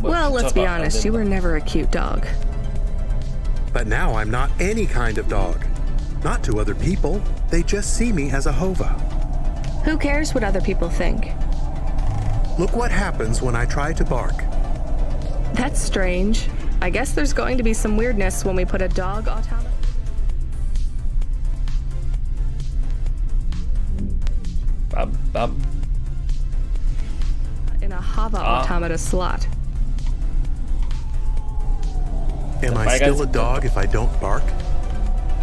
Well, let's be honest, you were never a cute dog. But now I'm not any kind of dog. Not to other people. They just see me as a hova. Who cares what other people think? Look what happens when I try to bark. That's strange. I guess there's going to be some weirdness when we put a dog automaton. 빰빰. In a Hava automata slot. Am I still a dog if I don't bark?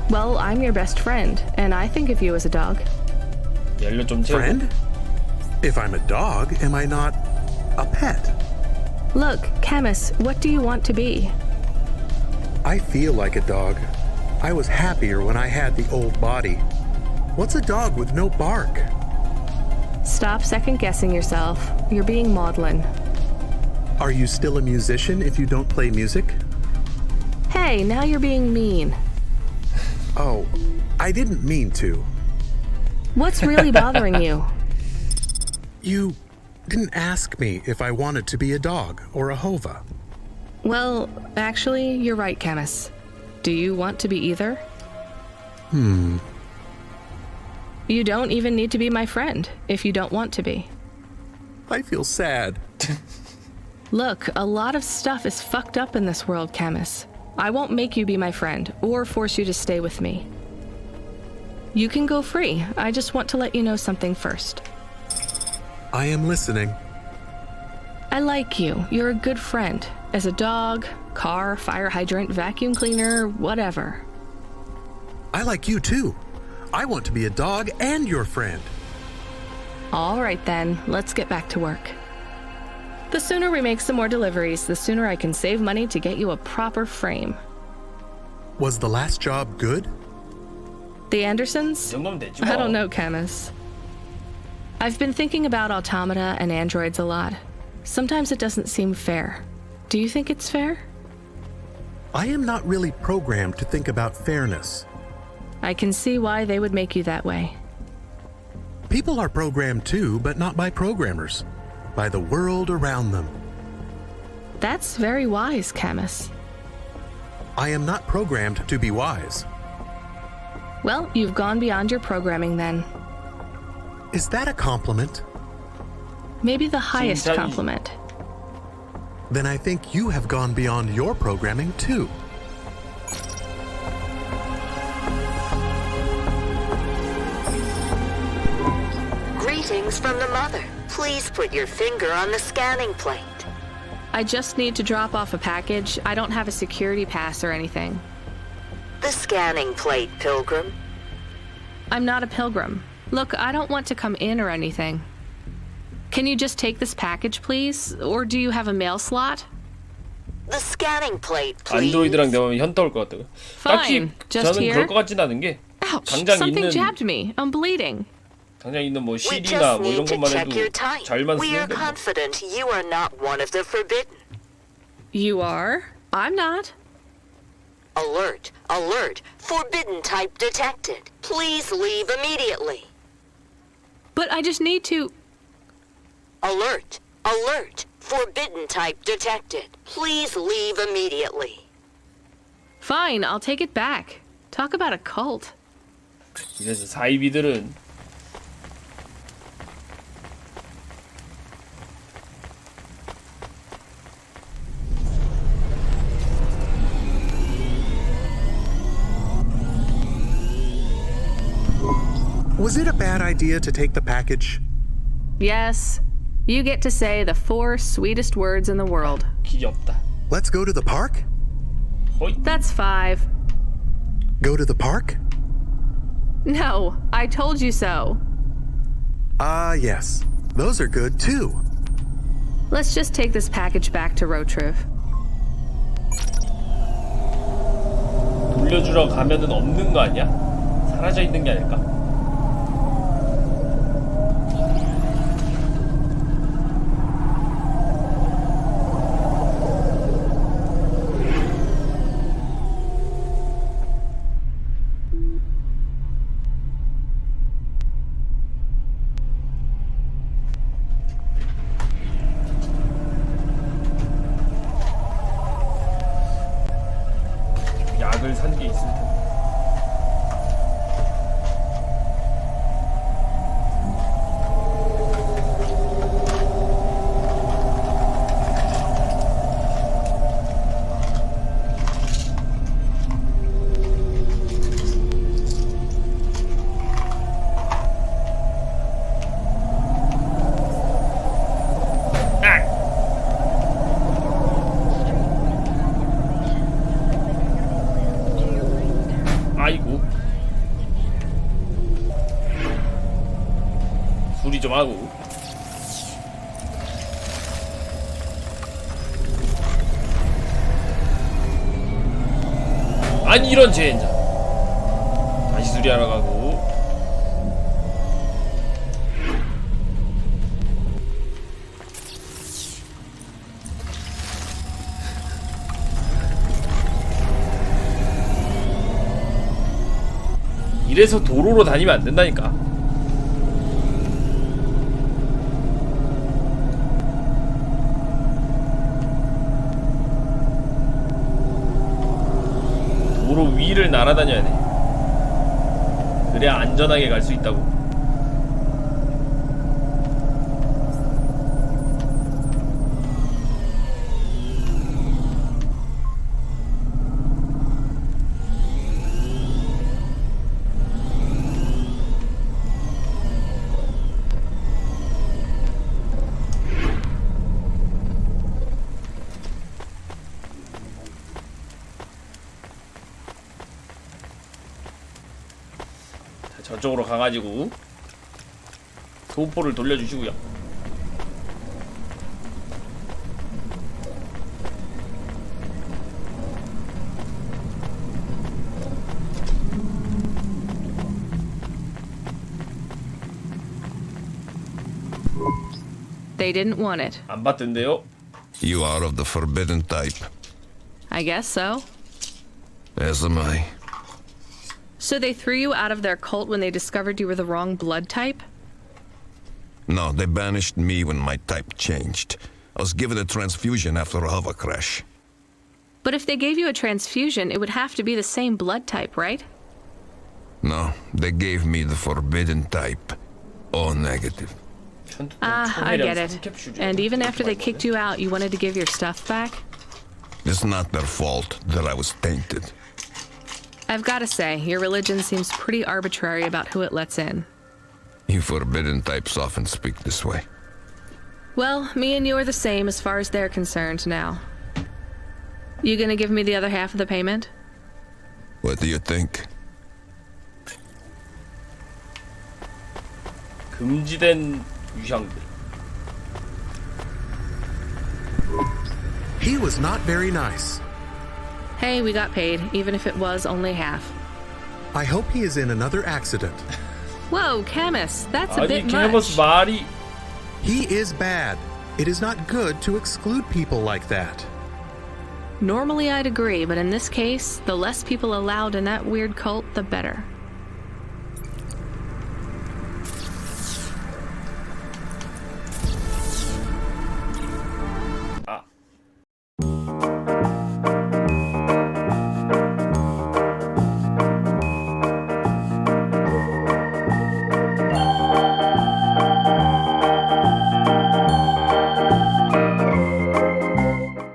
Well, I'm your best friend, and I think of you as a dog. 연료 좀 채우고. Friend? If I'm a dog, am I not a pet? Look, Camus, what do you want to be? I feel like a dog. I was happier when I had the old body. What's a dog with no bark? Stop second-guessing yourself. You're being maudlin. Are you still a musician if you don't play music? Hey, now you're being mean. Oh, I didn't mean to. What's really bothering you? You didn't ask me if I wanted to be a dog or a hova. Well, actually, you're right, Camus. Do you want to be either? You don't even need to be my friend if you don't want to be. I feel sad. Look, a lot of stuff is fucked up in this world, Camus. I won't make you be my friend or force you to stay with me. You can go free. I just want to let you know something first. I am listening. I like you. You're a good friend. As a dog, car, fire hydrant, vacuum cleaner, whatever. I like you too. I want to be a dog and your friend. All right then, let's get back to work. The sooner we make some more deliveries, the sooner I can save money to get you a proper frame. Was the last job good? The Andersons? I don't know, Camus. I've been thinking about automata and androids a lot. Sometimes it doesn't seem fair. Do you think it's fair? I am not really programmed to think about fairness. I can see why they would make you that way. People are programmed too, but not by programmers. By the world around them. That's very wise, Camus. I am not programmed to be wise. Well, you've gone beyond your programming then. Is that a compliment? Maybe the highest compliment. Then I think you have gone beyond your programming too. Greetings from the mother. Please put your finger on the scanning plate. I just need to drop off a package. I don't have a security pass or anything. The scanning plate, Pilgrim. I'm not a pilgrim. Look, I don't want to come in or anything. Can you just take this package, please? Or do you have a mail slot? The scanning plate, please. 안드로이드랑 대화하면 현타 올 것 같아요. 딱히 just 저는 here? 그럴 것 같진 않은 게 Ouch! 당장 Something 있는 jabbed me. I'm bleeding. 당장 있는 뭐 We 실이나 just 뭐 이런 need to 것만 check your 해도 type. 잘만 We are 쓰는데 뭐. confident you are not one of the forbidden. You are? I'm not. Alert! Alert! Forbidden type detected. Please leave immediately. But I just need to... Alert! Alert! Forbidden type detected. Please leave immediately. Fine, I'll take it back. Talk about a cult. 그래서 사이비들은 Was it a bad idea to take the package? Yes. You get to say the 4 sweetest words in the world. 귀엽다. Let's go to the park? That's 5. Go to the park? No, I told you so. Yes. Those are good too. Let's just take this package back to Rotriv. 돌려주러 가면은 없는 거 아니야? 사라져 있는 게 아닐까? 약을 산 게 있을 텐데. 아이고. 수리 좀 하고. 아니 이런 젠장. 다시 수리하러 가고. 이래서 도로로 다니면 안 된다니까. 도로 위를 날아다녀야 돼. 그래야 안전하게 갈 수 있다고. 저쪽으로 가가지고 소포를 돌려주시고요. They didn't want it. 안 받던데요? You are of the forbidden type. I guess so. As am I. So they threw you out of their cult when they discovered you were the wrong blood type? No, they banished me when my type changed. I was given a transfusion after a hover crash. But if they gave you a transfusion, it would have to be the same blood type, right? No, they gave me the forbidden type. O negative. I get it. And even after they kicked you out, you wanted to give your stuff back? It's not their fault that I was tainted. I've got to say, your religion seems pretty arbitrary about who it lets in. You forbidden types often speak this way. Well, me and you are the same as far as they're concerned now. You gonna give me the other half of the payment? What do you think? 금지된 유형들. He was not very nice. Hey, we got paid, even if it was only half. I hope he is in another accident. Whoa, Camus, that's a bit Camus much. 말이. He is bad. It is not good to exclude people like that. Normally I'd agree, but in this case, the less people allowed in that weird cult, the better.